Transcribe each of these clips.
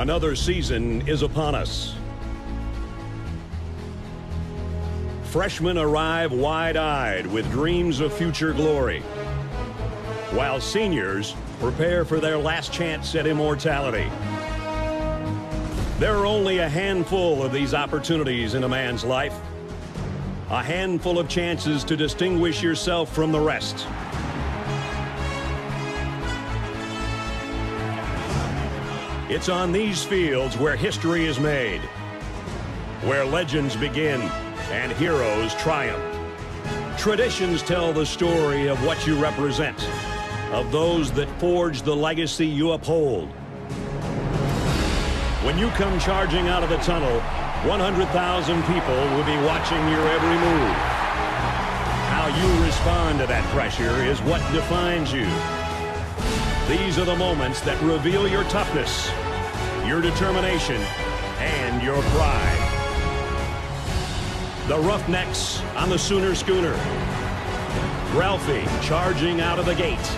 Another season is upon us. Freshmen arrive wide-eyed with dreams of future glory, while seniors prepare for their last chance at immortality. There are only a handful of these opportunities in a man's life, a handful of chances to distinguish yourself from the rest. It's on these fields where history is made, where legends begin and heroes triumph. Traditions tell the story of what you represent, of those that forge the legacy you uphold. When you come charging out of the tunnel, 100,000 people will be watching your every move. How you respond to that pressure is what defines you. These are the moments that reveal your toughness, your determination, and your pride. The Roughnecks on the Sooner Schooner. Ralphie charging out of the gate.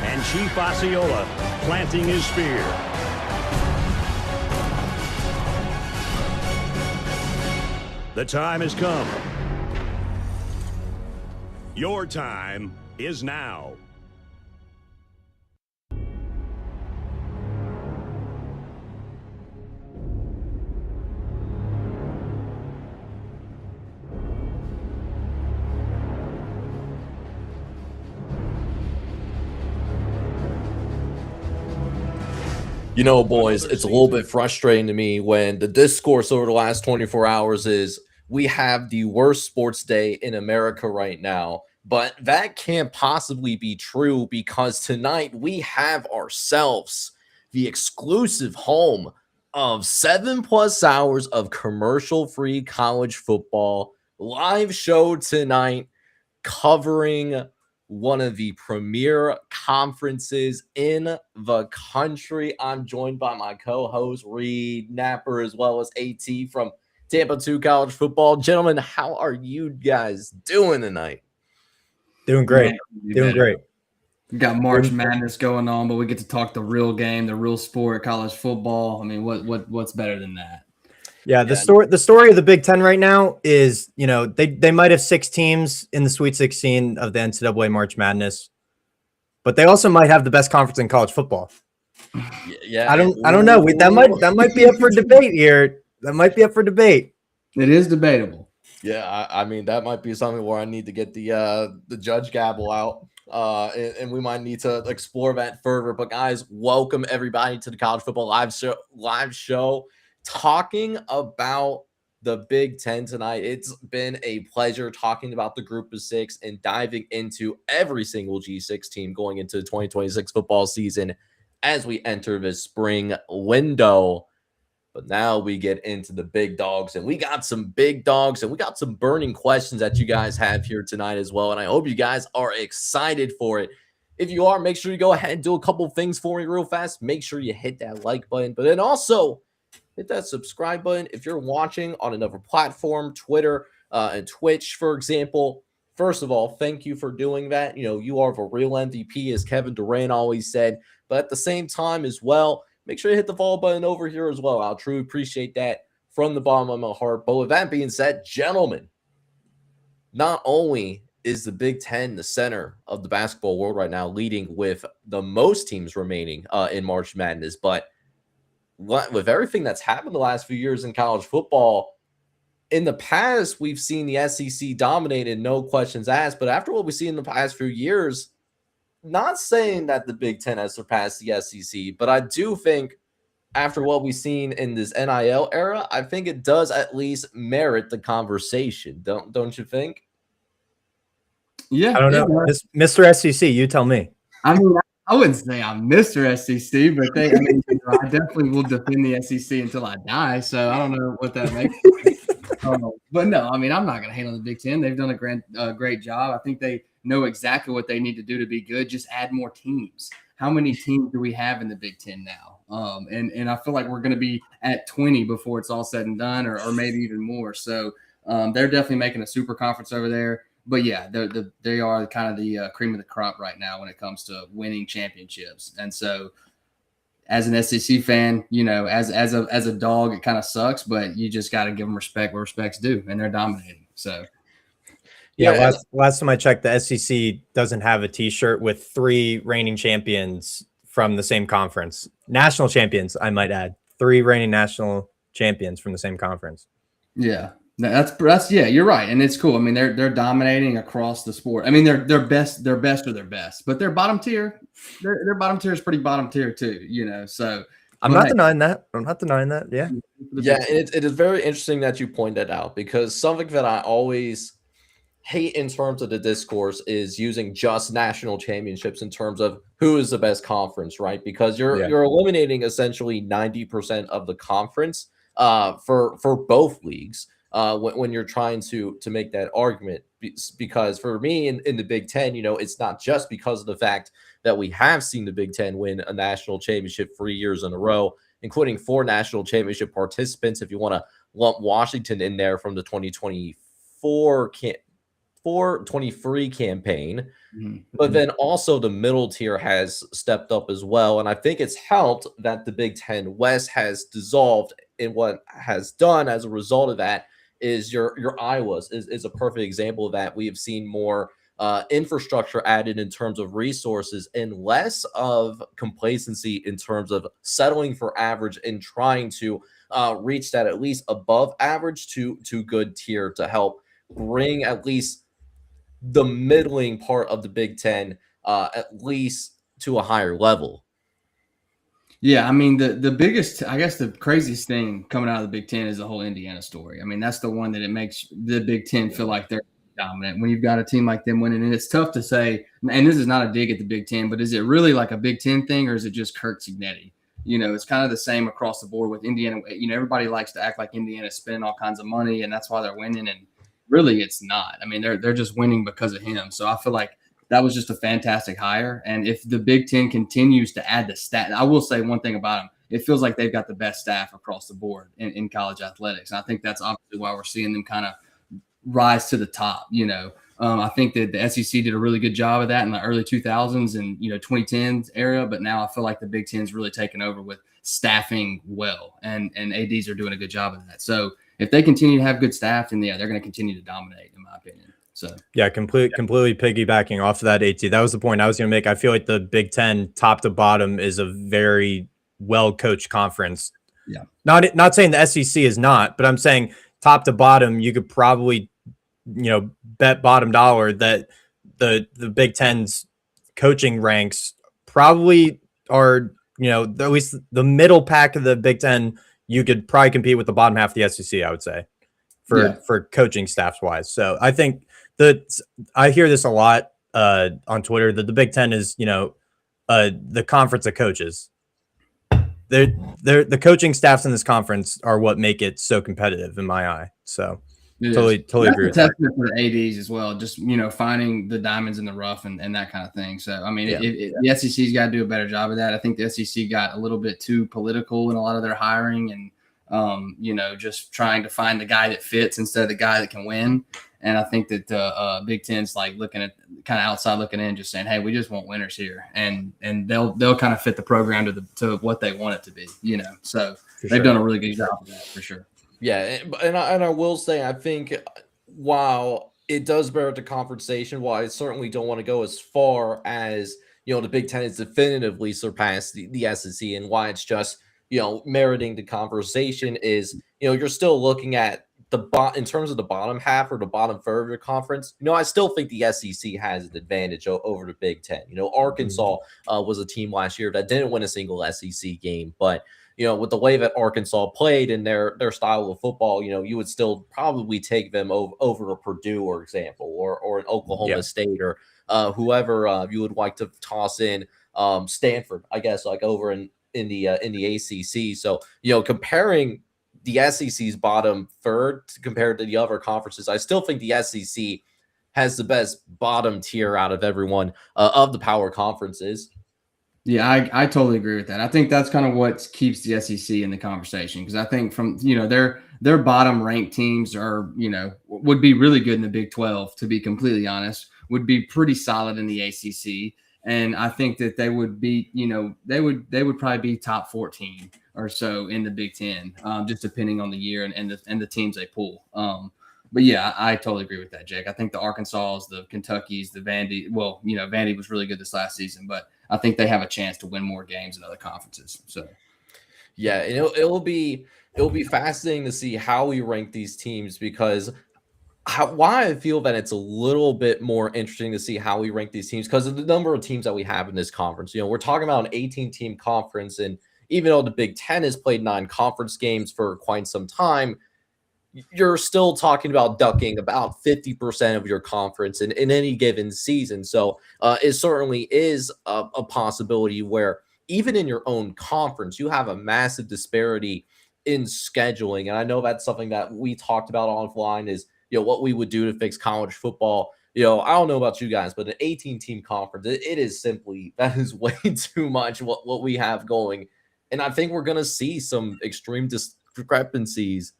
And Chief Osceola planting his spear. The time has come. Your time is now. You know, boys, it's a little bit frustrating to me when the discourse over the last 24 hours is we have the worst sports day in America right now. But that can't possibly be true because tonight we have ourselves the exclusive home of 7+ hours of commercial-free college football live show tonight covering one of the premier conferences in the country. I'm joined by my co-host, Reed Napper, as well as AT from Tampa 2 College Football. Gentlemen, how are you guys doing tonight? Doing great. Doing great. We got March Madness going on, but we get to talk the real game, the real sport, college football. I mean, what's better than that? Yeah, the story of the Big Ten right now is, you know, they might have 6 teams in the Sweet 16 of the NCAA March Madness, but they also might have the best conference in college football. Yeah, I don't know. That might be up for debate here. That might be up for debate. It is debatable. Yeah, I mean that might be something where I need to get the judge gavel out, and we might need to explore that further. But guys, welcome everybody to the College Football live show. Talking about the Big Ten tonight. It's been a pleasure talking about the group of 6 and diving into every single G6 team going into the 2026 football season as we enter the spring window. But now we get into the big dogs, and we got some big dogs, and we got some burning questions that you guys have here tonight as well. And I hope you guys are excited for it. If you are, make sure you go ahead and do a couple things for me real fast. Make sure you hit that like button, but then also hit that subscribe button. If you're watching on another platform, Twitter and Twitch, for example, first of all, thank you for doing that. You know, you are the real MVP, as Kevin Durant always said. But at the same time as well, make sure you hit the follow button over here as well. I'll truly appreciate that from the bottom of my heart. But with that being said, gentlemen, not only is the Big Ten the center of the basketball world right now, leading with the most teams remaining in March Madness, but with everything that's happened the last few years in college football, in the past, we've seen the SEC dominated, no questions asked. But after what we've seen in the past few years, not saying that the Big Ten has surpassed the SEC, but I do think after what we've seen in this NIL era, I think it does at least merit the conversation. Don't you think? Yeah. I don't know. Mr. SEC, you tell me. I mean, I wouldn't say I'm Mr. SEC, but I definitely will defend the SEC until I die. So I don't know what that makes. But no, I mean, I'm not going to hate on the Big Ten. They've done a great job. I think they know exactly what they need to do to be good. Just add more teams. How many teams do we have in the Big Ten now? And I feel like we're going to be at 20 before it's all said and done, or maybe even more. So they're definitely making a super conference over there. But yeah, they are kind of the cream of the crop right now when it comes to winning championships. And so as an SEC fan, as a dog, it kind of sucks, but you just got to give them respect where respect's due, and they're dominating. So. Yeah, last time I checked, the SEC doesn't have a T-shirt with 3 reigning champions from the same conference. National champions, I might add. 3 reigning national champions from the same conference. Yeah, that's yeah, you're right, and it's cool. I mean, they're dominating across the sport. I mean, they're best of their best, but their bottom tier, their bottom tier is pretty bottom tier too. So I'm not denying that. I'm not denying that. Yeah, yeah, and it is very interesting that you point that out, because something that I always hate in terms of the discourse is using just national championships in terms of who is the best conference, right? Because you're eliminating essentially 90% of the conference for both leagues when you're trying to make that argument. Because for me in the Big Ten, it's not just because of the fact that we have seen the Big Ten win a national championship 3 years in a row, including 4 national championship participants, if you want to lump Washington in there from the 23 campaign. Mm-hmm. But then also the middle tier has stepped up as well. And I think it's helped that the Big Ten West has dissolved. And what has done as a result of that is your Iowas is a perfect example of that. We have seen more infrastructure added in terms of resources and less of complacency in terms of settling for average and trying to reach that at least above average to good tier to help bring at least the middling part of the Big Ten at least to a higher level. Yeah, I mean, the biggest, I guess the craziest thing coming out of the Big Ten is the whole Indiana story. I mean, that's the one that it makes the Big Ten feel like they're dominant when you've got a team like them winning. And it's tough to say, and this is not a dig at the Big Ten, but is it really like a Big Ten thing, or is it just Kirk Cignetti? It's kind of the same across the board with Indiana. Everybody likes to act like Indiana's spending all kinds of money and that's why they're winning. And really, it's not. I mean, they're just winning because of him. So I feel like that was just a fantastic hire. And if the Big Ten continues to add the stat, I will say one thing about them. It feels like they've got the best staff across the board in college athletics. And I think that's obviously why we're seeing them kind of rise to the top. I think that the SEC did a really good job of that in the early 2000s and 2010s era. But now I feel like the Big Ten's really taken over with staffing well, and ADs are doing a good job of that. So if they continue to have good staff, then they're going to continue to dominate, in my opinion. So yeah, completely piggybacking off of that, AT. That was the point I was going to make. I feel like the Big Ten, top to bottom, is a very well coached conference. Yeah, not saying the SEC is not, but I'm saying top to bottom, you could probably bet bottom dollar that the Big Ten's coaching ranks probably are at least the middle pack of the Big Ten. You could probably compete with the bottom half of the SEC, I would say, for coaching staffs wise. So I think I hear this a lot on Twitter that the Big Ten is, the conference of coaches. The coaching staffs in this conference are what make it so competitive in my eye. So totally agree with that. For the ADs as well, just finding the diamonds in the rough and that kind of thing. So I mean, the SEC's got to do a better job of that. I think the SEC got a little bit too political in a lot of their hiring, and just trying to find the guy that fits instead of the guy that can win. And I think that Big Ten's like looking at kind of outside looking in, just saying, "Hey, we just want winners here," and they'll kind of fit the program to what they want it to be. So they've done a really good job of that for sure. Yeah, and I will say, I think while it does merit the conversation, while I certainly don't want to go as far as, the Big Ten has definitively surpassed the SEC, and why it's just, meriting the conversation is, you're still looking at in terms of the bottom half or the bottom third of your conference. I still think the SEC has an advantage over the Big Ten. Arkansas was a team last year that didn't win a single SEC game, but with the way that Arkansas played and their style of football, you would still probably take them over a Purdue, for example, or an Oklahoma State, or whoever you would like to toss in, Stanford, I guess, like over in the ACC. So comparing the SEC's bottom third compared to the other conferences, I still think the SEC has the best bottom tier out of everyone of the power conferences. Yeah, I totally agree with that. I think that's kind of what keeps the SEC in the conversation, because I think from their bottom ranked teams are would be really good in the Big 12, to be completely honest, would be pretty solid in the ACC, And I think that they would be, they would probably be top 14 or so in the Big Ten, just depending on the year and the teams they pull. But yeah, I totally agree with that, Jake. I think the Arkansas, the Kentuckys, the Vandy. Well, Vandy was really good this last season, but I think they have a chance to win more games in other conferences. So, yeah, and it'll be fascinating to see how we rank these teams, because why I feel that it's a little bit more interesting to see how we rank these teams because of the number of teams that we have in this conference. We're talking about an 18-team conference, and even though the Big Ten has played 9 conference games for quite some time, you're still talking about ducking about 50% of your conference in any given season. So it certainly is a possibility where even in your own conference, you have a massive disparity in scheduling. And I know that's something that we talked about offline is, what we would do to fix college football. I don't know about you guys, but an 18-team conference, it is simply, that is way too much what we have going. And I think we're going to see some extreme discrepancies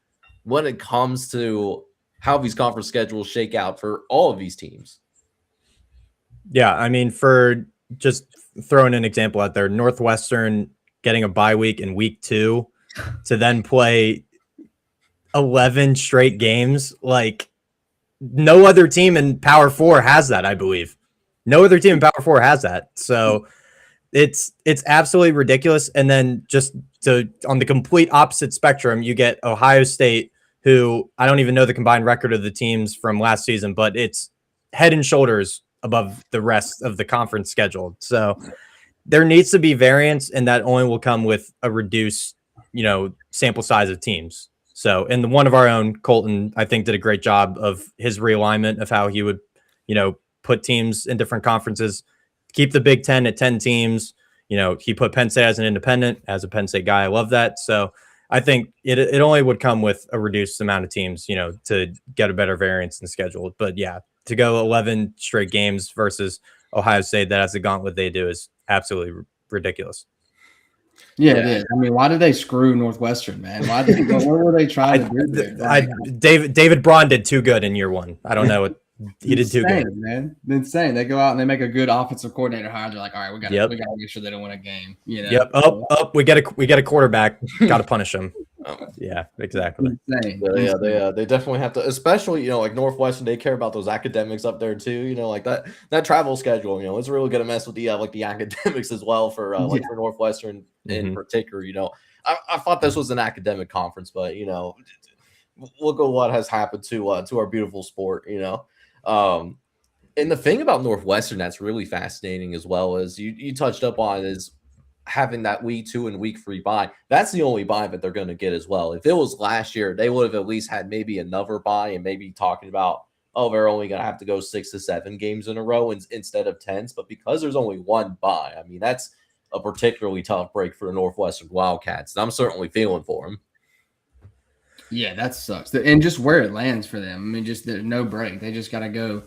when it comes to how these conference schedules shake out for all of these teams. Yeah, I mean, for just throwing an example out there, Northwestern getting a bye week in week 2 to then play 11 straight games, like no other team in Power 4 has that, I believe. No other team in Power 4 has that. So it's absolutely ridiculous. And then just on the complete opposite spectrum, you get Ohio State, who I don't even know the combined record of the teams from last season, but it's head and shoulders above the rest of the conference schedule. So there needs to be variance, and that only will come with a reduced, sample size of teams. So, and one of our own, Colton, I think did a great job of his realignment of how he would, put teams in different conferences, keep the Big Ten at 10 teams. He put Penn State as an independent. As a Penn State guy, I love that. So I think it only would come with a reduced amount of teams, to get a better variance in the schedule. But yeah, to go 11 straight games versus Ohio State, that has the gauntlet they do, is absolutely ridiculous. Yeah, it is. I mean, why did they screw Northwestern, man? What were they trying to do there? David Braun did too good in year 1. I don't know what he did too good, man. Insane. They go out and they make a good offensive coordinator hire. They're like, all right, we got to make sure they don't win a game. Yep. Up. We get a quarterback. Got to punish him. Yeah, exactly. Insane. They definitely have to, especially like Northwestern. They care about those academics up there too. Like that travel schedule. It's really gonna mess with the the academics as well for for Northwestern in particular. I thought this was an academic conference, but look at what has happened to our beautiful sport. And the thing about Northwestern that's really fascinating as well is you touched up on is having that week 2 and week 3 bye. That's the only bye that they're going to get as well. If it was last year, they would have at least had maybe another bye and maybe talking about, they're only going to have to go 6 to 7 games in a row instead of 10s. But because there's only one bye, I mean, that's a particularly tough break for the Northwestern Wildcats. And I'm certainly feeling for them. Yeah, that sucks. And just where it lands for them. I mean, just no break. They just got to go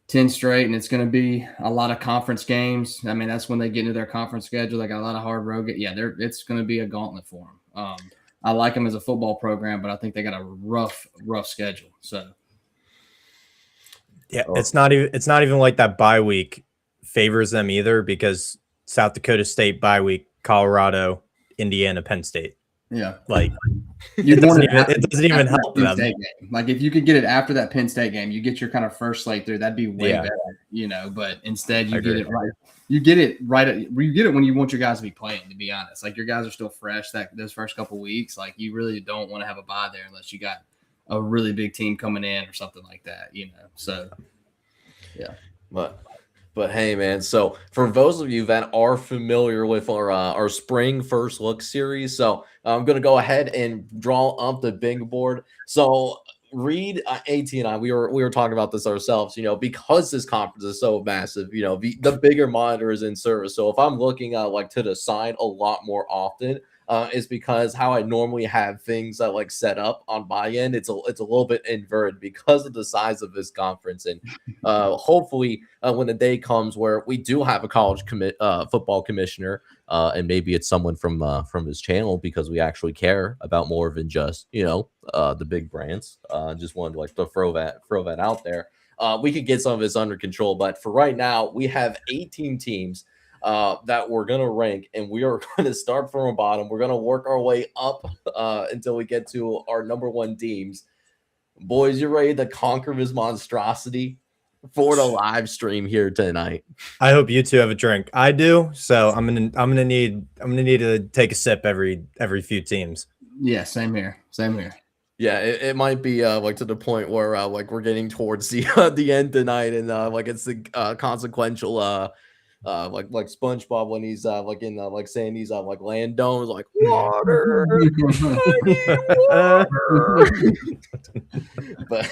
10 straight, and it's going to be a lot of conference games. I mean, that's when they get into their conference schedule. They got a lot of hard road. It's going to be a gauntlet for them. I like them as a football program, but I think they got a rough schedule. So, yeah, it's not even like that bye week favors them either, because South Dakota State bye week, Colorado, Indiana, Penn State. Yeah, like it doesn't even help them. Like if you could get it after that Penn State game, you get your kind of first slate through. That'd be way better, But instead, you get it right. You get it right. You get it when you want your guys to be playing. To be honest, like your guys are still fresh. Those first couple weeks, like you really don't want to have a bye there unless you got a really big team coming in or something like that. So yeah, But hey, man, so for those of you that are familiar with our spring first look series, so I'm going to go ahead and draw up the big board. So Reed, AT, and I, we were talking about this ourselves, because this conference is so massive, the bigger monitor is in service. So if I'm looking to the side a lot more often, is because how I normally have things set up on my end. It's a little bit inverted because of the size of this conference, and hopefully when the day comes where we do have a college football commissioner, and maybe it's someone from his channel, because we actually care about more than just the big brands. Just wanted to throw that out there. we could get some of this under control. But for right now, we have 18 teams that we're going to rank, and we are going to start from the bottom. We're going to work our way up until we get to our number one teams. Boys, you ready to conquer this monstrosity for the live stream here tonight? I hope you two have a drink. I do, so I'm gonna need to take a sip every few teams. Yeah, same here. Yeah, it might be like to the point where like we're getting towards the the end tonight, and like it's the consequential like SpongeBob when he's like in like saying these like land domes like water. I need water. But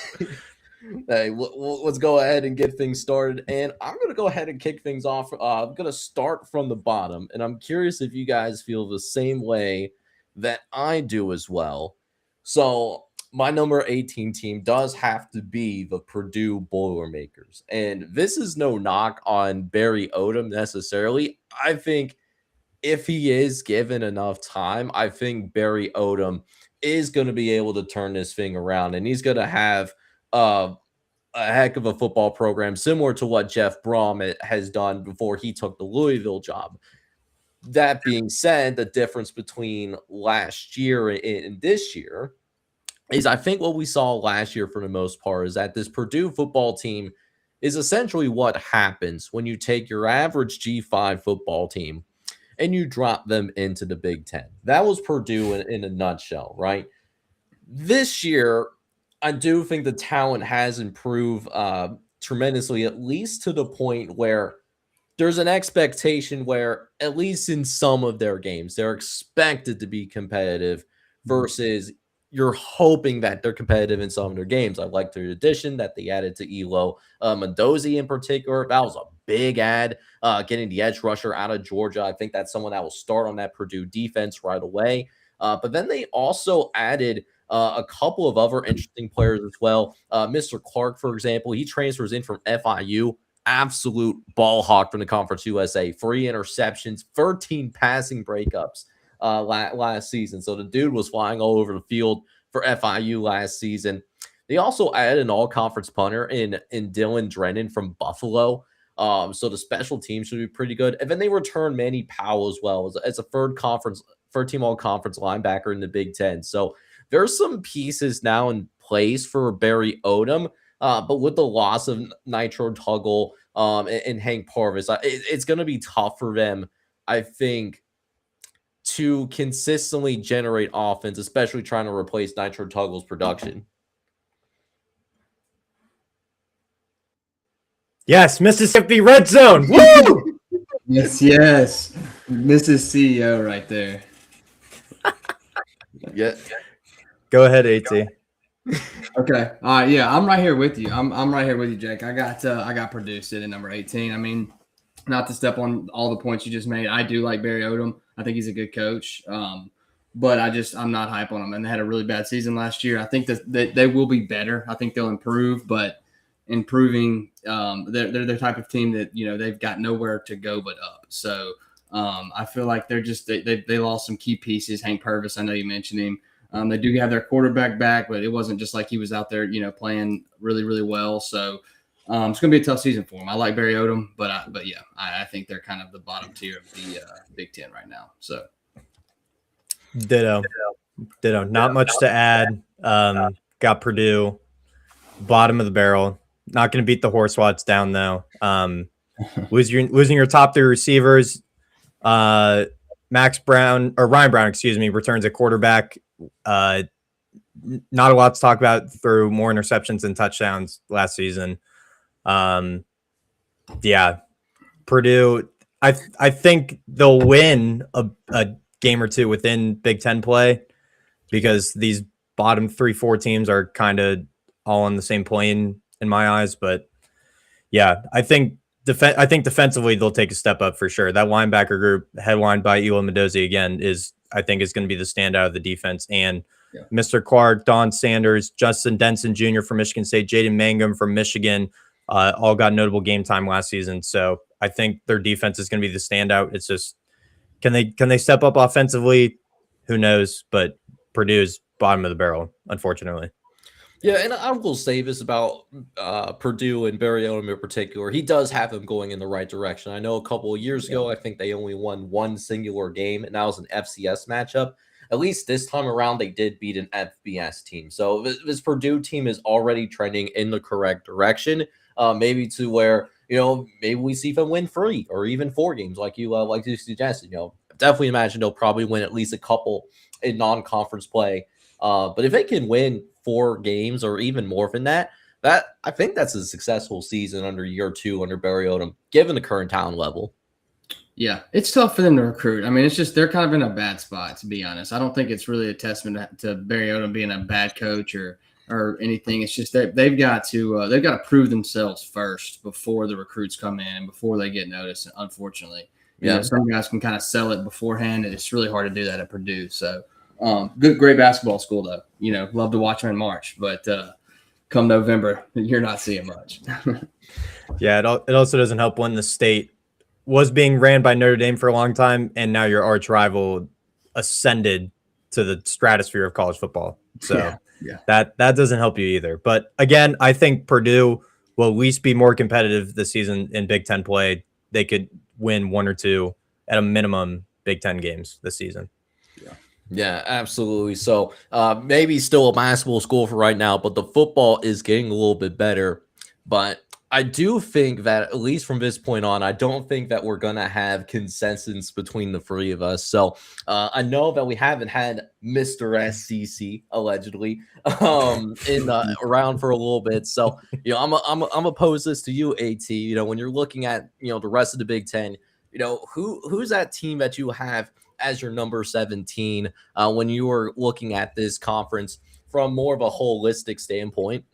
hey, let's go ahead and get things started, and I'm gonna go ahead and kick things off. I'm gonna start from the bottom, and I'm curious if you guys feel the same way that I do as well. So my number 18 team does have to be the Purdue Boilermakers. And this is no knock on Barry Odom necessarily. I think if he is given enough time, I think Barry Odom is going to be able to turn this thing around. And he's going to have a heck of a football program, similar to what Jeff Brom has done before he took the Louisville job. That being said, the difference between last year and this year is I think what we saw last year for the most part is that this Purdue football team is essentially what happens when you take your average G5 football team and you drop them into the Big Ten. That was Purdue in a nutshell, right? This year, I do think the talent has improved tremendously, at least to the point where there's an expectation where, at least in some of their games, they're expected to be competitive versus you're hoping that they're competitive in some of their games. I like their addition that they added to Elo Mendoza in particular. That was a big add, getting the edge rusher out of Georgia. I think that's someone that will start on that Purdue defense right away. But then they also added a couple of other interesting players as well. Mr. Clark, for example, he transfers in from FIU. Absolute ball hawk from the Conference USA. 3 interceptions, 13 passing breakups last season. So the dude was flying all over the field for FIU last season. They also added an all-conference punter in Dylan Drennan from Buffalo. So the special team should be pretty good. And then they returned Manny Powell as well as a third-team all-conference linebacker in the Big Ten. So there's some pieces now in place for Barry Odom. But with the loss of Nitro Tuggle and Hank Parvis, it's going to be tough for them, I think, to consistently generate offense, especially trying to replace Nitro Tuggle's production. Yes, Mississippi Red Zone. Woo! Yes. Mrs. CEO right there. Yeah. Go ahead, AT. Okay. Yeah, I'm right here with you. I'm right here with you, Jake. I got Purdue sitting number 18. I mean, not to step on all the points you just made. I do like Barry Odom. I think he's a good coach. But I'm not hype on them. And they had a really bad season last year. I think that they will be better. I think they'll improve, but improving, they're the type of team that, they've got nowhere to go but up. So I feel like they're just, they lost some key pieces. Hank Purvis, I know you mentioned him. They do have their quarterback back, but it wasn't just like he was out there, playing really, really well. So it's going to be a tough season for him. I like Barry Odom, but yeah, I think they're kind of the bottom tier of the Big Ten right now. So Ditto. Not much to add. Got Purdue, bottom of the barrel. Not going to beat the Horsewads down though. Losing your top 3 receivers. Ryan Brown, returns at quarterback. Not a lot to talk about through more interceptions than touchdowns last season. Yeah, Purdue. I think they'll win a game or two within Big Ten play because these bottom 3-4 teams are kind of all on the same plane in my eyes. But yeah, I think defensively they'll take a step up for sure. That linebacker group, headlined by Elo Mendoza again, is going to be the standout of the defense. And Mr. Clark, Don Sanders, Justin Denson Jr. from Michigan State, Jaden Mangum from Michigan, all got notable game time last season. So I think their defense is going to be the standout. It's just, can they step up offensively? Who knows? But Purdue's bottom of the barrel, unfortunately. Yeah, and I will say this about Purdue and Barry Odom in particular. He does have them going in the right direction. I know a couple of years ago, I think they only won one singular game, and that was an FCS matchup. At least this time around, they did beat an FBS team. So this Purdue team is already trending in the correct direction. Maybe to where, maybe we see them win 3 or even 4 games, like you suggested. Definitely imagine they'll probably win at least a couple in non-conference play. But if they can win 4 games or even more than that, I think that's a successful season under year 2 under Barry Odom, given the current talent level. Yeah, it's tough for them to recruit. I mean, it's just they're kind of in a bad spot, to be honest. I don't think it's really a testament to Barry Odom being a bad coach or anything. It's just that they've got to prove themselves first before the recruits come in and before they get noticed. Unfortunately, some guys can kind of sell it beforehand, and it's really hard to do that at Purdue. So, great basketball school though. Love to watch them in March, but come November, you're not seeing much. Yeah, it also doesn't help when the state was being ran by Notre Dame for a long time, and now your arch rival ascended to the stratosphere of college football. So that doesn't help you either. But again, I think Purdue will at least be more competitive this season in Big Ten play. They could win 1 or 2 at a minimum Big Ten games this season. Yeah, absolutely. So maybe still a basketball school for right now, but the football is getting a little bit better. But I do think that, at least from this point on, I don't think that we're going to have consensus between the 3 of us. So I know that we haven't had Mr. SEC, allegedly, around for a little bit. So, I'm going to pose this to you, AT. When you're looking at, the rest of the Big Ten, who's that team that you have as your number 17 when you were looking at this conference from more of a holistic standpoint?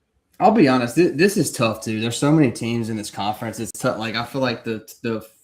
I'll be honest, this is tough too. There's so many teams in this conference. It's tough. Like, I feel like the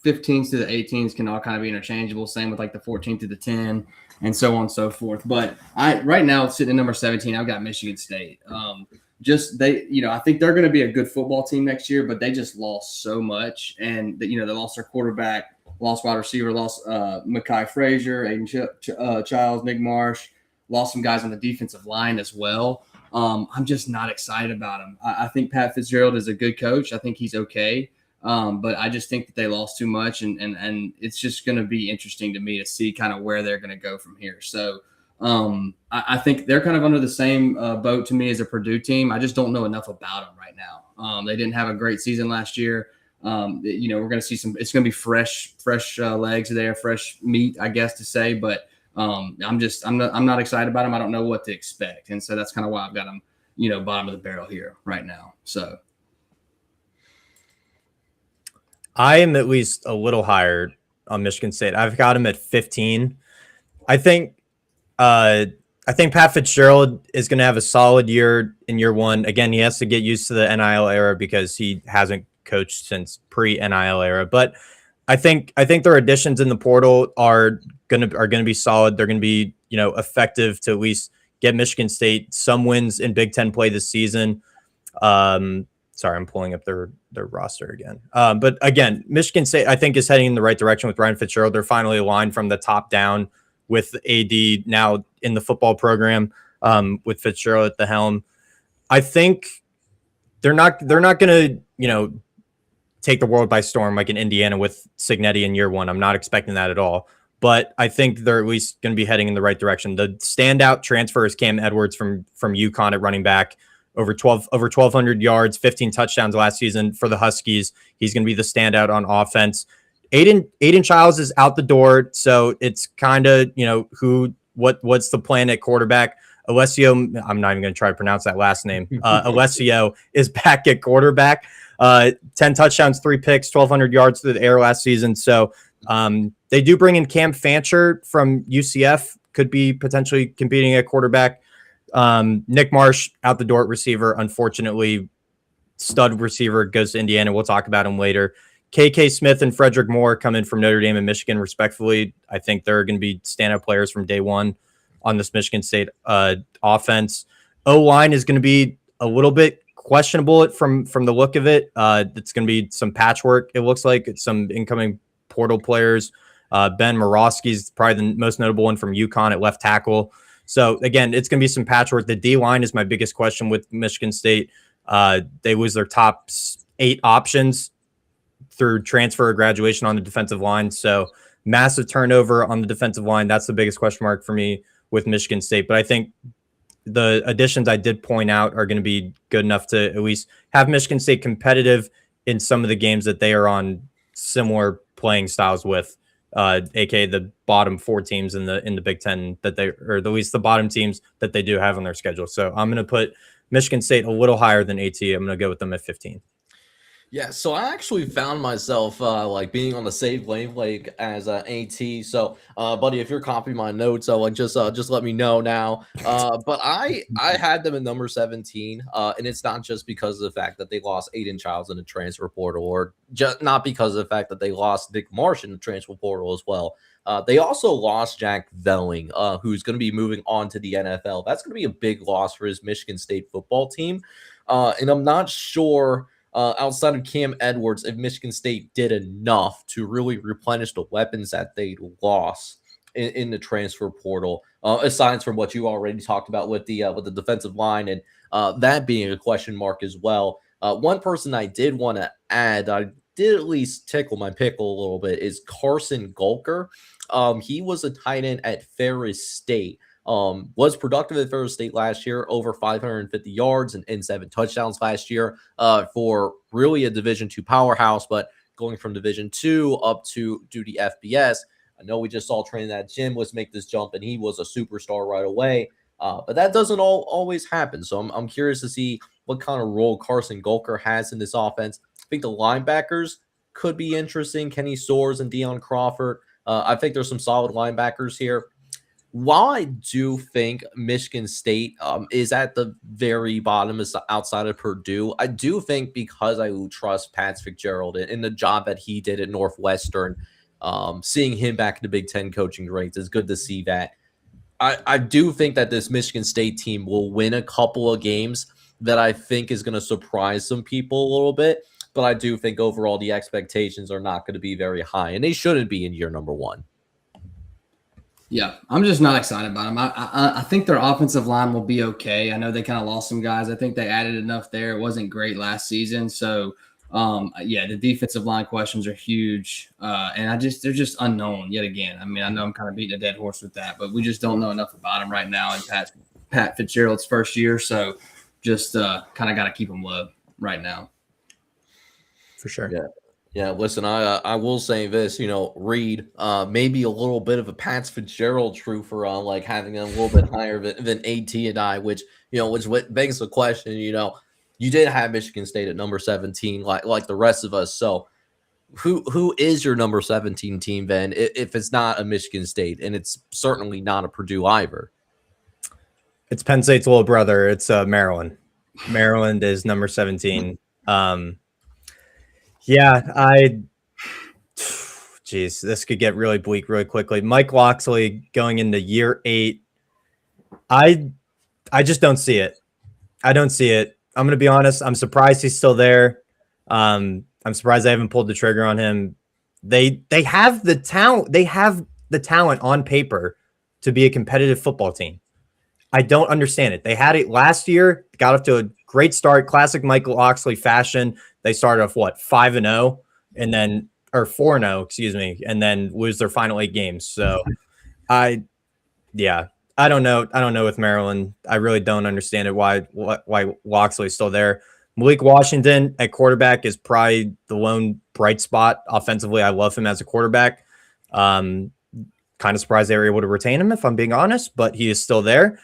15s to the 18s can all kind of be interchangeable. Same with like the 14 to the 10 and so on and so forth. But right now sitting at number 17, I've got Michigan State. I think they're going to be a good football team next year, but they just lost so much. And they lost their quarterback, lost wide receiver, lost Mekhi Frazier, Aiden Childs, Nick Marsh, lost some guys on the defensive line as well. I'm just not excited about him. I think Pat Fitzgerald is a good coach. I think he's okay. But I just think that they lost too much, and it's just going to be interesting to me to see kind of where they're going to go from here. So I think they're kind of under the same boat to me as a Purdue team. I just don't know enough about them right now. They didn't have a great season last year. We're going to see it's going to be fresh legs there, fresh meat, I guess to say, but I'm not excited about them. I don't know what to expect. And so that's kind of why I've got them, bottom of the barrel here right now. So I am at least a little higher on Michigan State. I've got him at 15. I think Pat Fitzgerald is going to have a solid year in year 1. Again, he has to get used to the NIL era because he hasn't coached since pre-NIL era. But I think their additions in the portal are gonna be solid. They're gonna be effective to at least get Michigan State some wins in Big Ten play this season. Sorry, I'm pulling up their roster again. But again, Michigan State I think is heading in the right direction with Ryan Fitzgerald. They're finally aligned from the top down with AD now in the football program with Fitzgerald at the helm. I think they're not gonna take the world by storm like in Indiana with Cignetti in year 1. I'm not expecting that at all. But I think they're at least going to be heading in the right direction. The standout transfer is Cam Edwards from UConn at running back, over 1,200 yards, 15 touchdowns last season for the Huskies. He's going to be the standout on offense. Aiden Childs is out the door, so it's kind of what's the plan at quarterback. Alessio, I'm not even going to try to pronounce that last name. Alessio is back at quarterback. 10 touchdowns, 3 picks, 1,200 yards through the air last season. So they do bring in Cam Fancher from UCF, could be potentially competing at quarterback. Nick Marsh out the door at receiver. Unfortunately, stud receiver goes to Indiana. We'll talk about him later. KK Smith and Frederick Moore come in from Notre Dame and Michigan, respectively. I think they're going to be standout players from day one on this Michigan State offense. O-line is going to be a little bit questionable from the look of it. It's going to be some patchwork. It looks like it's some incoming portal players. Ben Morosky is probably the most notable one from UConn at left tackle. So again, it's going to be some patchwork. The D line is my biggest question with Michigan State. They lose their top 8 options through transfer or graduation on the defensive line. So massive turnover on the defensive line. That's the biggest question mark for me with Michigan State. But I think the additions I did point out are going to be good enough to at least have Michigan State competitive in some of the games that they are on similar playing styles with, aka the bottom 4 teams in the Big Ten that they, or at least the bottom teams that they do have on their schedule. So I'm going to put Michigan State a little higher than AT. I'm going to go with them at 15. Yeah, so I actually found myself like being on the same wavelength as AT. So, buddy, if you're copying my notes, like just let me know now. But I had them at number 17, and it's not just because of the fact that they lost Aiden Childs in the transfer portal, or just not because of the fact that they lost Nick Marsh in the transfer portal as well. They also lost Jack Velling, who's going to be moving on to the NFL. That's going to be a big loss for his Michigan State football team, and I'm not sure. Outside of Cam Edwards, if Michigan State did enough to really replenish the weapons that they lost in the transfer portal, aside from what you already talked about with the defensive line, and that being a question mark as well. One person I did want to add, I did at least tickle my pickle a little bit, is Carson Gulker. He was a tight end at Ferris State. Was productive at Ferris State last year, over 550 yards and 7 touchdowns last year, for really a Division II powerhouse. But going from Division II up to the FBS, I know we just saw training that Jim was make this jump, and he was a superstar right away. But that doesn't always happen. So I'm curious to see what kind of role Carson Gulker has in this offense. I think the linebackers could be interesting. Kenny Soares and Deion Crawford. I think there's some solid linebackers here. While I do think Michigan State is at the very bottom outside of Purdue, I do think, because I trust Pat Fitzgerald in the job that he did at Northwestern, seeing him back in the Big Ten coaching ranks is good to see that. I do think that this Michigan State team will win a couple of games that I think is going to surprise some people a little bit, but I do think overall the expectations are not going to be very high, and they shouldn't be in year number 1. Yeah, I'm just not excited about them. I think their offensive line will be okay. I know they kind of lost some guys. I think they added enough there. It wasn't great last season. So, yeah, the defensive line questions are huge. And they're just unknown yet again. I mean, I know I'm kind of beating a dead horse with that, but we just don't know enough about them right now in Pat Fitzgerald's first year. So just kind of got to keep them low right now. For sure. Yeah. Yeah, listen, I will say this, Reed, maybe a little bit of a Pat Fitzgerald truther on like having them a little bit higher than AT and I, which begs the question, you did have Michigan State at number 17, like the rest of us. So who is your number 17 team then, if it's not a Michigan State, and it's certainly not a Purdue either? It's Penn State's little brother. It's Maryland. Maryland is number 17. Yeah, geez, this could get really bleak really quickly. Mike Locksley going into year 8. I just don't see it. I don't see it. I'm going to be honest. I'm surprised he's still there. I'm surprised I haven't pulled the trigger on him. They have the talent. They have the talent on paper to be a competitive football team. I don't understand it. They had it last year, got off to a great start, classic Michael Locksley fashion. They started off 5-0 and then, or 4-0, excuse me, and then lose their final 8 games. So I don't know. I don't know with Maryland. I really don't understand it. Why Locksley is still there. Malik Washington at quarterback is probably the lone bright spot offensively. I love him as a quarterback. Kind of surprised they were able to retain him, if I'm being honest, but he is still there.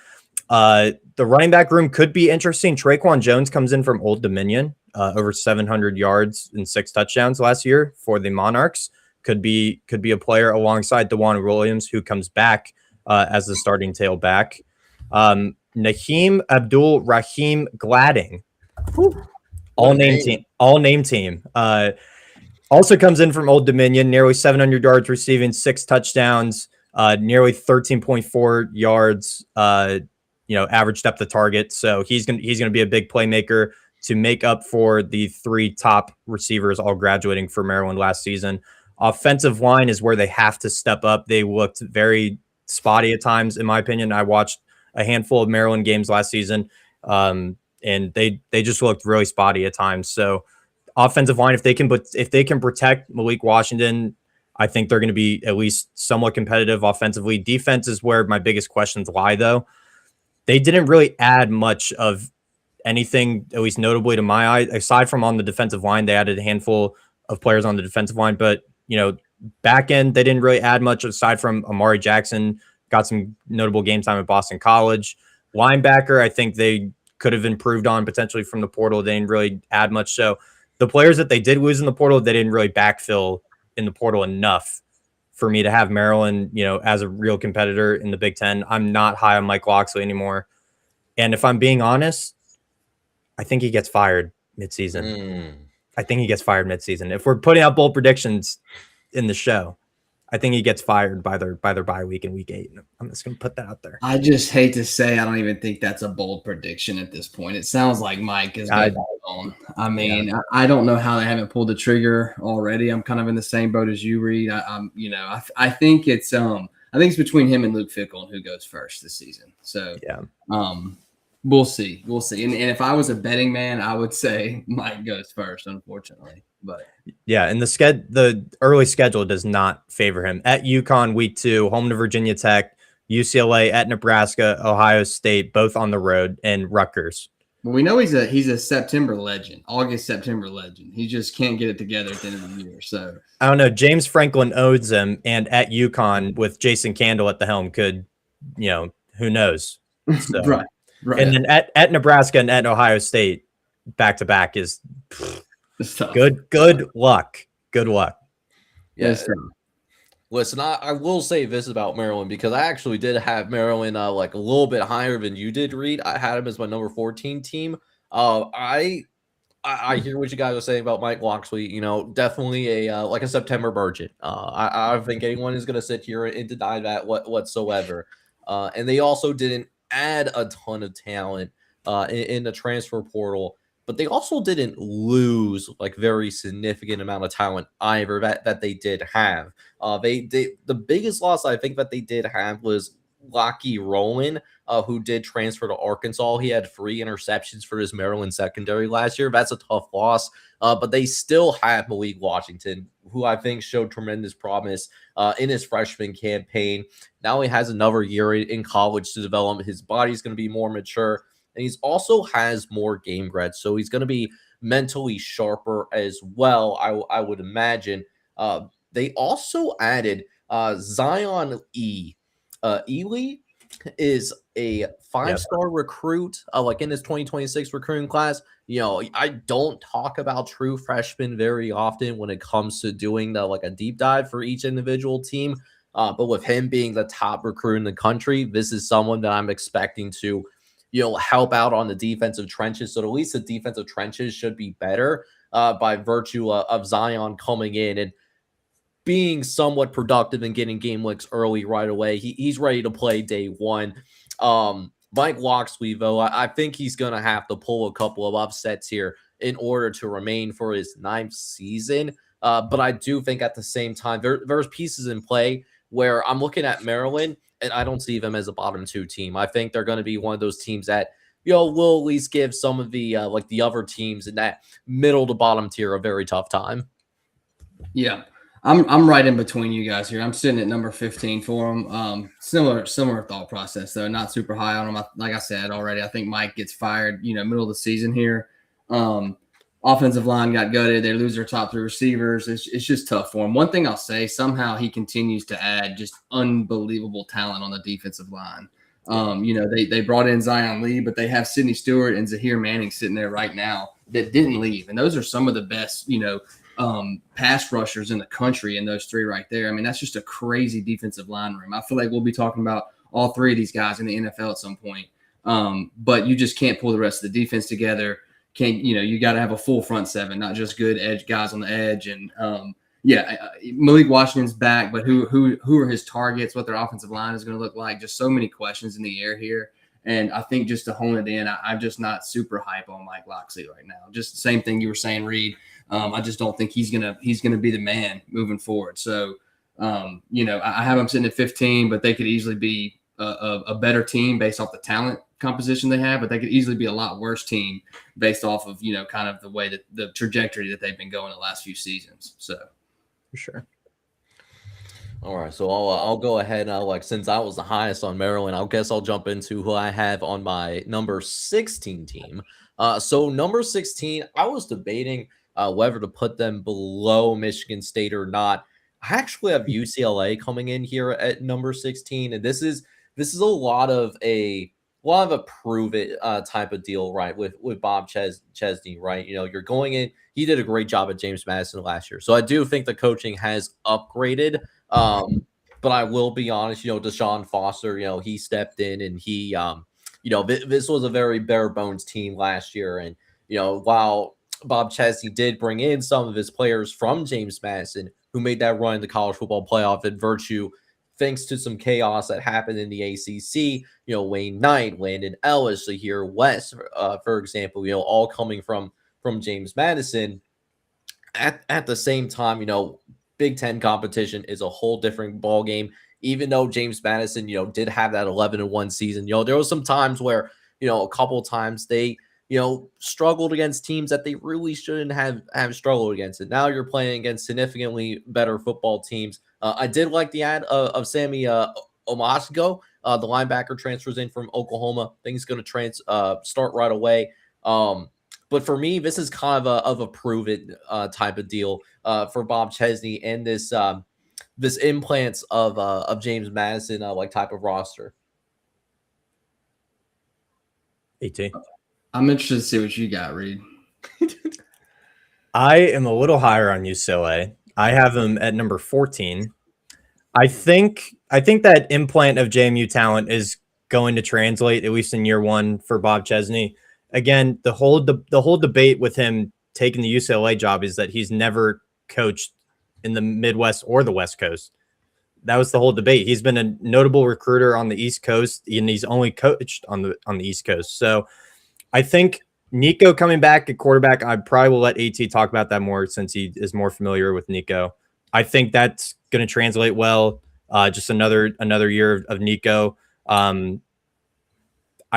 The running back room could be interesting. Traquan Jones comes in from Old Dominion, over 700 yards and 6 touchdowns last year for the Monarchs. Could be a player alongside DeJuan Williams, who comes back as the starting tailback. Naheem Abdul Rahim Gladding, all name team. Also comes in from Old Dominion, nearly 700 yards receiving, 6 touchdowns, nearly 13.4 yards. Average depth of target. So he's gonna be a big playmaker to make up for the 3 top receivers all graduating for Maryland last season. Offensive line is where they have to step up. They looked very spotty at times, in my opinion. I watched a handful of Maryland games last season, and they just looked really spotty at times. So offensive line, if they can protect Malik Washington, I think they're going to be at least somewhat competitive offensively. Defense is where my biggest questions lie, though. They didn't really add much of anything, at least notably to my eye, aside from on the defensive line. They added a handful of players on the defensive line, but back end, they didn't really add much aside from Amari Jackson, got some notable game time at Boston College. Linebacker, I think they could have improved on potentially from the portal. They didn't really add much. So the players that they did lose in the portal, they didn't really backfill in the portal enough for me to have Maryland, as a real competitor in the Big Ten. I'm not high on Mike Locksley anymore. And if I'm being honest, I think he gets fired midseason. I think he gets fired midseason. If we're putting out bold predictions in the show, I think he gets fired by their bye week in week 8. I'm just going to put that out there. I just hate to say, I don't even think that's a bold prediction at this point. It sounds like Mike is on. I mean, yeah. I don't know how they haven't pulled the trigger already. I'm kind of in the same boat as you, Reed. I think it's between him and Luke Fickell who goes first this season. So yeah. We'll see. And if I was a betting man, I would say Mike goes first, unfortunately. But yeah, and the early schedule does not favor him. At UConn week 2, home to Virginia Tech, UCLA, at Nebraska, Ohio State, both on the road, and Rutgers. Well, we know he's a September legend, September legend. He just can't get it together at the end of the year. So I don't know. James Franklin owes him, and at UConn with Jason Candle at the helm could, who knows? So, right. And then at Nebraska and at Ohio State, back to back is good luck. Good luck. Yes. Listen, I will say this about Maryland, because I actually did have Maryland like a little bit higher than you did, Reed. I had him as my number 14 team. I hear what you guys are saying about Mike Locksley. Definitely a September Virgin. I don't think anyone is going to sit here and deny that whatsoever. And they also didn't add a ton of talent in the transfer portal, but they also didn't lose like very significant amount of talent either that they did have. The biggest loss I think that they did have was Lockie Rowland, who did transfer to Arkansas. He had 3 interceptions for his Maryland secondary last year. That's a tough loss, but they still have Malik Washington, who I think showed tremendous promise in his freshman campaign. Now he has another year in college to develop. His body's going to be more mature, and he's also has more game grit, so he's going to be mentally sharper as well, I would imagine. They also added Zion Ely is a 5-star recruit, in his 2026 recruiting class. I don't talk about true freshmen very often when it comes to doing a deep dive for each individual team. But with him being the top recruit in the country, this is someone that I'm expecting to, help out on the defensive trenches. So at least the defensive trenches should be better by virtue of Zion coming in and being somewhat productive and getting game licks early right away. He's ready to play day one. Mike Locksley, though, I think he's going to have to pull a couple of upsets here in order to remain for his 9th season. But I do think at the same time, there's pieces in play where I'm looking at Maryland, and I don't see them as a bottom 2 team. I think they're going to be one of those teams that, will at least give some of the the other teams in that middle to bottom tier a very tough time. Yeah. I'm right in between you guys here. I'm sitting at number 15 for them. Similar thought process, though. Not super high on them. Like I said already, I think Mike gets fired, middle of the season here. Offensive line got gutted. They lose their top 3 receivers. It's just tough for him. One thing I'll say, somehow he continues to add just unbelievable talent on the defensive line. They brought in Zion Lee, but they have Sidney Stewart and Zahir Manning sitting there right now that didn't leave. And those are some of the best, pass rushers in the country, and those 3 right there. I mean, that's just a crazy defensive line room. I feel like we'll be talking about all 3 of these guys in the NFL at some point. But you just can't pull the rest of the defense together. You got to have a full front 7, not just good edge guys on the edge. And Malik Washington's back, but who are his targets? What their offensive line is going to look like? Just so many questions in the air here. And I think just to hone it in, I'm just not super hype on Mike Locksley right now. Just the same thing you were saying, Reed. I just don't think he's gonna be the man moving forward. So, I have him sitting at 15, but they could easily be a better team based off the talent composition they have, but they could easily be a lot worse team based off of, kind of the way that the trajectory that they've been going the last few seasons. So For sure. All right, so I'll go ahead and since I was the highest on Maryland, I'll jump into who I have on my number 16 team. So number 16, I was debating whether to put them below Michigan State or not. I actually have UCLA coming in here at number 16, and this is a lot of a prove it type of deal, right? With Bob Chesney, right? You're going in. He did a great job at James Madison last year, so I do think the coaching has upgraded. But I will be honest, Deshaun Foster, he stepped in and he, this was a very bare bones team last year. And, while Bob Chesney did bring in some of his players from James Madison who made that run in the college football playoff in virtue, thanks to some chaos that happened in the ACC, Wayne Knight, Landon Ellis, Zahir West, for example, all coming from James Madison. At the same time, Big Ten competition is a whole different ball game. Even though James Madison, did have that 11-1 season, there was some times where, a couple of times they, struggled against teams that they really shouldn't have struggled against. And now you're playing against significantly better football teams. I did like the ad of Sammy Omasgo, the linebacker transfers in from Oklahoma. Things going to start right away. But for me, this is kind of a prove it type of deal for Bob Chesney and this implants of James Madison type of roster. AT. I'm interested to see what you got, Reed. I am a little higher on UCLA. I have them at number 14. I think that implant of JMU talent is going to translate, at least in year one, for Bob Chesney. Again, the whole debate with him taking the UCLA job is that he's never coached in the Midwest or the West Coast. That was the whole debate. He's been a notable recruiter on the East Coast, and he's only coached on the East Coast. So I think Nico coming back at quarterback, I probably will let AT talk about that more since he is more familiar with Nico. I think that's going to translate well. Just another year of Nico. I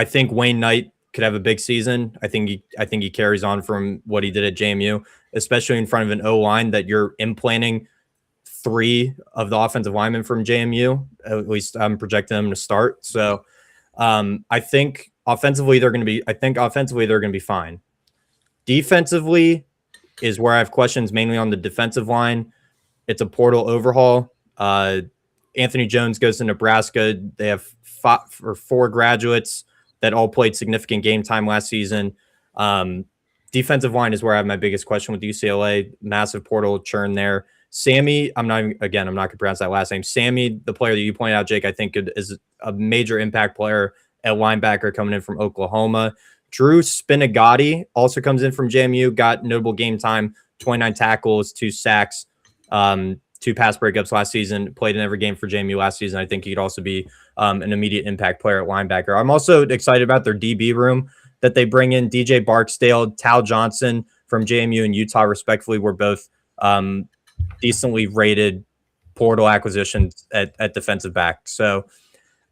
think Wayne Knight could have a big season. I think he carries on from what he did at JMU, especially in front of an O-line that you're implanting 3 of the offensive linemen from JMU. At least I'm projecting them to start. So I think offensively they're going to be fine. Defensively is where I have questions, mainly on the defensive line. It's a portal overhaul. Anthony Jones goes to Nebraska. They have 4 graduates that all played significant game time last season. Defensive line is where I have my biggest question with UCLA. Massive portal churn there. Sammy, I'm not going to pronounce that last name. Sammy, the player that you pointed out, Jake, I think is a major impact player at linebacker coming in from Oklahoma. Drew Spinagati also comes in from JMU, got notable game time, 29 tackles, 2 sacks, 2 pass breakups last season, played in every game for JMU last season. I think he could also be an immediate impact player at linebacker. I'm also excited about their DB room that they bring in. DJ Barksdale, Tal Johnson from JMU and Utah, respectively, were both decently rated portal acquisitions at defensive back. So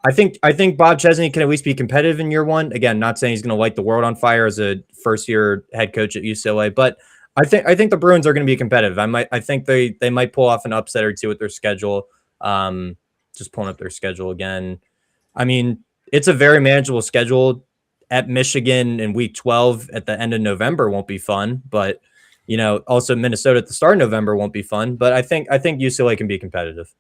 I think Bob Chesney can at least be competitive in year one. Again, not saying he's going to light the world on fire as a first-year head coach at UCLA, but I think the Bruins are going to be competitive. I think they might pull off an upset or two with their schedule. Just pulling up their schedule again. I mean, it's a very manageable schedule. At Michigan in week 12 at the end of November won't be fun, but also Minnesota at the start of November won't be fun. But I think UCLA can be competitive.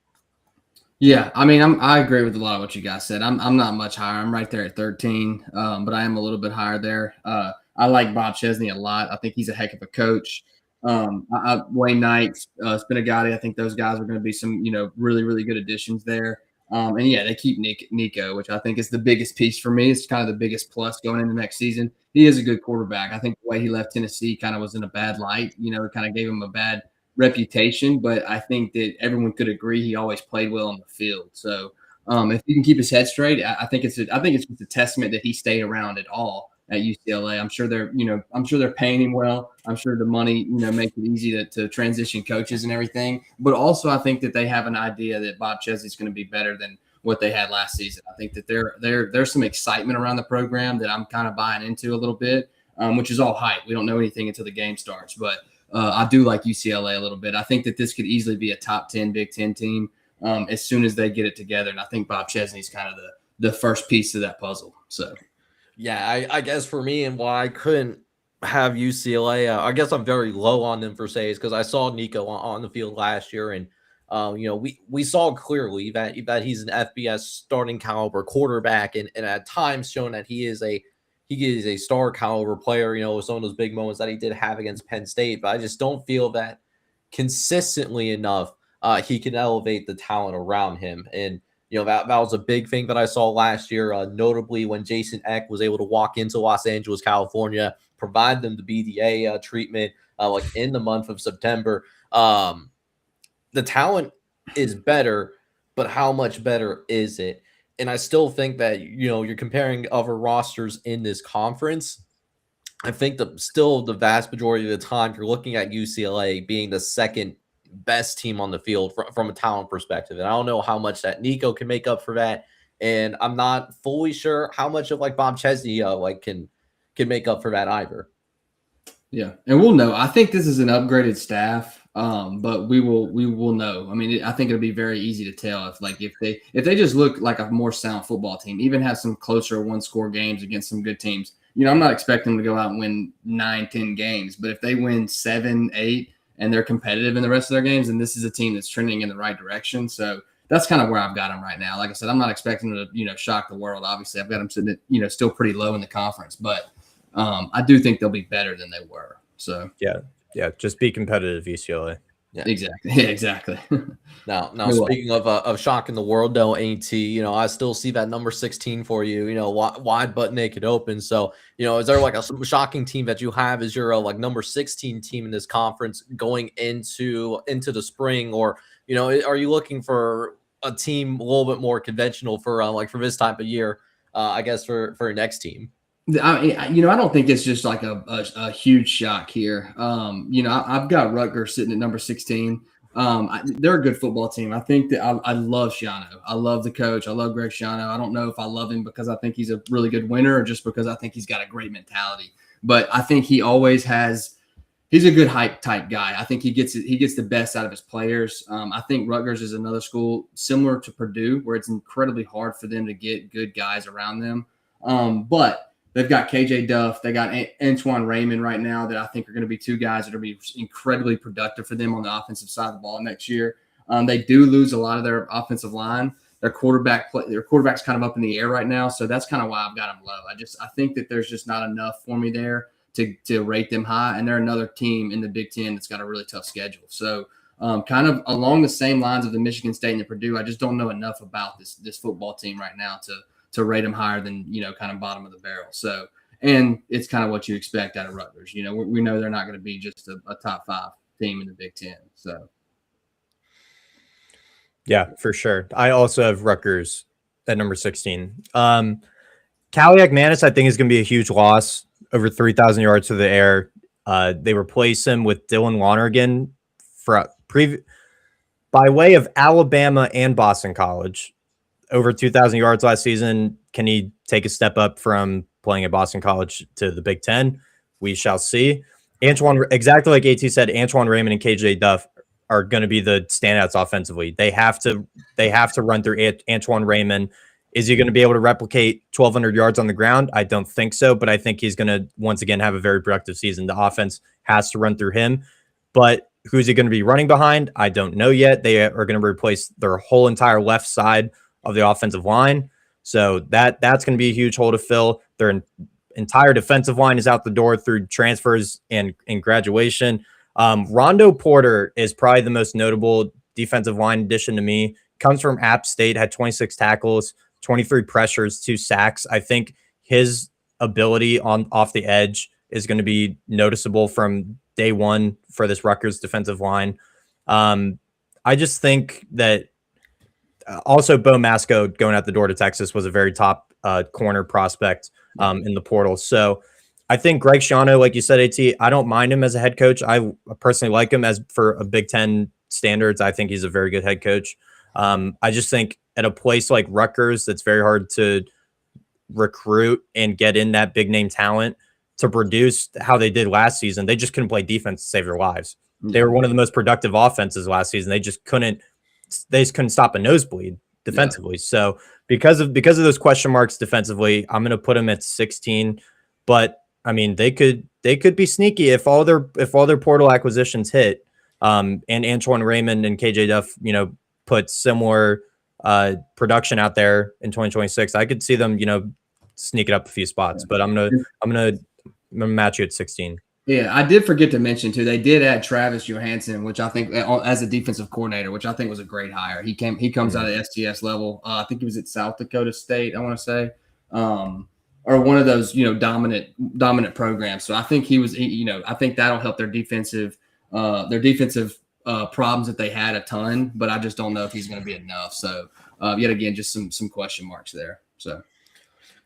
Yeah, I mean, I agree with a lot of what you guys said. I'm not much higher. I'm right there at 13, but I am a little bit higher there. I like Bob Chesney a lot. I think he's a heck of a coach. Wayne Knight, Spinagati, I think those guys are going to be some, really, really good additions there. And yeah, they keep Nico, which I think is the biggest piece for me. It's kind of the biggest plus going into next season. He is a good quarterback. I think the way he left Tennessee kind of was in a bad light. It kind of gave him a bad reputation, but I think that everyone could agree he always played well on the field. So if he can keep his head straight, I think it's just a testament that he stayed around at all at UCLA. I'm sure they're paying him well. I'm sure the money, makes it easy to transition coaches and everything. But also I think that they have an idea that Bob Chesney's going to be better than what they had last season. I think that there's some excitement around the program that I'm kind of buying into a little bit, which is all hype. We don't know anything until the game starts, but I do like UCLA a little bit. I think that this could easily be a top 10 Big Ten team as soon as they get it together. And I think Bob Chesney's kind of the first piece of that puzzle. So, yeah, I guess for me and why I couldn't have UCLA, I guess I'm very low on them for say is because I saw Nico on the field last year, and we saw clearly that he's an FBS starting caliber quarterback, and at times shown that he is a star caliber player. With some of those big moments that he did have against Penn State, but I just don't feel that consistently enough he can elevate the talent around him. And that was a big thing that I saw last year, notably when Jason Eck was able to walk into Los Angeles, California, provide them the BDA treatment like in the month of September. The talent is better, but how much better is it? And I still think that, you're comparing other rosters in this conference. I think the vast majority of the time you're looking at UCLA being the second best team on the field from a talent perspective. And I don't know how much that Nico can make up for that. And I'm not fully sure how much of Bob Chesney can make up for that either. Yeah. And we'll know. I think this is an upgraded staff. But we will know. I mean, I think it'll be very easy to tell if they just look like a more sound football team, even have some closer 1-score games against some good teams. I'm not expecting them to go out and win 9-10 games, but if they win 7-8 and they're competitive in the rest of their games, then this is a team that's trending in the right direction. So that's kind of where I've got them right now. Like I said, I'm not expecting them to, shock the world. Obviously, I've got them sitting at, still pretty low in the conference, but I do think they'll be better than they were. So yeah, just be competitive, UCLA. Yeah, exactly. Yeah, exactly. Now speaking of shocking the world, though, AT, I still see that number 16 for you, wide butt naked open. So, is there a shocking team that you have as your number 16 team in this conference going into the spring, or are you looking for a team a little bit more conventional for for this type of year? I guess for next team. I don't think it's just a huge shock here. I've got Rutgers sitting at number 16. They're a good football team. I think that I love Schiano. I love the coach. I love Greg Schiano. I don't know if I love him because I think he's a really good winner or just because I think he's got a great mentality. But I think he always has. He's a good hype type guy. I think he gets the best out of his players. I think Rutgers is another school similar to Purdue where it's incredibly hard for them to get good guys around them. But they've got KJ Duff. They got Antoine Raymond right now that I think are going to be two guys that are going to be incredibly productive for them on the offensive side of the ball next year. They do lose a lot of their offensive line. Their quarterback's kind of up in the air right now, so that's kind of why I've got them low. I think that there's just not enough for me there to rate them high, and they're another team in the Big Ten that's got a really tough schedule. So kind of along the same lines of the Michigan State and the Purdue, I just don't know enough about this football team right now to rate them higher than, kind of bottom of the barrel. So, and it's kind of what you expect out of Rutgers. We know they're not going to be just a top 5 team in the Big Ten. So, yeah, for sure. I also have Rutgers at number 16. Kaliak Manis, I think, is going to be a huge loss, over 3,000 yards through the air. They replace him with Dylan Lonergan by way of Alabama and Boston College. Over 2,000 yards last season. Can he take a step up from playing at Boston College to the Big Ten? We shall see. Exactly like AT said, Antoine Raymond and KJ Duff are going to be the standouts offensively. They have to run through Antoine Raymond. Is he going to be able to replicate 1,200 yards on the ground? I don't think so, but I think he's going to once again have a very productive season. The offense has to run through him, but who's he going to be running behind? I don't know yet. They are going to replace their whole entire left side of the offensive line. So that's going to be a huge hole to fill. Their entire defensive line is out the door through transfers and graduation. Rondo Porter is probably the most notable defensive line addition to me. Comes from App State, had 26 tackles, 23 pressures, 2 sacks. I think his ability off the edge is going to be noticeable from day one for this Rutgers defensive line. I just think that also Bo Masco going out the door to Texas was a very top corner prospect in the portal. So I think Greg Schiano, like you said, AT, I don't mind him as a head coach. I personally like him as for a Big Ten standards. I think he's a very good head coach. I just think at a place like Rutgers that's very hard to recruit and get in that big name talent to produce how they did last season. They just couldn't play defense to save their lives. They were one of the most productive offenses last season. They just couldn't stop a nosebleed defensively. So because of those question marks defensively, I'm going to put them at 16. But I mean, they could be sneaky if all their portal acquisitions hit. And Antoine Raymond and KJ Duff, put similar production out there in 2026. I could see them, sneak it up a few spots. But I'm gonna match you at 16. Yeah, I did forget to mention too. They did add Travis Johansson, which I think as a defensive coordinator, which I think was a great hire. He comes out of STS level. I think he was at South Dakota State, I want to say, or one of those dominant programs. So I think I think that'll help their defensive problems that they had a ton. But I just don't know if he's going to be enough. So yet again, just some question marks there. So.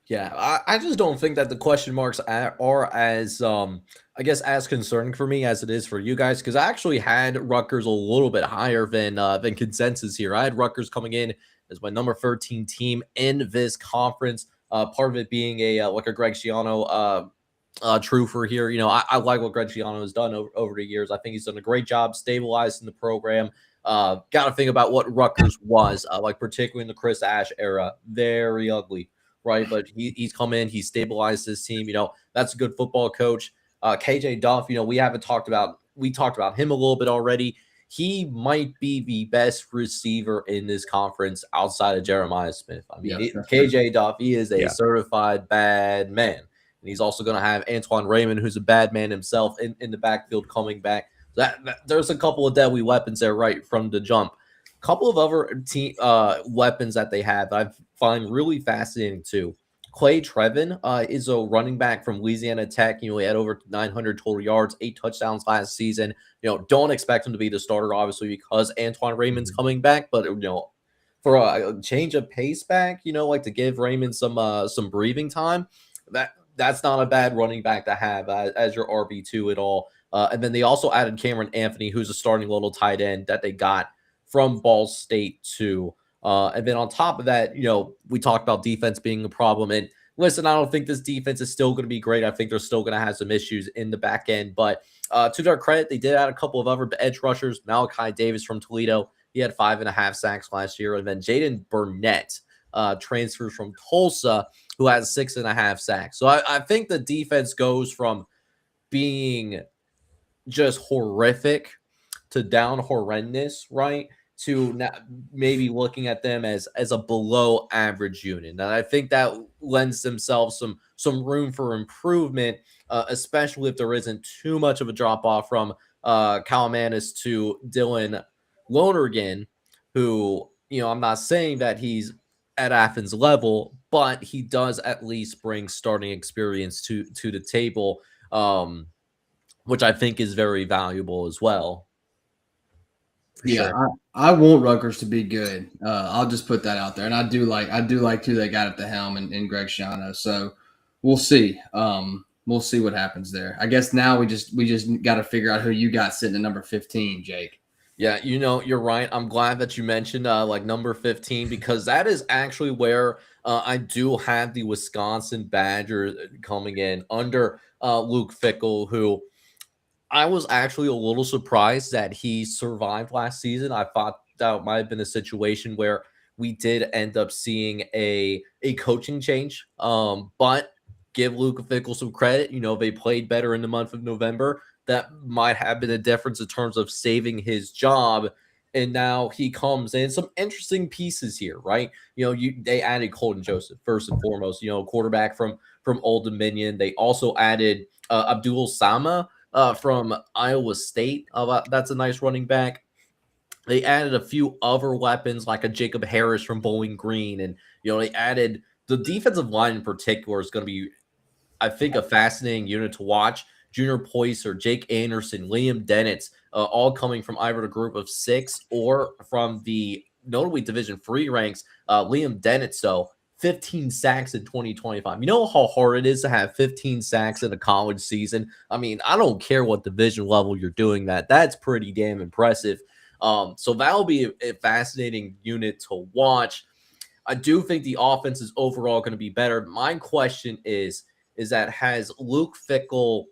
Yeah, I just don't think that the question marks are as, I guess, as concerning for me as it is for you guys, because I actually had Rutgers a little bit higher than consensus here. I had Rutgers coming in as my number 13 team in this conference. Part of it being a Greg Schiano truther here. I like what Greg Schiano has done over the years. I think he's done a great job stabilizing the program. Got to think about what Rutgers was, particularly in the Chris Ash era. Very ugly. Right, but he's come in, he's stabilized this team. That's a good football coach. KJ Duff, we talked about him a little bit already. He might be the best receiver in this conference outside of Jeremiah Smith. I mean, KJ Duff, he is a certified bad man. And he's also going to have Antoine Raymond, who's a bad man himself, in the backfield coming back. There's a couple of deadly weapons there right from the jump. Couple of other weapons that they have I find really fascinating too. Clay Trevin is a running back from Louisiana Tech. He had over 900 total yards, 8 touchdowns last season. Don't expect him to be the starter, obviously, because Antoine Raymond's coming back. But for a change of pace back, to give Raymond some breathing time, that's not a bad running back to have as your RB2 at all. And then they also added Cameron Anthony, who's a starting little tight end that they got from Ball State too. And then on top of that, we talked about defense being a problem. And listen, I don't think this defense is still going to be great. I think they're still going to have some issues in the back end. But to their credit, they did add a couple of other edge rushers. Malachi Davis from Toledo, he had 5.5 sacks last year. And then Jaden Burnett transfers from Tulsa, who has 6.5 sacks. So I think the defense goes from being just horrific to down horrendous, right? To maybe looking at them as a below average unit. And I think that lends themselves some room for improvement, especially if there isn't too much of a drop off from Calamanis to Dylan Lonergan, who, I'm not saying that he's at Athens level, but he does at least bring starting experience to the table, which I think is very valuable as well. Sure. I want Rutgers to be good. I'll just put that out there, and I do like who they got at the helm and Greg Schiano. So we'll see. We'll see what happens there. I guess now we just got to figure out who you got sitting at number 15, Jake. Yeah, you're right. I'm glad that you mentioned number 15, because that is actually where I do have the Wisconsin Badgers coming in under Luke Fickell, who I was actually a little surprised that he survived last season. I thought that might have been a situation where we did end up seeing a coaching change. But give Luke Fickell some credit. They played better in the month of November. That might have been a difference in terms of saving his job. And now he comes in. Some interesting pieces here, right? They added Colton Joseph, first and foremost, quarterback from Old Dominion. They also added Abdul Sama from Iowa State. That's a nice running back. They added a few other weapons like a Jacob Harris from Bowling Green. And, they added the defensive line in particular is going to be, I think, a fascinating unit to watch. Junior Poyser, Jake Anderson, Liam Dennett, all coming from either the group of 6 or from the notably Division III ranks. Liam Dennett, 15 sacks in 2025. You know how hard it is to have 15 sacks in a college season? I mean, I don't care what division level you're doing that. That's pretty damn impressive. So that'll be a fascinating unit to watch. I do think the offense is overall going to be better. My question is that has Luke Fickell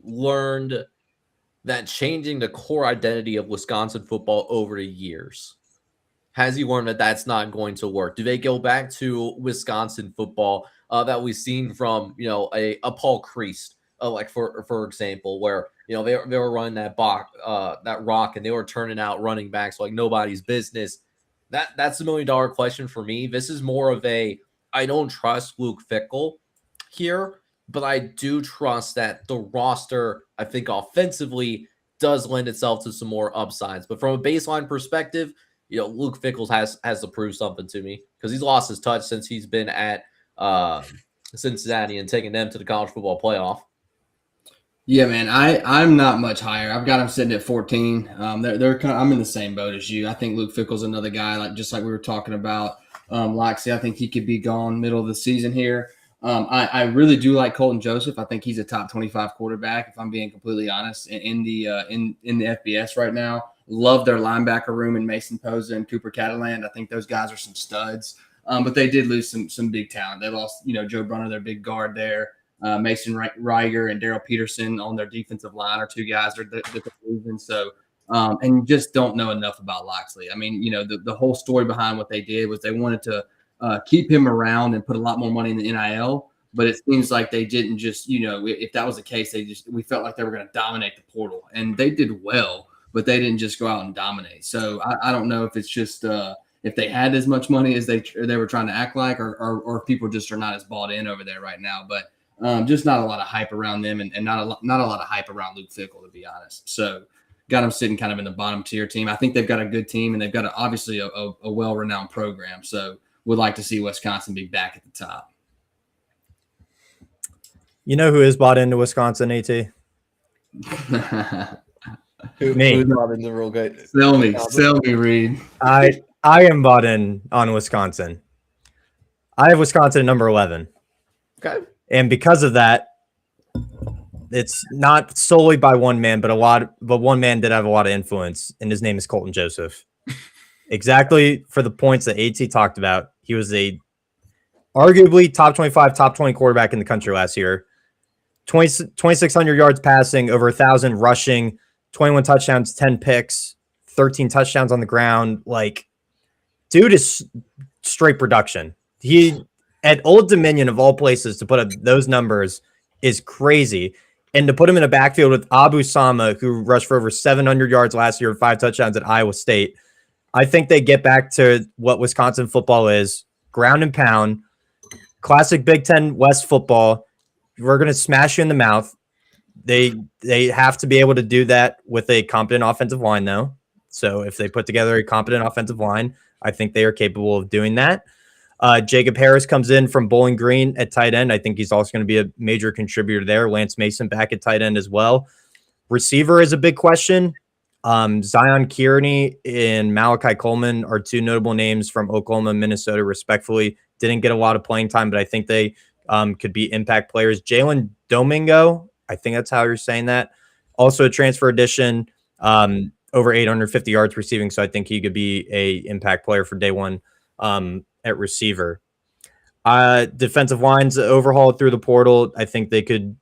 learned that changing the core identity of Wisconsin football over the years? Has he learned that that's not going to work? Do they go back to Wisconsin football that we've seen from, a Paul Kreist, like for example, where they were running that rock and they were turning out running backs like nobody's business? That's the $1 million question for me. This is more of I don't trust Luke Fickell here, but I do trust that the roster, I think offensively, does lend itself to some more upsides. But from a baseline perspective, Luke Fickell has to prove something to me, because he's lost his touch since he's been at Cincinnati and taking them to the college football playoff. Yeah, man, I'm not much higher. I've got him sitting at 14. They're kind of, I'm in the same boat as you. I think Luke Fickell's another guy, just like we were talking about Loxley. I think he could be gone middle of the season here. I really do like Colton Joseph. I think he's a top 25 quarterback, if I'm being completely honest, in the FBS right now. Love their linebacker room in Mason Posa and Cooper Catalan. I think those guys are some studs. But they did lose some big talent. They lost, Joe Brunner, their big guard there. Mason Reiger and Daryl Peterson on their defensive line are two guys that they're losing. So, and you just don't know enough about Loxley. I mean, the whole story behind what they did was they wanted to keep him around and put a lot more money in the NIL. But it seems like they didn't just, if that was the case, we felt like they were going to dominate the portal, and they did well, but they didn't just go out and dominate. So I don't know if it's just if they had as much money as they were trying to act like, or if people just are not as bought in over there right now. But just not a lot of hype around them, and not a lot of hype around Luke Fickell, to be honest. So got them sitting kind of in the bottom tier team. I think they've got a good team, and they've got obviously a well-renowned program. So would like to see Wisconsin be back at the top. You know who is bought into Wisconsin, AT? Me. Who's not in the real good? Sell me, Reed. I am bought in on Wisconsin. I have Wisconsin at number 11. Okay. And because of that, it's not solely by one man, but one man did have a lot of influence, and his name is Colton Joseph. Exactly for the points that AT talked about. He was arguably top 25, top 20 quarterback in the country last year. 2,600 yards passing, over 1,000 rushing, 21 touchdowns, 10 picks, 13 touchdowns on the ground. Like, dude is straight production. He, at Old Dominion of all places, to put up those numbers is crazy. And to put him in a backfield with Abu Sama, who rushed for over 700 yards last year and 5 touchdowns at Iowa State, I think they get back to what Wisconsin football is: ground and pound, classic Big Ten West football. We're going to smash you in the mouth. They have to be able to do that with a competent offensive line, though. So if they put together a competent offensive line, I think they are capable of doing that. Jacob Harris comes in from Bowling Green at tight end. I think he's also going to be a major contributor there. Lance Mason back at tight end as well. Receiver is a big question. Zion Kearney and Malachi Coleman are two notable names from Oklahoma and Minnesota, respectfully. Didn't get a lot of playing time, but I think they could be impact players. Jalen Domingo, I think that's how you're saying that. Also a transfer addition, over 850 yards receiving, so I think he could be a impact player for day one at receiver. Defensive lines overhauled through the portal. I think they could.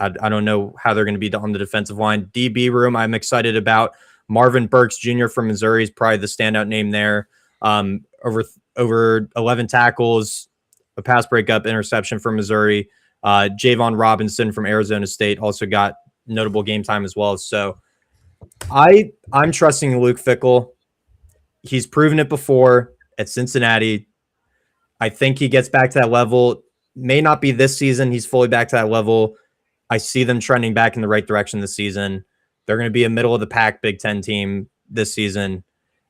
I don't know how they're going to be on the defensive line. DB room, I'm excited about. Marvin Burks Jr. from Missouri is probably the standout name there. Over 11 tackles, a pass breakup, interception from Missouri. Javon Robinson from Arizona State also got notable game time as well. So I'm trusting Luke Fickell. He's proven it before at Cincinnati. I think he gets back to that level. May not be this season. He's fully back to that level. I see them trending back in the right direction this season. They're going to be a middle of the pack Big Ten team this season.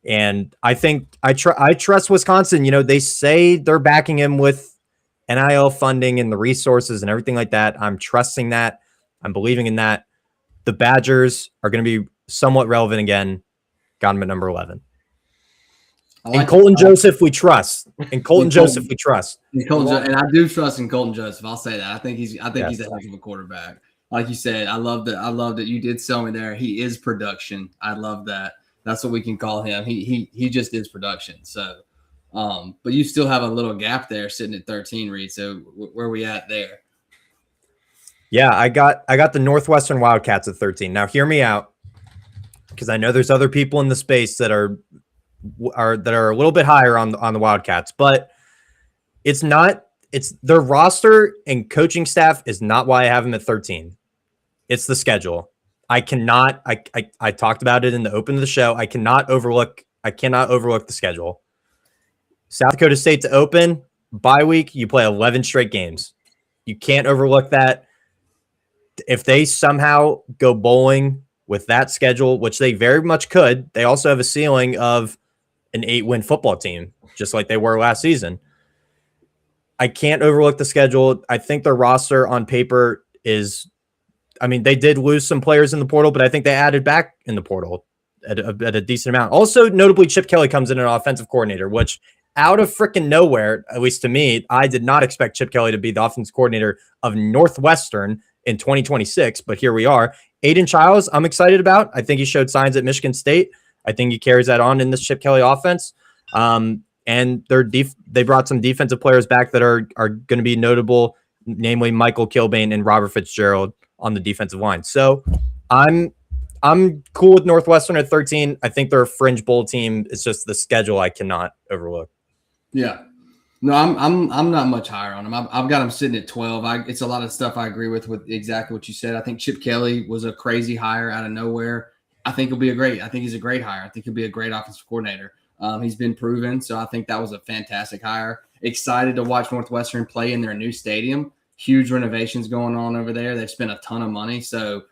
And I think I trust Wisconsin. They say they're backing him with NIL funding and the resources and everything like that. I'm trusting that. I'm believing in that. The Badgers are going to be somewhat relevant again. Got him at number 11. And Colton Joseph, we trust. And Colton Joseph, we trust. And I do trust in Colton Joseph. I'll say that. I think he's a heck of a quarterback. Like you said, I love that you did sell me there. He is production. I love that. That's what we can call him. He just is production. So But you still have a little gap there sitting at 13, Reed. So where are we at there? Yeah, I got the Northwestern Wildcats at 13. Now hear me out, because I know there's other people in the space that are a little bit higher on the Wildcats, but it's their roster and coaching staff is not why I have them at 13. It's the schedule. I talked about it in the open of the show. I cannot overlook the schedule. South Dakota State to open, bye week, you play 11 straight games. You can't overlook that. If they somehow go bowling with that schedule, which they very much could, they also have a ceiling of an 8-win football team, just like they were last season. I can't overlook the schedule. I think their roster on paper is, they did lose some players in the portal, but I think they added back in the portal at a decent amount. Also, notably, Chip Kelly comes in an offensive coordinator, which out of freaking nowhere, at least to me, I did not expect Chip Kelly to be the offensive coordinator of Northwestern in 2026, but here we are. Aiden Childs, I'm excited about. I think he showed signs at Michigan State. I think he carries that on in this Chip Kelly offense. And they brought some defensive players back that are going to be notable, namely Michael Kilbane and Robert Fitzgerald on the defensive line. So I'm cool with Northwestern at 13. I think they're a fringe bowl team. It's just the schedule I cannot overlook. Yeah. No, I'm not much higher on him. I've got him sitting at 12. It's a lot of stuff I agree with exactly what you said. I think Chip Kelly was a crazy hire out of nowhere. I think he's a great hire. I think he'll be a great offensive coordinator. He's been proven, so I think that was a fantastic hire. Excited to watch Northwestern play in their new stadium. Huge renovations going on over there. They've spent a ton of money, so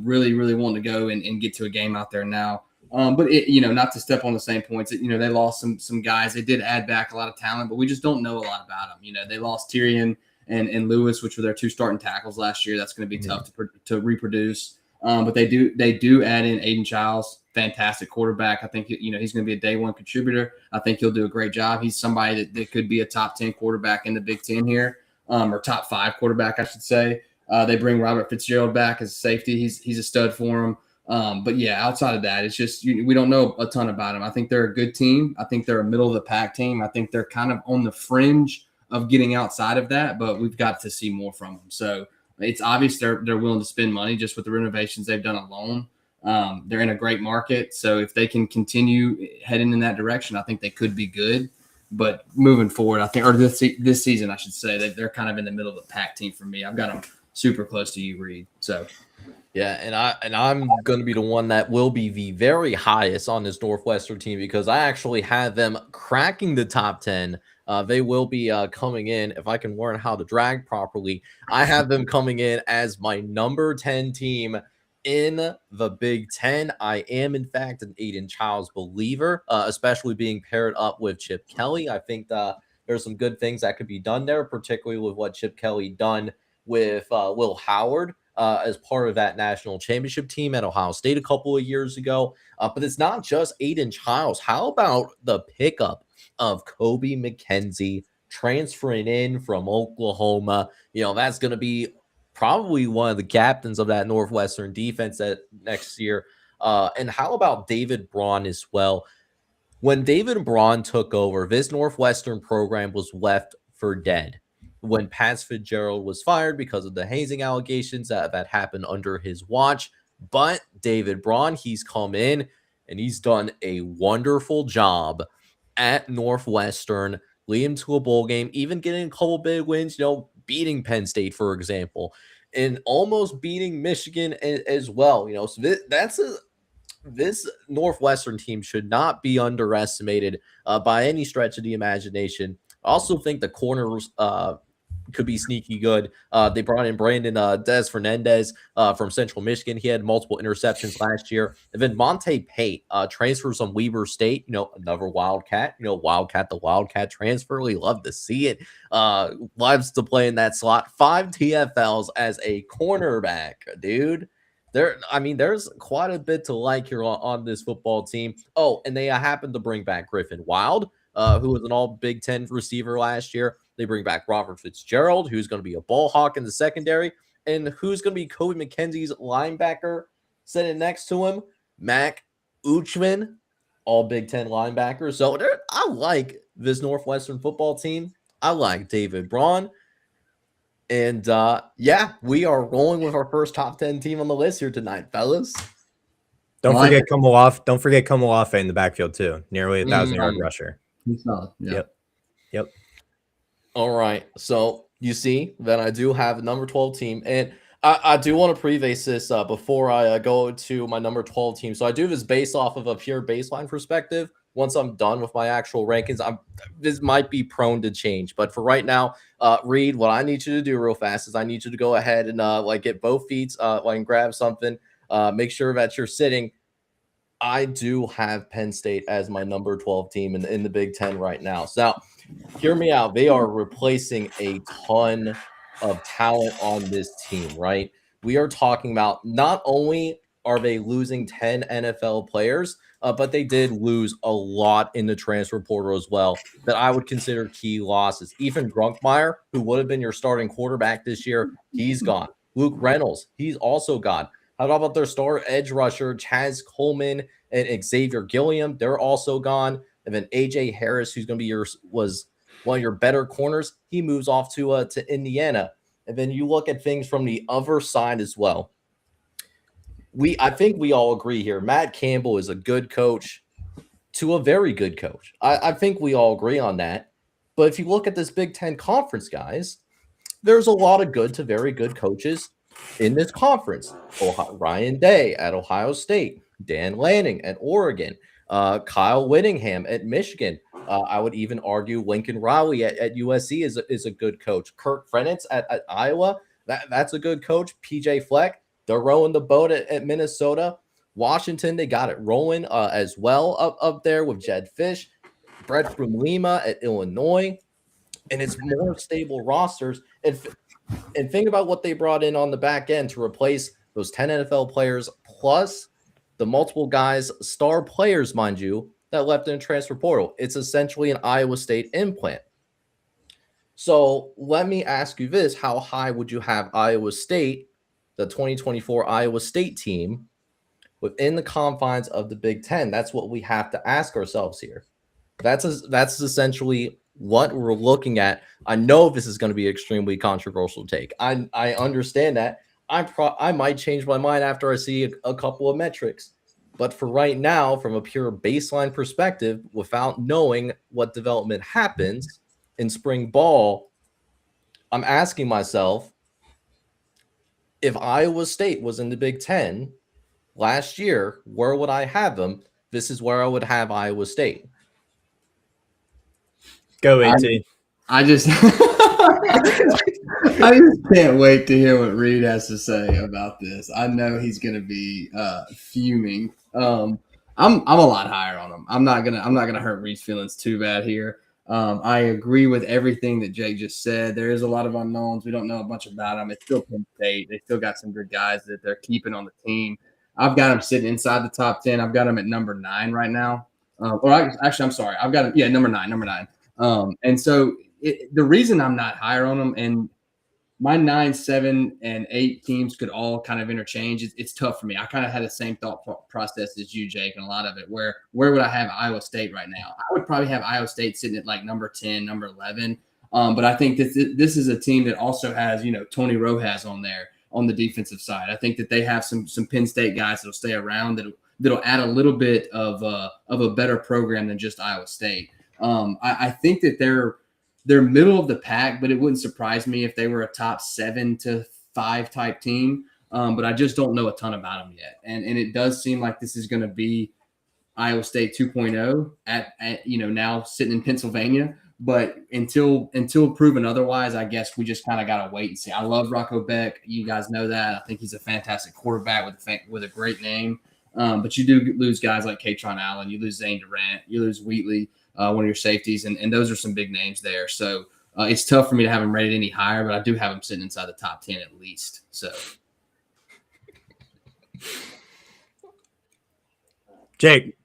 really, really wanting to go and get to a game out there now. But not to step on the same points. They lost some guys. They did add back a lot of talent, but we just don't know a lot about them. They lost Tyrion and Lewis, which were their two starting tackles last year. That's going to be tough to reproduce. But they do add in Aiden Childs, fantastic quarterback. I think he's going to be a day one contributor. I think he'll do a great job. He's somebody that could be a top 10 quarterback in the Big Ten here, or top 5 quarterback, I should say. They bring Robert Fitzgerald back as a safety. He's a stud for him. But yeah, outside of that, it's just we don't know a ton about them. I think they're a good team. I think they're a middle of the pack team. I think they're kind of on the fringe of getting outside of that, but we've got to see more from them. So it's obvious they're willing to spend money just with the renovations they've done alone. They're in a great market, so if they can continue heading in that direction, I think they could be good. But moving forward, I think, or this season, I should say, they're kind of in the middle of the pack team for me. I've got them super close to you, Reed. So. Yeah, and I'm going to be the one that will be the very highest on this Northwestern team because I actually have them cracking the top 10. They will be coming in, if I can learn how to drag properly, I have them coming in as my number 10 team in the Big Ten. I am, in fact, an Aiden Childs believer, especially being paired up with Chip Kelly. I think there's some good things that could be done there, particularly with what Chip Kelly done with Will Howard. As part of that national championship team at Ohio State a couple of years ago. But it's not just Aiden Childs. How about the pickup of Kobe McKenzie transferring in from Oklahoma? That's going to be probably one of the captains of that Northwestern defense next year. And how about David Braun as well? When David Braun took over, this Northwestern program was left for dead. When Pat Fitzgerald was fired because of the hazing allegations that happened under his watch. But David Braun, he's come in and he's done a wonderful job at Northwestern, leading to a bowl game, even getting a couple big wins, beating Penn State, for example, and almost beating Michigan as well. So this Northwestern team should not be underestimated by any stretch of the imagination. I also think the corners could be sneaky good. They brought in Brandon Des Fernandez from Central Michigan. He had multiple interceptions last year. And then Monte Pate transfers from Weber State, another Wildcat, the Wildcat transfer. We love to see it. Loves to play in that slot. 5 TFLs as a cornerback, dude. There's quite a bit to like here on this football team. Oh, and they happen to bring back Griffin Wild, who was an all Big Ten receiver last year. They bring back Robert Fitzgerald, who's going to be a ball hawk in the secondary, and who's going to be Kobe McKenzie's linebacker sitting next to him, Mac Uchman, all Big Ten linebackers. So I like this Northwestern football team. I like David Braun. And yeah, we are rolling with our first top 10 team on the list here tonight, fellas. Don't forget Komolafe. Don't forget Komolafe in the backfield too. Nearly 1,000-yard rusher. He's solid. Yeah. Yep. All right. So you see that I do have a number 12 team. And I do want to preface this before I go to my number 12 team. So I do this based off of a pure baseline perspective. Once I'm done with my actual rankings, this might be prone to change. But for right now, Reed, what I need you to do real fast is I need you to go ahead and like get both feet, and grab something. Make sure that you're sitting. I do have Penn State as my number 12 team in the Big Ten right now. So now, hear me out. They are replacing a ton of talent on this team, right? We are talking about not only are they losing 10 NFL players, but they did lose a lot in the transfer portal as well that I would consider key losses. Ethan Grunkmeyer, who would have been your starting quarterback this year, he's gone. Luke Reynolds, he's also gone. How about their star edge rusher, Chaz Coleman and Xavier Gilliam? They're also gone. And then AJ Harris, who's going to be was one of your better corners, he moves off to Indiana. And then you look at things from the other side as well. I think we all agree here. Matt Campbell is a good coach to a very good coach. I think we all agree on that. But if you look at this Big Ten conference, guys, there's a lot of good to very good coaches in this conference. Ryan Day at Ohio State, Dan Lanning at Oregon, Kyle Whittingham at Michigan. I would even argue Lincoln Riley at USC is a good coach. Kirk Ferentz at Iowa, that's a good coach. PJ Fleck, they're rowing the boat at Minnesota. Washington, they got it rolling as well up there with Jed Fish. Brett from Lima at Illinois. And it's more stable rosters. And think about what they brought in on the back end to replace those 10 NFL players plus the multiple guys, star players, mind you, that left in the transfer portal. It's essentially an Iowa State implant. So let me ask you this. How high would you have Iowa State, the 2024 Iowa State team, within the confines of the Big Ten? That's what we have to ask ourselves here. That's essentially what we're looking at. I know this is going to be an extremely controversial take. I understand that. I might change my mind after I see a couple of metrics. But for right now, from a pure baseline perspective, without knowing what development happens in spring ball, I'm asking myself, if Iowa State was in the Big Ten last year, where would I have them? This is where I would have Iowa State. Go, AT. I just I just can't wait to hear what Reed has to say about this. I know he's going to be fuming. I'm a lot higher on him. I'm not gonna hurt Reed's feelings too bad here. I agree with everything that Jake just said. There is a lot of unknowns. We don't know a bunch about them. It's still Penn State. They still got some good guys that they're keeping on the team. I've got them sitting inside the top 10. I've got them at number 9 right now. I'm sorry. I've got them, number 9. And so the reason I'm not higher on them, and my 9, 7, and 8 teams could all kind of interchange. It's tough for me. I kind of had the same thought process as you, Jake, and a lot of it. Where would I have Iowa State right now? I would probably have Iowa State sitting at like number 10, number 11. But I think this is a team that also has, Tony Rojas on there on the defensive side. I think that they have some Penn State guys that'll stay around that'll add a little bit of a better program than just Iowa State. I think that they're middle of the pack, but it wouldn't surprise me if they were a top 7 to 5 type team. But I just don't know a ton about them yet. And it does seem like this is going to be Iowa State 2.0 at now sitting in Pennsylvania. But until proven otherwise, I guess we just kind of got to wait and see. I love Rocco Beck. You guys know that. I think he's a fantastic quarterback with a great name. But you do lose guys like Katron Allen. You lose Zane Durant. You lose Wheatley. One of your safeties, and those are some big names there. So it's tough for me to have them rated any higher, but I do have them sitting inside the top 10 at least. So, Jake.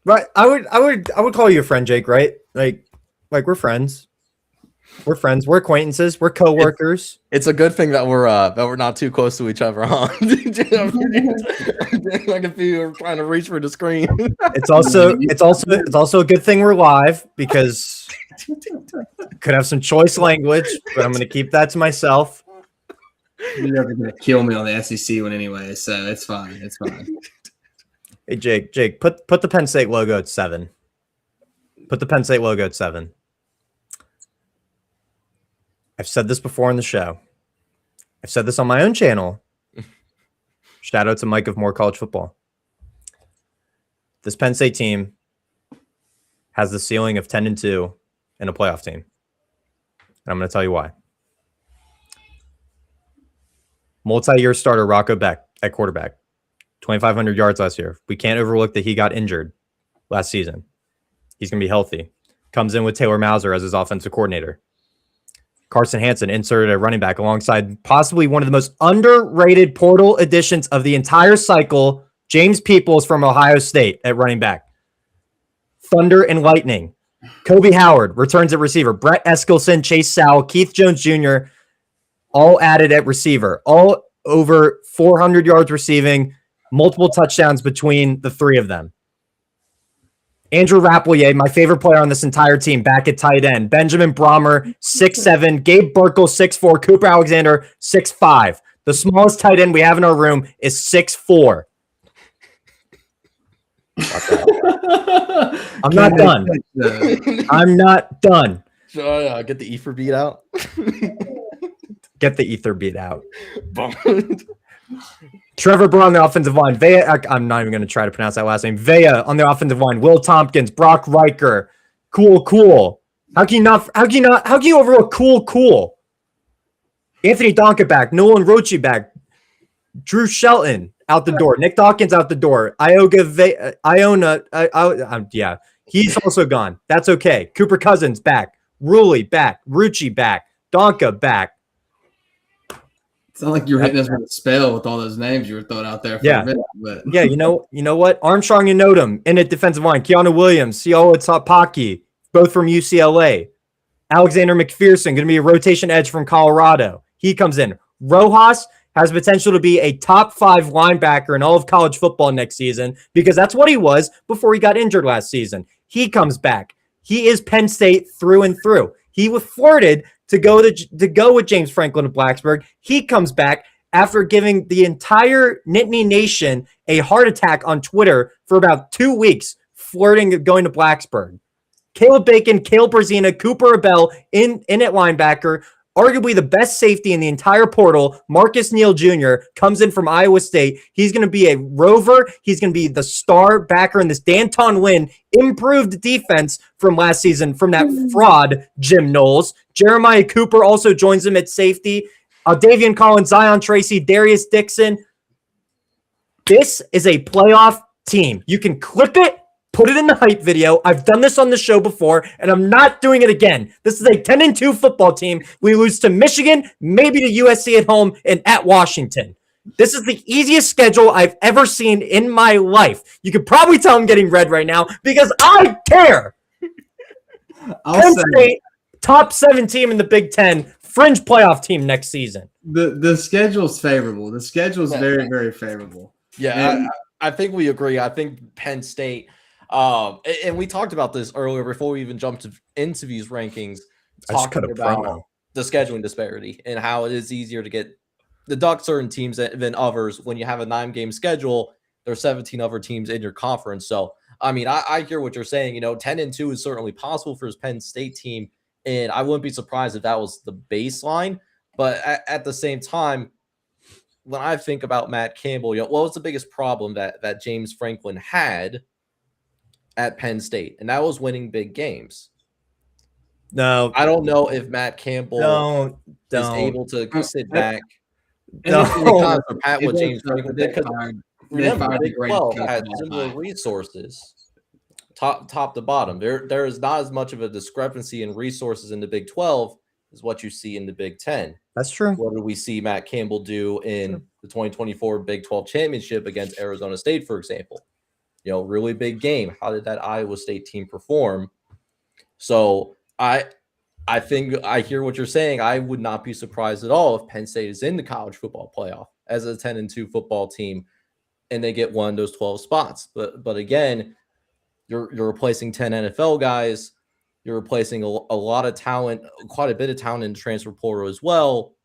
Right, I would call you a friend, Jake. Right? Like we're friends. We're friends. We're acquaintances. We're coworkers. It's a good thing that we're not too close to each other, huh? Like if you were trying to reach for the screen. It's also a good thing we're live because could have some choice language, but I'm going to keep that to myself. You're never gonna kill me on the SEC one anyway, so it's fine. It's fine. Hey Jake, put the Penn State logo at 7. Put the Penn State logo at 7. I've said this before on the show. I've said this on my own channel. Shout out to Mike of More College Football. This Penn State team has the ceiling of 10-2 and a playoff team. And I'm going to tell you why. Multi-year starter Rocco Beck at quarterback. 2,500 yards last year. We can't overlook that he got injured last season. He's going to be healthy. Comes in with Taylor Mauser as his offensive coordinator. Carson Hansen inserted at running back alongside possibly one of the most underrated portal additions of the entire cycle, James Peoples from Ohio State at running back. Thunder and Lightning. Kobe Howard returns at receiver. Brett Eskilson, Chase Sowell, Keith Jones Jr., all added at receiver. All over 400 yards receiving, multiple touchdowns between the three of them. Andrew Rapplier, my favorite player on this entire team, back at tight end. Benjamin Brommer, 6'7". Gabe Burkle, 6'4". Cooper Alexander, 6'5". The smallest tight end we have in our room is 6'4". I'm not done. I'm not done. Get the ether beat out. Get the ether beat out. Trevor Burr on the offensive line. Vea, I'm not even going to try to pronounce that last name. Vea on the offensive line. Will Tompkins, Brock Riker. Cool. How can you overlook Cool? Anthony Donka back. Nolan Roche back. Drew Shelton out the door. Nick Dawkins out the door. Iona. Yeah, he's also gone. That's okay. Cooper Cousins back. Ruley back. Rucci back. Donka back. It's not like you were hitting us with a spell with all those names you were throwing out there for a minute. But. Yeah, you know what? Armstrong and Odom in at defensive line. Keanu Williams, Siola Tapaki, both from UCLA. Alexander McPherson, going to be a rotation edge from Colorado. He comes in. Rojas has potential to be a top 5 linebacker in all of college football next season because that's what he was before he got injured last season. He comes back. He is Penn State through and through. He was flirted to go with James Franklin of Blacksburg. He comes back after giving the entire Nittany Nation a heart attack on Twitter for about 2 weeks, flirting of going to Blacksburg. Caleb Bacon, Caleb Brazina, Cooper Abell in at linebacker, arguably the best safety in the entire portal. Marcus Neal Jr. comes in from Iowa State. He's going to be a rover. He's going to be the star backer in this Danton Lynn improved defense from last season from that fraud, Jim Knowles. Jeremiah Cooper also joins him at safety. Davian Collins, Zion Tracy, Darius Dixon. This is a playoff team. You can clip it, put it in the hype video. I've done this on the show before, and I'm not doing it again. This is a 10-2 football team. We lose to Michigan, maybe to USC at home, and at Washington. This is the easiest schedule I've ever seen in my life. You could probably tell I'm getting red right now because I care. Penn State, top 7 team in the Big Ten, fringe playoff team next season. The schedule's favorable. The schedule's very, very favorable. Yeah, I think we agree. I think Penn State, and we talked about this earlier before we even jumped into these rankings, talking about the scheduling disparity and how it is easier to get deduct certain teams than others. When you have a 9-game schedule, there's 17 other teams in your conference. So, I mean, I hear what you're saying. 10-2 is certainly possible for his Penn State team, and I wouldn't be surprised if that was the baseline. But at the same time, when I think about Matt Campbell, what was the biggest problem that James Franklin had at Penn State? And that was winning big games. No, I don't know if Matt Campbell is able to sit back. What James Franklin did, because remember, Big 12 had similar resources, top to bottom. There is not as much of a discrepancy in resources in the Big 12 as what you see in the Big 10. That's true. What did we see Matt Campbell do in the 2024 Big 12 championship against Arizona State, for example? Really big game. How did that Iowa State team perform? So I I think I hear what you're saying. I would not be surprised at all if Penn State is in the college football playoff as a 10-2 football team and they get one of those 12 spots. But again, you're replacing 10 NFL guys. You're replacing a lot of talent, quite a bit of talent in the transfer portal as well.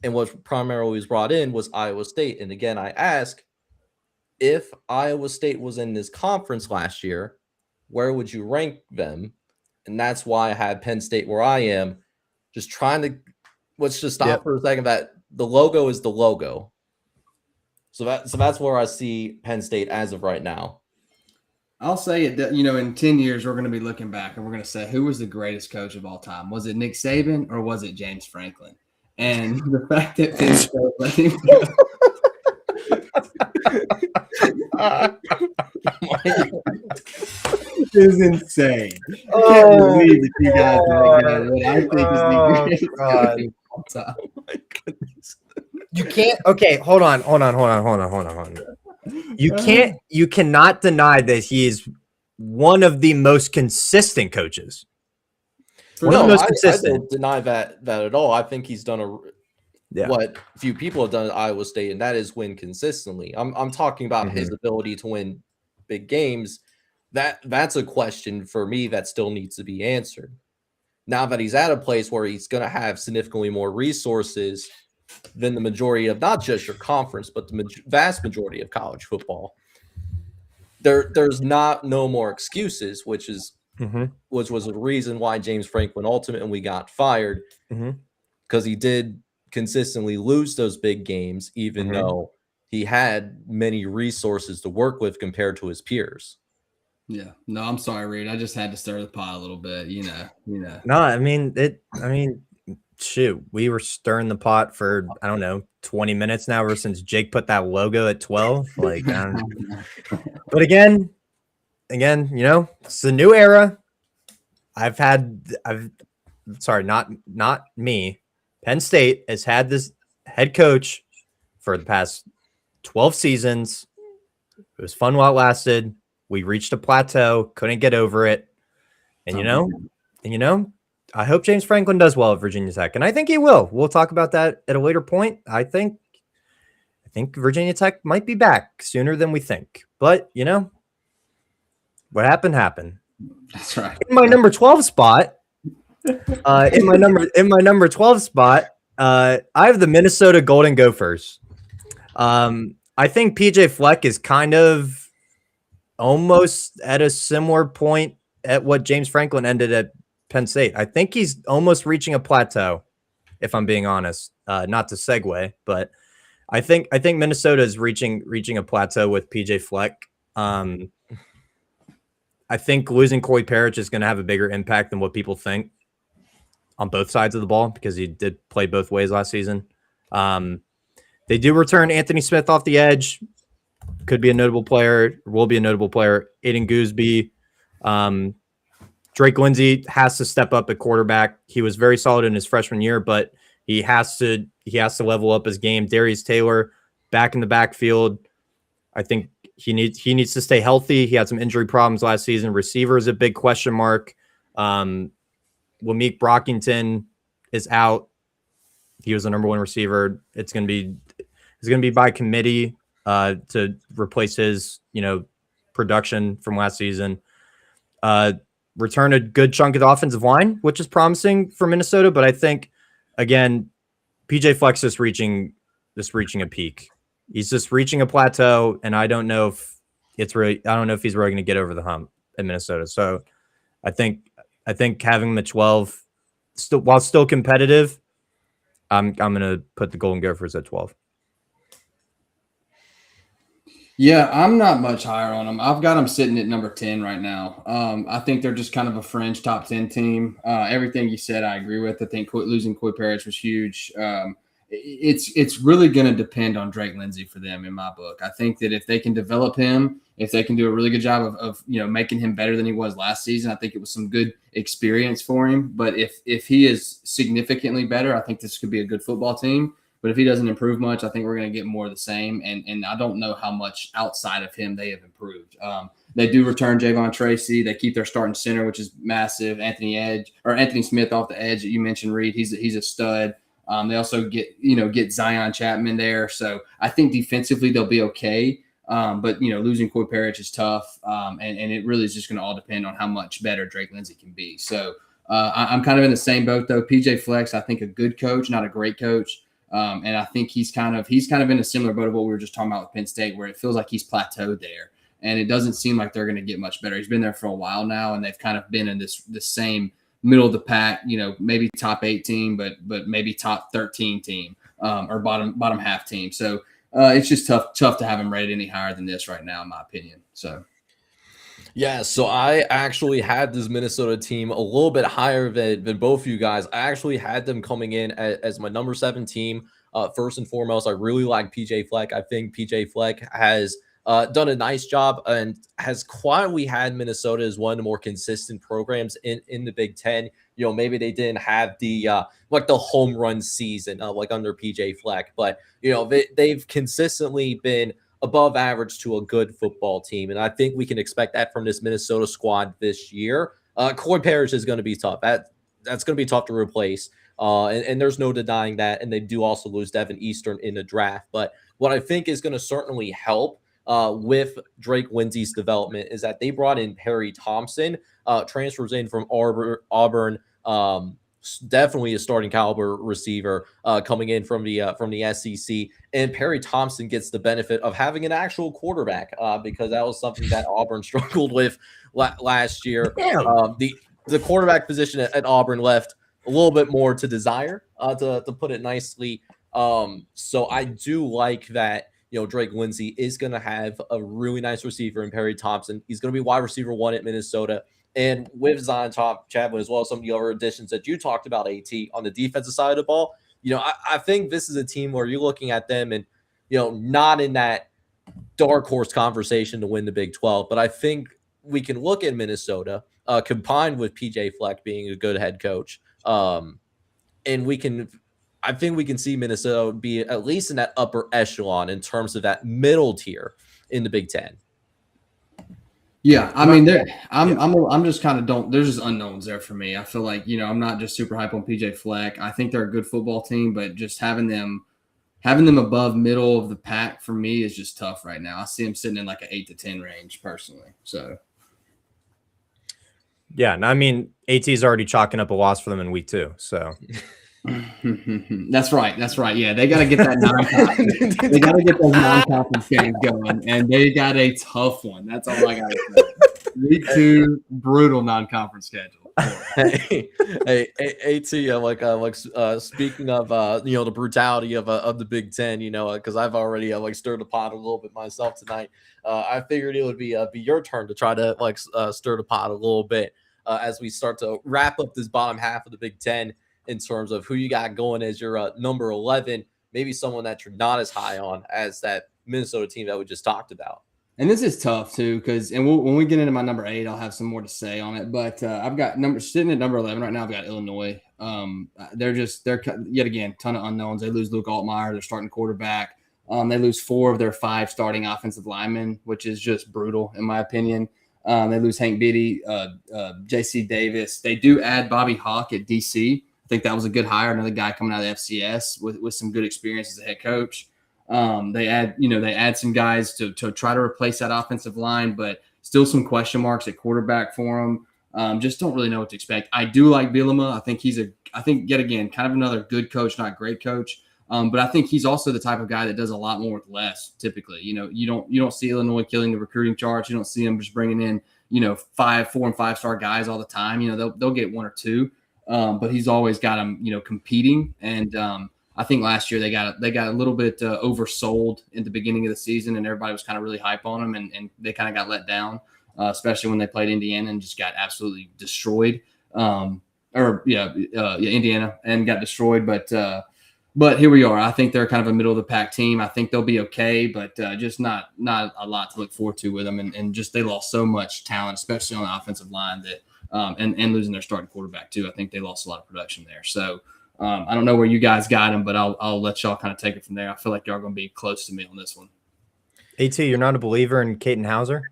And what primarily was brought in was Iowa State. And again, I ask, if Iowa State was in this conference last year, where would you rank them? And that's why I had Penn State where I am. Just trying to, let's just stop for a second. That the logo is the logo. So that's where I see Penn State as of right now. I'll say it, in 10 years, we're going to be looking back and we're going to say, who was the greatest coach of all time? Was it Nick Saban or was it James Franklin? And the fact that Penn State let him is insane. I can't believe that you guys what I think is the greatest coach of all time. Oh my goodness. You can't. Okay, hold on. You cannot deny that he is one of the most consistent coaches. One of the most consistent. I don't deny that at all. I think he's done what few people have done at Iowa State, and that is win consistently. I'm talking about his ability to win big games. That's a question for me that still needs to be answered. Now that he's at a place where he's going to have significantly more resources than the majority of not just your conference, but the vast majority of college football, there's no more excuses, which was a reason why James Franklin ultimately got fired, because he did consistently lose those big games, even though he had many resources to work with compared to his peers. Yeah, no, I'm sorry, Reed. I just had to stir the pot a little bit, No, I mean, shoot, we were stirring the pot for, I don't know, 20 minutes now ever since Jake put that logo at 12. Like, but again, it's a new era. Not me. Penn State has had this head coach for the past 12 seasons. It was fun while it lasted. We reached a plateau, couldn't get over it. And I hope James Franklin does well at Virginia Tech, and I think he will. We'll talk about that at a later point. I think Virginia Tech might be back sooner than we think. But what happened. That's right. In my number 12 spot, I have the Minnesota Golden Gophers. I think PJ Fleck is kind of almost at a similar point at what James Franklin ended at Penn State. I think he's almost reaching a plateau, if I'm being honest. Not to segue, but I think Minnesota is reaching a plateau with PJ Fleck. I think losing Corey Parrish is going to have a bigger impact than what people think on both sides of the ball, because he did play both ways last season. They do return Anthony Smith off the edge. Could be a notable player, will be a notable player. Aiden Gooseby. Drake Lindsey has to step up at quarterback. He was very solid in his freshman year, but he has to level up his game. Darius Taylor back in the backfield. I think he needs to stay healthy. He had some injury problems last season. Receiver is a big question mark. Lameek Brockington is out. He was the number one receiver. It's going to be by committee to replace his production from last season. Return a good chunk of the offensive line, which is promising for Minnesota. But I think, again, PJ Fleck's just reaching a peak. He's just reaching a plateau, and I don't know if he's really going to get over the hump in Minnesota. So I think having him at 12, while still competitive, I'm going to put the Golden Gophers at 12. Yeah, I'm not much higher on them. I've got them sitting at number 10 right now. I think they're just kind of a fringe top 10 team. Everything you said, I agree with. I think losing Corey Parrish was huge. It's really going to depend on Drake Lindsey for them in my book. I think that if they can develop him, if they can do a really good job of making him better than he was last season, I think it was some good experience for him. But if he is significantly better, I think this could be a good football team. But if he doesn't improve much, I think we're going to get more of the same. And I don't know how much outside of him they have improved. They do return Javon Tracy. They keep their starting center, which is massive. Anthony Smith off the edge that you mentioned, Reed. He's a stud. They also get Zion Chapman there. So I think defensively they'll be okay. But losing Corey Parrish is tough. And it really is just going to all depend on how much better Drake Lindsey can be. So I'm kind of in the same boat though. PJ Fleck, I think a good coach, not a great coach. And I think he's kind of in a similar boat of what we were just talking about with Penn State, where it feels like he's plateaued there. And it doesn't seem like they're going to get much better. He's been there for a while now, and they've kind of been in this same middle of the pack, maybe top 8 team, but maybe top 13 team, or bottom half team. So it's just tough to have him rated any higher than this right now, in my opinion. So. Yeah, so I actually had this Minnesota team a little bit higher than both of you guys. I actually had them coming in as my number 7 team. First and foremost, I really like PJ Fleck. I think PJ Fleck has done a nice job and has quietly had Minnesota as one of the more consistent programs in the Big Ten. Maybe they didn't have the the home run season like under PJ Fleck, but they've consistently been above average to a good football team, and I think we can expect that from this Minnesota squad this year. Corey Parrish is going to be tough. That's going to be tough to replace, and there's no denying that. And they do also lose Devin Eastern in the draft, but what I think is going to certainly help with Drake Lindsey's development is that they brought in Perry Thompson, transfers in from Auburn, definitely a starting caliber receiver coming in from the SEC, and Perry Thompson gets the benefit of having an actual quarterback because that was something that Auburn struggled with last year. The quarterback position at Auburn left a little bit more to desire, to put it nicely. So I do like that. Drake Lindsey is going to have a really nice receiver in Perry Thompson. He's going to be wide receiver 1 at Minnesota. And with Zion Chapman as well as some of the other additions that you talked about, AT, on the defensive side of the ball, I think this is a team where you're looking at them and, not in that dark horse conversation to win the Big 12. But I think we can look at Minnesota combined with PJ Fleck being a good head coach. And I think we can see Minnesota be at least in that upper echelon in terms of that middle tier in the Big Ten. Yeah, I mean, I'm just kind of there's just unknowns there for me. I feel like I'm not just super hype on PJ Fleck. I think they're a good football team, but just having them above middle of the pack for me is just tough right now. I see them sitting in like an 8 to 10 range personally. So. Yeah, and I mean, AT is already chalking up a loss for them in week 2. So. That's right. Yeah, they got to get that non-conference. They got to get those non-conference games going, and they got a tough one. That's all I got to say. Week 2, brutal non-conference schedule. Hey, AT, speaking of the brutality of the Big Ten, because I've already stirred the pot a little bit myself tonight. I figured it would be your turn to try to stir the pot a little bit as we start to wrap up this bottom half of the Big Ten. In terms of who you got going as your number 11, maybe someone that you're not as high on as that Minnesota team that we just talked about. And this is tough too, because when we get into my number 8, I'll have some more to say on it. But I've got sitting at number 11 right now. I've got Illinois. They're yet again ton of unknowns. They lose Luke Altmaier, their starting quarterback. They lose 4 of their 5 starting offensive linemen, which is just brutal in my opinion. They lose Hank Beatty, J.C. Davis. They do add Bobby Hawk at DC. I think that was a good hire. Another guy coming out of the FCS with some good experience as a head coach. They add some guys to try to replace that offensive line, but still some question marks at quarterback for them. Just don't really know what to expect. I do like Bielema. I think yet again, kind of another good coach, not great coach. But I think he's also the type of guy that does a lot more with less. Typically, you don't see Illinois killing the recruiting charge. You don't see them just bringing in 4 and 5 star guys all the time. They'll get 1 or 2. But he's always got them, competing. And I think last year they got a little bit oversold in the beginning of the season, and everybody was kind of really hype on them, and they kind of got let down, especially when they played Indiana and just got absolutely destroyed. Indiana and got destroyed. But here we are. I think they're kind of a middle of the pack team. I think they'll be okay, but just not a lot to look forward to with them. And just they lost so much talent, especially on the offensive line that. And losing their starting quarterback too. I think they lost a lot of production there. So I don't know where you guys got them, but I'll let y'all kind of take it from there. I feel like y'all are going to be close to me on this one. AT, you're not a believer in Caden Hauser?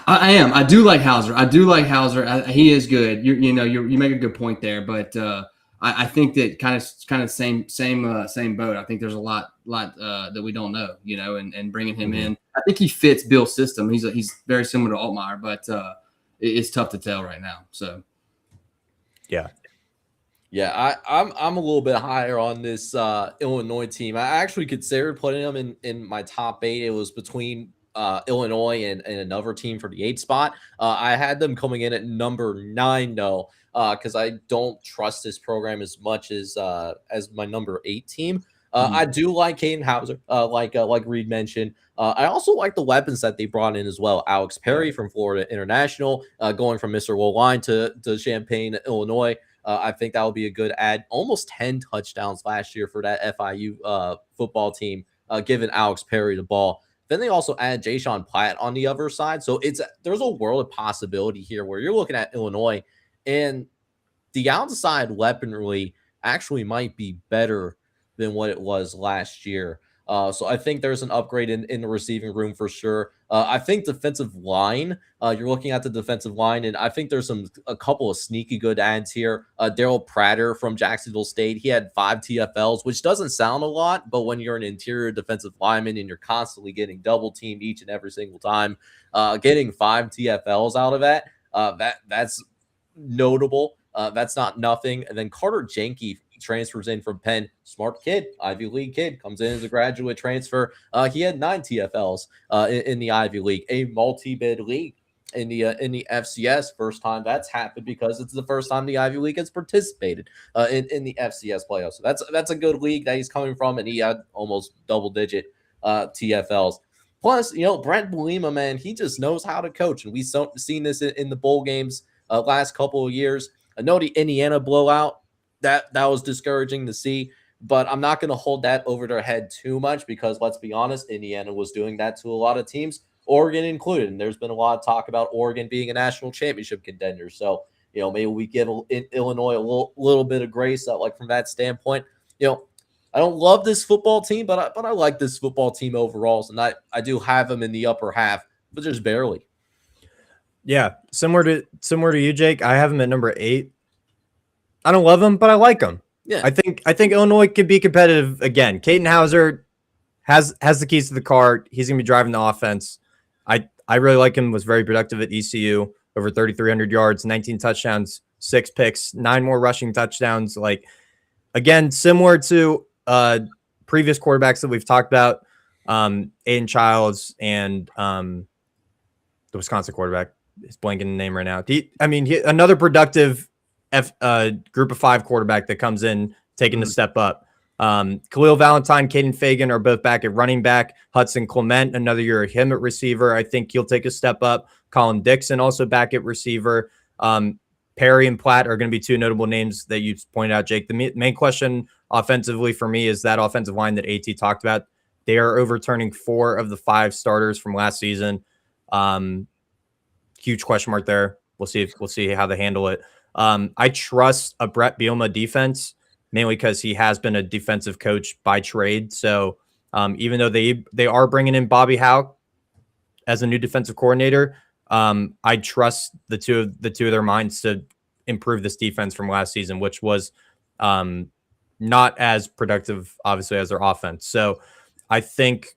I am. I do like Hauser. He is good. You make a good point there, but I think that kind of same boat. I think there's a lot that we don't know, and bringing him in, I think he fits Bill's system. He's very similar to Altmaier, but it's tough to tell right now. So, yeah. Yeah, I'm a little bit higher on this Illinois team. I actually considered putting them in my top 8. It was between Illinois and another team for the 8th spot. I had them coming in at number 9 though, because I don't trust this program as much as my number 8 team. I do like Caden Hauser, like Reed mentioned. I also like the weapons that they brought in as well. Alex Perry from Florida International, going from Mr. Low Line to Champaign, Illinois. I think that will be a good add. Almost 10 touchdowns last year for that FIU football team, giving Alex Perry the ball. Then they also add Jayshon Platt on the other side. So there's a world of possibility here where you're looking at Illinois, and the outside weaponry actually might be better than what it was last year. So I think there's an upgrade in the receiving room for sure. I think defensive line, you're looking at the defensive line, and I think there's a couple of sneaky good adds here. Daryl Prater from Jacksonville State, he had 5 TFLs, which doesn't sound a lot, but when you're an interior defensive lineman and you're constantly getting double teamed each and every single time, getting 5 TFLs out of that's notable. That's not nothing. And then Carter Jenke transfers in from Penn. Smart kid, Ivy League kid, comes in as a graduate transfer. He had 9 TFLs in the Ivy League, a multi-bid league in the FCS. First time that's happened because it's the first time the Ivy League has participated in the FCS playoffs. So that's a good league that he's coming from, and he had almost double-digit TFLs. Plus, Brent Belima, man, he just knows how to coach, and we've seen this in the bowl games last couple of years. I know the Indiana blowout, that was discouraging to see, but I'm not going to hold that over their head too much because, let's be honest, Indiana was doing that to a lot of teams, Oregon included, and there's been a lot of talk about Oregon being a national championship contender. So, maybe we give Illinois a little bit of grace, like from that standpoint. I don't love this football team, but I like this football team overall, and I do have them in the upper half, but just barely. Yeah, similar to you, Jake. I have them at number 8. I don't love them, but I like them. Yeah, I think Illinois could be competitive again. Caden Hauser has the keys to the car. He's gonna be driving the offense. I really like him. Was very productive at ECU. Over 3,300 yards, 19 touchdowns, 6 picks, 9 more rushing touchdowns. Like, again, similar to previous quarterbacks that we've talked about, Aiden Childs and the Wisconsin quarterback is blanking the name right now. Another productive group of 5 quarterback that comes in taking a step up. Khalil Valentine, Caden Fagan are both back at running back. Hudson Clement, another year of him at receiver. I think he'll take a step up. Colin Dixon also back at receiver. Perry and Platt are going to be 2 notable names that you pointed out, Jake. The main question offensively for me is that offensive line that AT talked about. They are overturning 4 of the 5 starters from last season. Huge question mark there. We'll see how they handle it. I trust a Brett Bielema defense, mainly because he has been a defensive coach by trade. So even though they are bringing in Bobby Howe as a new defensive coordinator, I trust the two of their minds to improve this defense from last season, which was not as productive, obviously, as their offense. So I think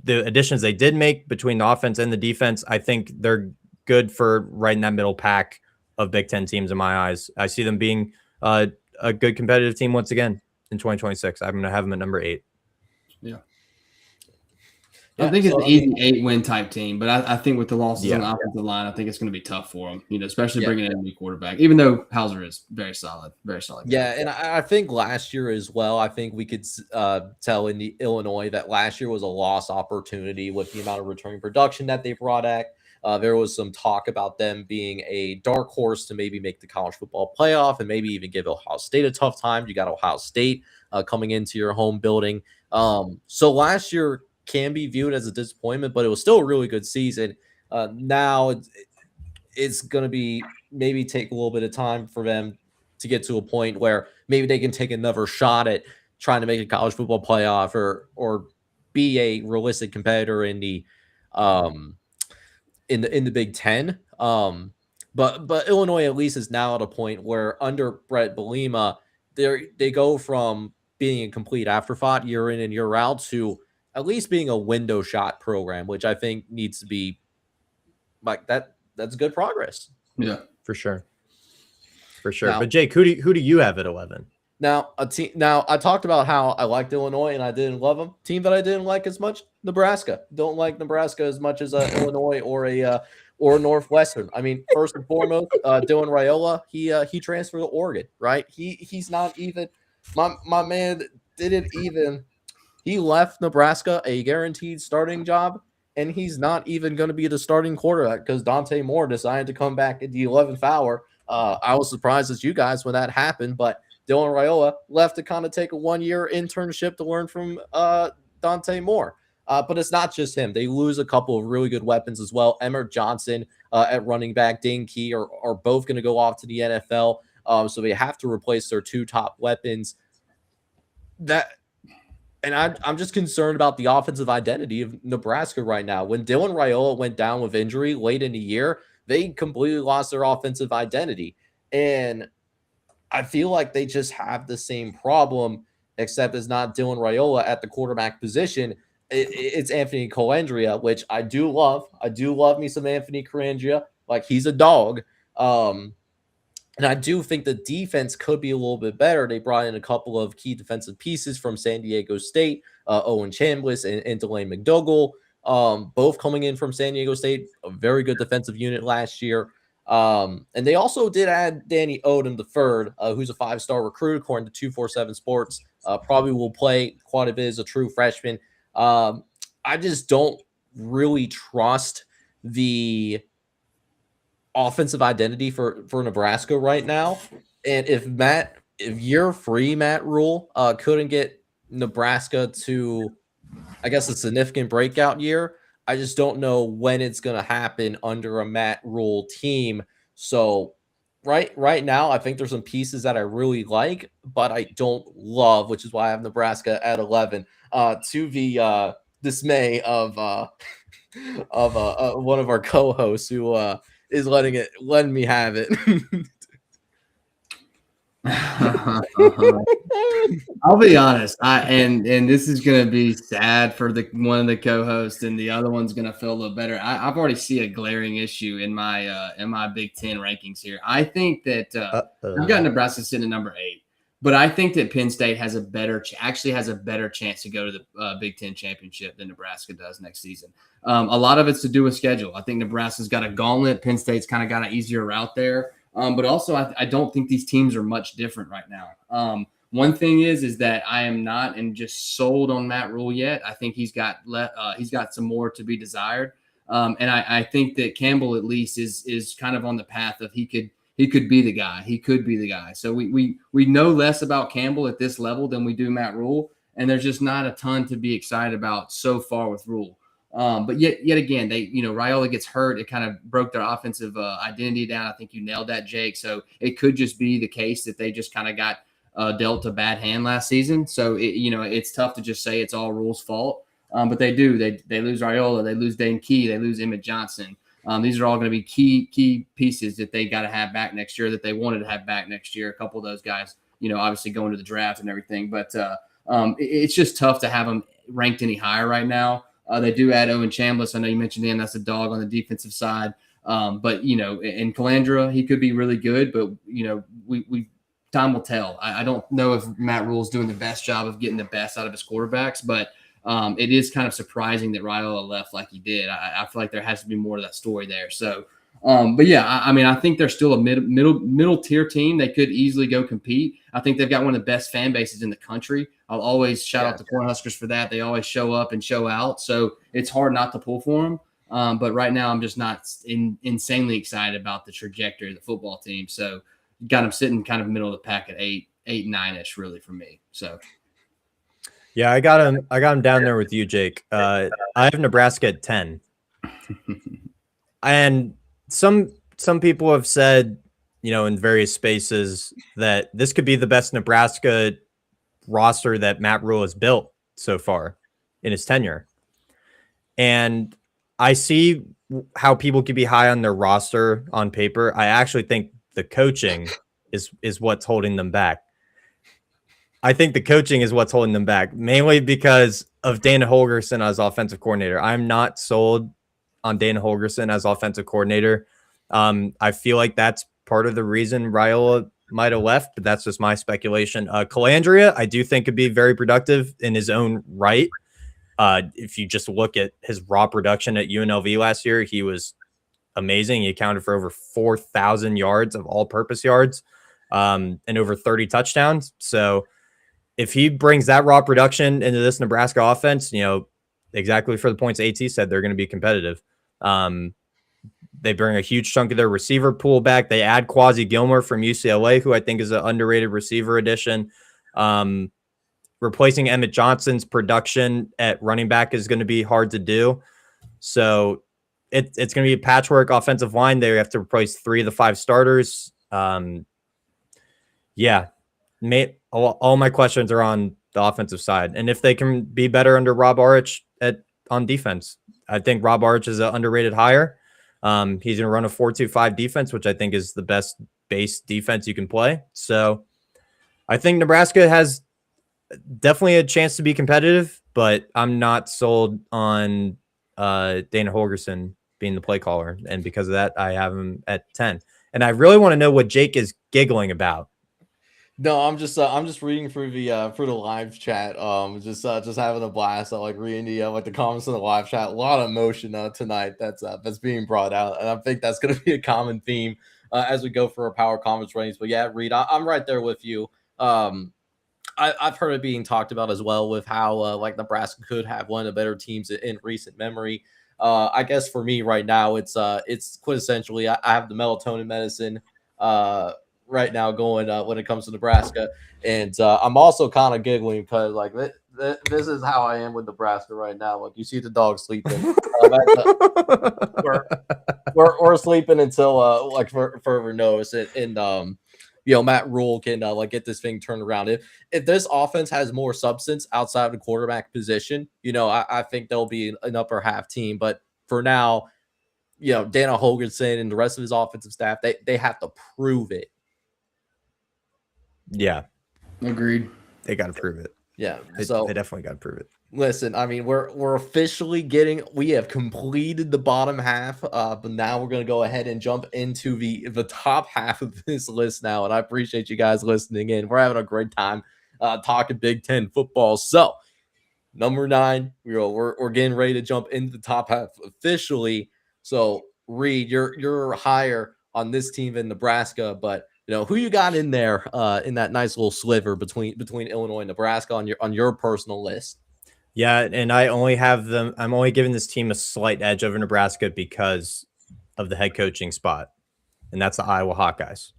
the additions they did make between the offense and the defense, I think they're good for right in that middle pack of Big Ten teams in my eyes. I see them being a good competitive team once again in 2026. I'm going to have them at number 8. Yeah. I think it's an easy 8-win type team, but I think with the losses on the offensive line, I think it's going to be tough for them, especially bringing in a new quarterback, even though Hauser is very solid. Yeah, and I think last year as well, I think we could tell in the Illinois that last year was a lost opportunity with the amount of returning production that they brought back. There was some talk about them being a dark horse to maybe make the college football playoff and maybe even give Ohio State a tough time. You got Ohio State coming into your home building. So last year can be viewed as a disappointment, but it was still a really good season. Now it's going to be maybe take a little bit of time for them to get to a point where maybe they can take another shot at trying to make a college football playoff or be a realistic competitor in the in the Big Ten. But Illinois at least is now at a point where under Brett Bielema, they go from being a complete afterthought year in and year out to at least being a window shot program, which I think needs to be like that. That's good progress. Yeah, for sure. For sure. Now, but Jake, who do you have at 11? Now, I talked about how I liked Illinois and I didn't love them. Team that I didn't like as much, Nebraska. Don't like Nebraska as much as Illinois or Northwestern. I mean, first and foremost, Dylan Raiola, he transferred to Oregon, right? He's not even my man didn't even. He left Nebraska a guaranteed starting job, and he's not even going to be the starting quarterback because Dante Moore decided to come back at the 11th hour. I was surprised as you guys when that happened, but Dylan Raiola left to kind of take a 1-year internship to learn from Dante Moore. But it's not just him. They lose a couple of really good weapons as well. Emmert Johnson at running back, Dane Key are both going to go off to the NFL. So they have to replace their 2 top weapons. I'm just concerned about the offensive identity of Nebraska right now. When Dylan Raiola went down with injury late in the year, they completely lost their offensive identity. And I feel like they just have the same problem, except it's not Dylan Raiola at the quarterback position. It's Anthony Colandrea, which I do love. I do love me some Anthony Colandrea. Like, he's a dog. And I do think the defense could be a little bit better. They brought in a couple of key defensive pieces from San Diego State, Owen Chambliss and Delane McDougall, both coming in from San Diego State, a very good defensive unit last year. And they also did add Danny Odom III, who's a 5-star recruit, according to 247 Sports. Probably will play quite a bit as a true freshman. I just don't really trust the offensive identity for Nebraska right now. And if year-free Matt Rule couldn't get Nebraska to, I guess, a significant breakout year, I just don't know when it's going to happen under a Matt Rule team. So right now, I think there's some pieces that I really like, but I don't love, which is why I have Nebraska at 11, to the dismay of one of our co-hosts who is letting me have it. I'll be honest. And this is going to be sad for one of the co-hosts, and the other one's going to feel a little better. I've already see a glaring issue in my Big Ten rankings here. I think that I've got Nebraska sitting at number 8, but I think that Penn State has a better chance to go to the Big Ten championship than Nebraska does next season. A lot of it's to do with schedule. I think Nebraska's got a gauntlet. Penn State's kind of got an easier route there. But also, I don't think these teams are much different right now. One thing is that I am not and just sold on Matt Rule yet. I think he's got some more to be desired. And I think that Campbell at least is kind of on the path of he could be the guy. He could be the guy. So we know less about Campbell at this level than we do Matt Rule, and there's just not a ton to be excited about so far with Rule. But yet again, Raiola gets hurt. It kind of broke their offensive identity down. I think you nailed that, Jake. So it could just be the case that they just kind of got dealt a bad hand last season. So it's tough to just say it's all Rule's fault. But they do. They lose Raiola. They lose Dane Key. They lose Emmett Johnson. These are all going to be key pieces that they got to have back next year, that they wanted to have back next year. A couple of those guys, obviously going to the draft and everything. But it's just tough to have them ranked any higher right now. They do add Owen Chambliss. I know you mentioned him. That's a dog on the defensive side. But, and Colandrea, he could be really good. But, we time will tell. I don't know if Matt Rule's doing the best job of getting the best out of his quarterbacks. But it is kind of surprising that Raiola left like he did. I feel like there has to be more to that story there. So, but yeah, I think they're still a middle tier team. They could easily go compete. I think they've got one of the best fan bases in the country. I'll always shout out the Cornhuskers for that. They always show up and show out. So it's hard not to pull for them. But right now I'm just not insanely excited about the trajectory of the football team. So got them sitting kind of middle of the pack at 8, 9-ish really for me. So. Yeah, I got him down there with you, Jake. I have Nebraska at 10. And some people have said, in various spaces that this could be the best Nebraska roster that Matt Rule has built so far in his tenure. And I see how people could be high on their roster on paper. I actually think the coaching is what's holding them back. I think the coaching is what's holding them back, mainly because of Dana Holgorsen as offensive coordinator. I'm not sold on Dana Holgorsen as offensive coordinator. I feel like that's part of the reason Raiola might have left, but that's just my speculation. Calandria, I do think could be very productive in his own right. If you just look at his raw production at UNLV last year, he was amazing. He accounted for over 4,000 yards of all-purpose yards and over 30 touchdowns. So if he brings that raw production into this Nebraska offense, exactly for the points AT said, they're going to be competitive. They bring a huge chunk of their receiver pool back. They add Quasi Gilmore from UCLA, who I think is an underrated receiver addition. Replacing Emmett Johnson's production at running back is going to be hard to do. So it's going to be a patchwork offensive line. They have to replace 3 of the 5 starters. All my questions are on the offensive side. And if they can be better under Rob Arch on defense, I think Rob Arch is an underrated hire. He's going to run a 4-2-5 defense, which I think is the best base defense you can play. So I think Nebraska has definitely a chance to be competitive, but I'm not sold on Dana Holgorsen being the play caller. And because of that, I have him at 10. And I really want to know what Jake is giggling about. No, I'm just reading through the live chat. Just having a blast. I like reading the comments in the live chat. A lot of emotion tonight that's being brought out, and I think that's going to be a common theme as we go for our power comments ratings. But yeah, Reed, I'm right there with you. I've heard it being talked about as well with how Nebraska could have one of the better teams in recent memory. I guess for me right now, it's quintessentially I have the melatonin medicine right now going when it comes to Nebraska, and I'm also kind of giggling because this is how I am with Nebraska right now. Like, you see the dog sleeping, we're sleeping until further notice, and Matt Rule can get this thing turned around. If this offense has more substance outside of the quarterback position, I think they'll be an upper half team. But for now, Dana Holgorsen and the rest of his offensive staff, they have to prove it. Yeah. Agreed. They got to prove it. Yeah. They definitely got to prove it. Listen, I mean, we're officially we have completed the bottom half, but now we're going to go ahead and jump into the top half of this list now. And I appreciate you guys listening in. We're having a great time talking Big Ten football. So number 9, we're getting ready to jump into the top half officially. So Reed, you're higher on this team than Nebraska, but who you got in there in that nice little sliver between Illinois and Nebraska on your personal list? Yeah, and I only have them. I'm only giving this team a slight edge over Nebraska because of the head coaching spot, and that's the Iowa Hawkeyes.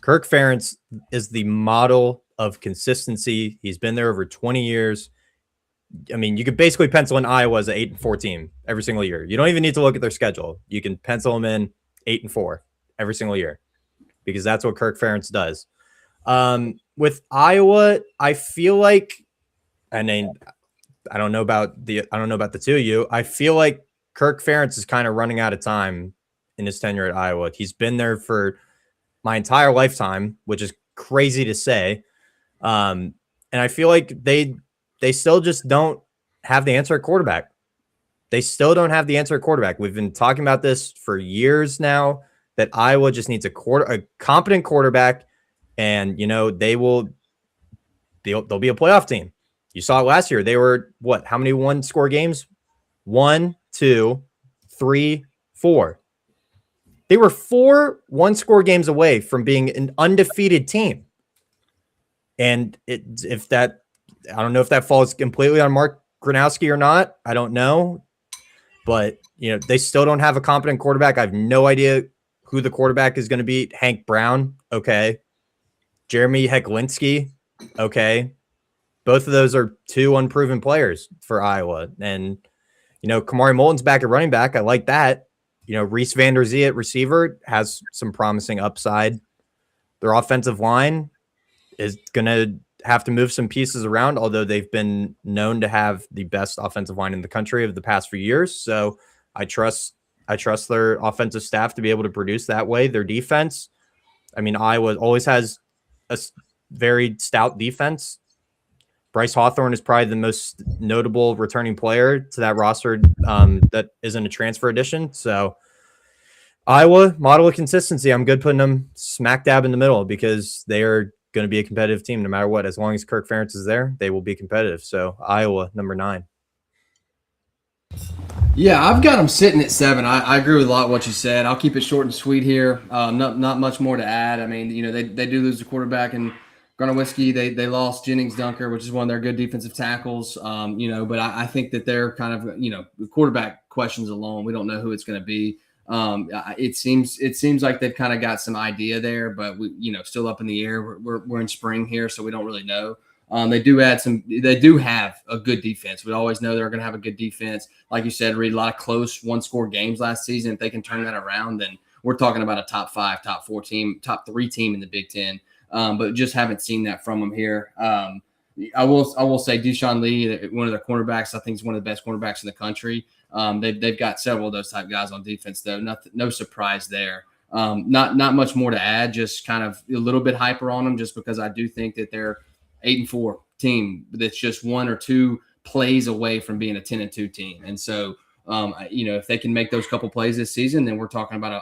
Kirk Ferentz is the model of consistency. He's been there over 20 years. I mean, you could basically pencil in Iowa as an 8-4 team every single year. You don't even need to look at their schedule. You can pencil them in 8-4 every single year because that's what Kirk Ferentz does. With Iowa, I feel like, I don't know about the two of you. I feel like Kirk Ferentz is kind of running out of time in his tenure at Iowa. He's been there for my entire lifetime, which is crazy to say. And I feel like they still just don't have the answer at quarterback. They still don't have the answer at quarterback. We've been talking about this for years now, that Iowa just needs a competent quarterback, and they'll be a playoff team. You saw it last year. They were how many one-score games? 1, 2, 3, 4. They were 4 one-score games away from being an undefeated team. And I don't know if that falls completely on Mark Gronowski or not. I don't know. But, they still don't have a competent quarterback. I have no idea who the quarterback is going to be. Hank Brown, okay. Jeremy Hecklinski, okay. Both of those are 2 unproven players for Iowa. And, Kamari Moulton's back at running back. I like that. Reese Van Der Zee at receiver has some promising upside. Their offensive line is going to have to move some pieces around, although they've been known to have the best offensive line in the country of the past few years. So I trust I trust their offensive staff to be able to produce that way. Their defense, I mean, Iowa always has a very stout defense. Bryce Hawthorne is probably the most notable returning player to that roster that isn't a transfer addition. So Iowa, model of consistency. I'm good putting them smack dab in the middle because they are going to be a competitive team no matter what. As long as Kirk Ferentz is there, they will be competitive. So Iowa, number 9. Yeah, I've got them sitting at 7. I agree with a lot of what you said. I'll keep it short and sweet here. Not much more to add. I mean, they do lose the quarterback, and Garnowitzki, they lost Jennings Dunker, which is one of their good defensive tackles. But I think that they're kind of, the quarterback questions alone, we don't know who it's going to be. It seems like they've kind of got some idea there, but we, still up in the air. We're in spring here, so we don't really know. They do have a good defense. We always know they're going to have a good defense. Like you said, Reed, a lot of close one-score games last season. If they can turn that around, then we're talking about a top 5, top 4 team, top 3 team in the Big Ten. But just haven't seen that from them here. I will say Deshaun Lee, one of their cornerbacks, I think is one of the best cornerbacks in the country. They've got several of those type guys on defense, though. No surprise there. Not much more to add. Just kind of a little bit hyper on them, just because I do think that they're 8-4 team that's just 1 or 2 plays away from being a 10-2 team. And so, if they can make those couple plays this season, then we're talking about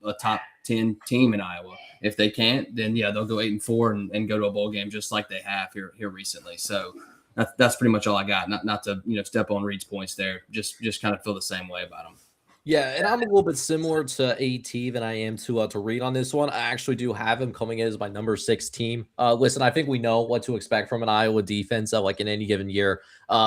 a top 10 team in Iowa. If they can't, then they'll go 8-4 and go to a bowl game just like they have here recently. So that's pretty much all I got. Not to step on Reed's points there. Just kind of feel the same way about them. Yeah, and I'm a little bit similar to AT than I am to Reed on this one. I actually do have him coming in as my number 6 team. Listen, I think we know what to expect from an Iowa defense, like in any given year.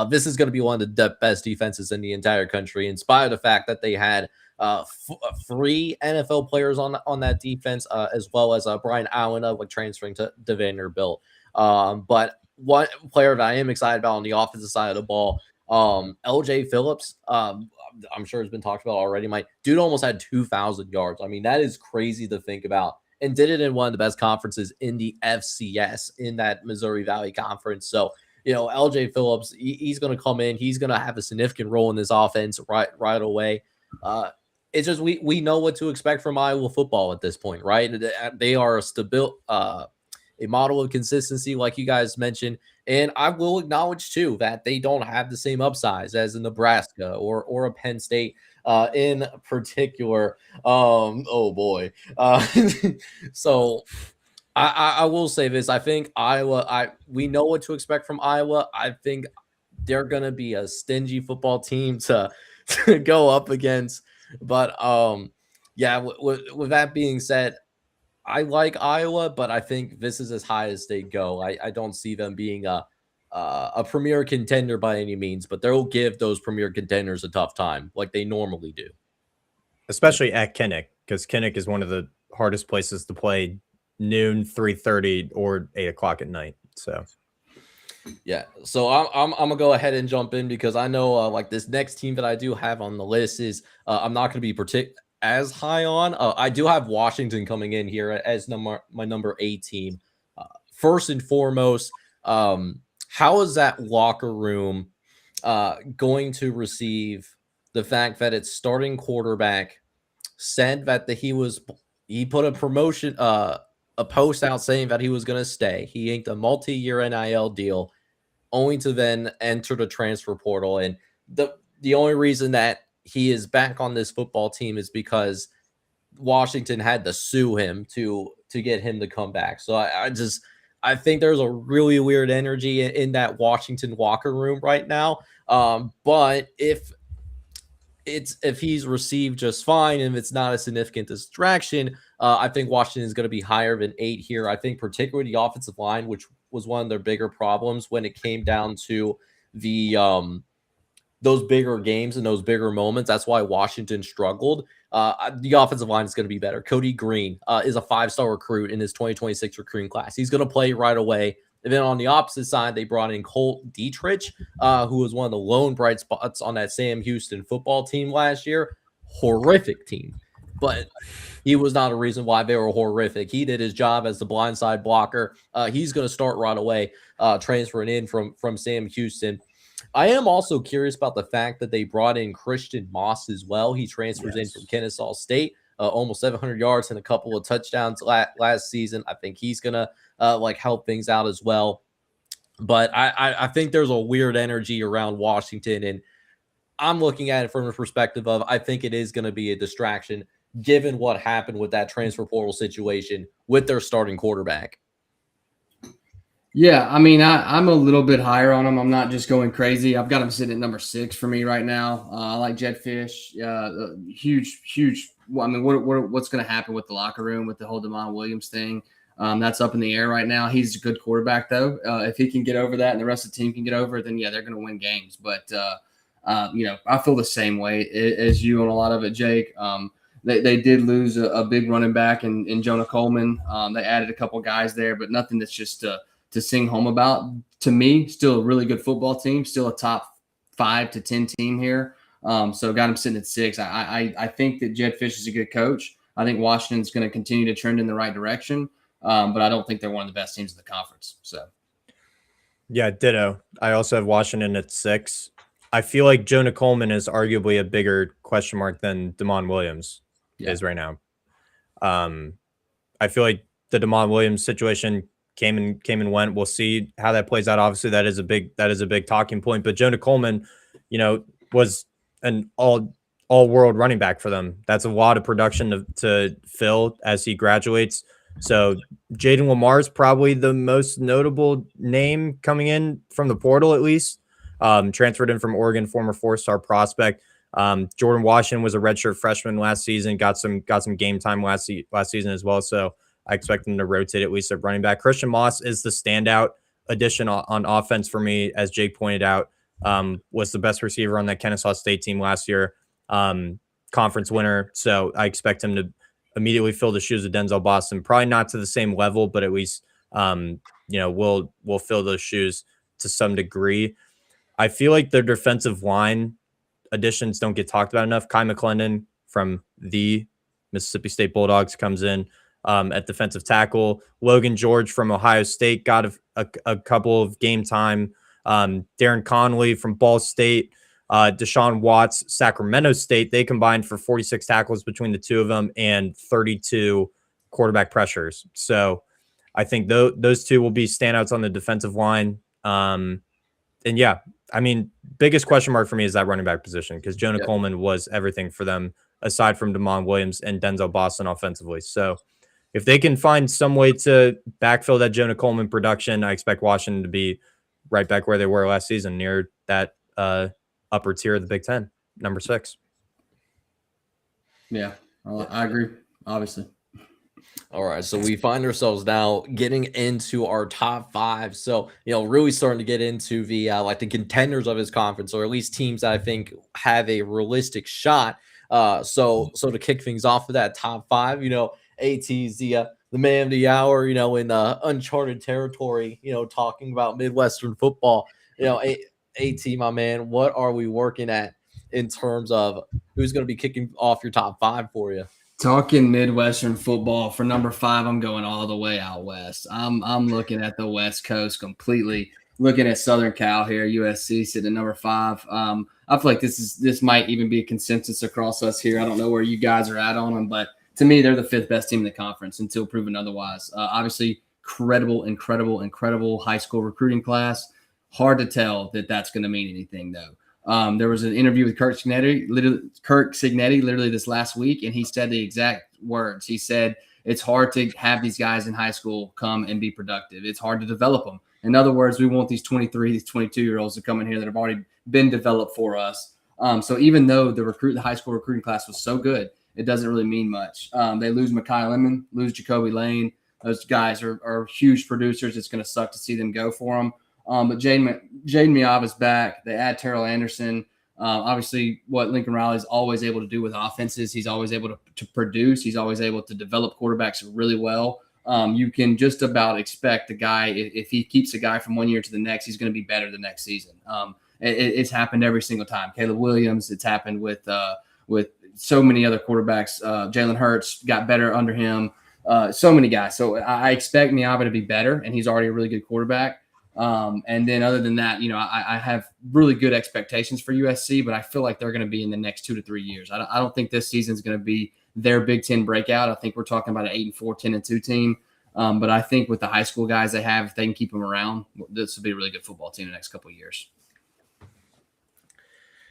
This is going to be one of the best defenses in the entire country, in spite of the fact that they had 3 NFL players on that defense, as well as Brian Allen transferring to Vanderbilt. But one player that I am excited about on the offensive side of the ball, LJ Phillips, I'm sure it's been talked about already. My dude almost had 2,000 yards. I mean, that is crazy to think about, and did it in one of the best conferences in the FCS, in that Missouri Valley Conference. So, LJ Phillips, he's going to come in. He's going to have a significant role in this offense right away. It's just we know what to expect from Iowa football at this point, right? They are a model of consistency, like you guys mentioned. And I will acknowledge, too, that they don't have the same upsides as a Nebraska or a Penn State in particular. Oh, boy. So I will say this. I think Iowa, we know what to expect from Iowa. I think they're going to be a stingy football team to go up against. But, with that being said, I like Iowa, but I think this is as high as they go. I don't see them being a premier contender by any means, but they'll give those premier contenders a tough time like they normally do. Especially at Kinnick, because Kinnick is one of the hardest places to play noon, 3:30, or 8 o'clock at night. So, yeah. So I'm gonna go ahead and jump in because I know this next team that I do have on the list is I'm not going to be as high on. I do have Washington coming in here as my number 8 team. First and foremost, how is that locker room going to receive the fact that its starting quarterback said that he put a promotion, a post out saying that he was going to stay. He inked a multi-year NIL deal, only to then enter the transfer portal. And the only reason that he is back on this football team is because Washington had to sue him to get him to come back. So I think there's a really weird energy in that Washington locker room right now. But if he's received just fine and if it's not a significant distraction, I think Washington is going to be higher than 8 here. I think particularly the offensive line, which was one of their bigger problems when it came down to those bigger games and those bigger moments. That's why Washington struggled. The offensive line is going to be better. Cody Green is a 5-star recruit in his 2026 recruiting class. He's going to play right away. And then on the opposite side, they brought in Colt Dietrich, who was one of the lone bright spots on that Sam Houston football team last year. Horrific team. But he was not a reason why they were horrific. He did his job as the blindside blocker. He's going to start right away, transferring in from Sam Houston. I am also curious about the fact that they brought in Christian Moss as well. He transfers in Yes. from Kennesaw State, almost 700 yards and a couple of touchdowns last season. I think he's going to like help things out as well. But I think there's a weird energy around Washington, and I'm looking at it from the perspective of I think it is going to be a distraction given what happened with that transfer portal situation with their starting quarterback. Yeah, I mean, I'm a little bit higher on him. I'm not just going crazy. I've got him sitting at number 6 for me right now. I like Jedd Fisch. Huge. I mean, what's going to happen with the locker room with the whole Demond Williams thing? That's up in the air right now. He's a good quarterback, though. If he can get over that and the rest of the team can get over it, then, yeah, they're going to win games. But, I feel the same way as you on a lot of it, Jake. They did lose a big running back in Jonah Coleman. They added a couple guys there, but nothing that's just to sing home about. To me, still a really good football team, still a top 5 to 10 team here. So got him sitting at 6. I think that Jedd Fisch is a good coach. I think Washington's going to continue to trend in the right direction, but I don't think they're one of the best teams in the conference. So, yeah, ditto. I also have Washington at 6. I feel like Jonah Coleman is arguably a bigger question mark than Demond Williams is right now. I feel like the Demond Williams situation came and went. We'll see how that plays out. Obviously, that is a big talking point. But Jonah Coleman, was an all world running back for them. That's a lot of production to fill as he graduates. So Jaden Lamar is probably the most notable name coming in from the portal, at least. Transferred in from Oregon, former 4-star prospect. Jordan Washington was a redshirt freshman last season, got some game time last season as well. So I expect them to rotate at least at running back. Christian Moss is the standout addition on offense for me, as Jake pointed out. Was the best receiver on that Kennesaw State team last year, conference winner. So I expect him to immediately fill the shoes of Denzel Boston. Probably not to the same level, but at least we'll fill those shoes to some degree. I feel like their defensive line additions don't get talked about enough. Kai McClendon from the Mississippi State Bulldogs comes in at defensive tackle. Logan George from Ohio State got a couple of game time. Darren Conley from Ball State, Deshaun Watts, Sacramento State. They combined for 46 tackles between the two of them and 32 quarterback pressures. So I think those two will be standouts on the defensive line. And yeah, I mean, biggest question mark for me is that running back position, because Jonah Coleman was everything for them aside from Demond Williams and Denzel Boston offensively. So if they can find some way to backfill that Jonah Coleman production, I expect Washington to be right back where they were last season, near that upper tier of the Big Ten, number 6. Yeah, I agree, obviously. All right, so we find ourselves now getting into our top 5. So, really starting to get into the the contenders of his conference, or at least teams that I think have a realistic shot. So to kick things off with that top 5, AT's the man of the hour, in uncharted territory, talking about Midwestern football. AT, my man, what are we working at in terms of who's going to be kicking off your top 5 for you? Talking Midwestern football for number 5, I'm going all the way out west. I'm looking at the West Coast completely. Looking at Southern Cal here, USC sitting at number 5. I feel like this might even be a consensus across us here. I don't know where you guys are at on them, but to me, they're the 5th best team in the conference until proven otherwise. Obviously, incredible high school recruiting class. Hard to tell that that's going to mean anything, though. There was an interview with Kirk Cignetti literally this last week, and he said the exact words. He said, it's hard to have these guys in high school come and be productive. It's hard to develop them. In other words, we want these 23, these 22-year-olds to come in here that have already been developed for us. So even though the high school recruiting class was so good, it doesn't really mean much. They lose Mekhi Lemon, lose Jacoby Lane. Those guys are huge producers. It's going to suck to see them go for them. But Jaden Miava's back. They add Terrell Anderson. Obviously, what Lincoln Riley is always able to do with offenses, he's always able to produce. He's always able to develop quarterbacks really well. You can just about expect the guy, if he keeps a guy from one year to the next, he's going to be better the next season. It's happened every single time. Caleb Williams, it's happened with so many other quarterbacks. Jalen Hurts got better under him. So many guys. So I expect Miava to be better, and he's already a really good quarterback. And then other than that, I have really good expectations for USC, but I feel like they're going to be in the next 2 to 3 years. I don't think this season is going to be their Big Ten breakout. I think we're talking about an 8-4, 10-2 team. But I think with the high school guys they have, if they can keep them around, this will be a really good football team in the next couple of years.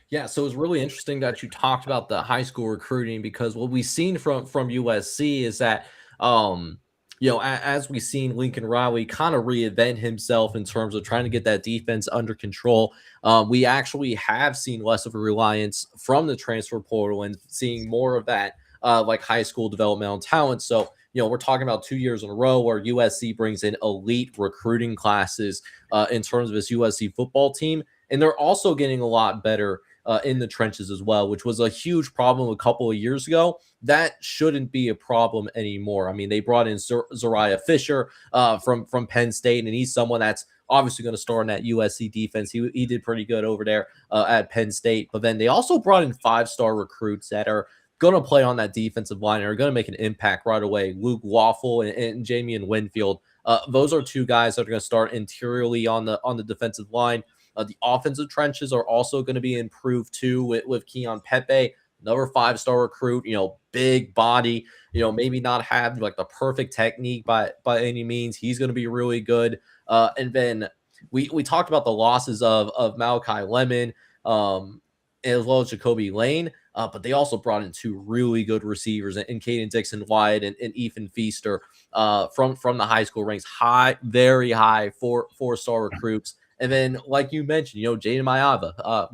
Yeah, so it's really interesting that you talked about the high school recruiting, because what we've seen from USC is that, as we've seen Lincoln Riley kind of reinvent himself in terms of trying to get that defense under control. We actually have seen less of a reliance from the transfer portal and seeing more of that like high school developmental talent. So, we're talking about 2 years in a row where USC brings in elite recruiting classes in terms of its USC football team. And they're also getting a lot better in the trenches as well, which was a huge problem a couple of years ago. That shouldn't be a problem anymore. I mean, they brought in Zariah Fisher from Penn State, and he's someone that's obviously going to start in that USC defense. He did pretty good over there at Penn State. But then they also brought in 5-star recruits that are going to play on that defensive line and are going to make an impact right away. Luke Waffle and Jamian Winfield. Those are two guys that are going to start interiorly on the defensive line. The offensive trenches are also going to be improved too with Keon Pepe, another 5-star recruit, big body, maybe not have like the perfect technique by any means. He's going to be really good. And then we talked about the losses of Malachi Lemon as well as Jacoby Lane, but they also brought in 2 really good receivers in Caden Dixon-Wyatt and Ethan Feaster from the high school ranks, very high 4-star recruits. And then, like you mentioned, Jaden Mayava,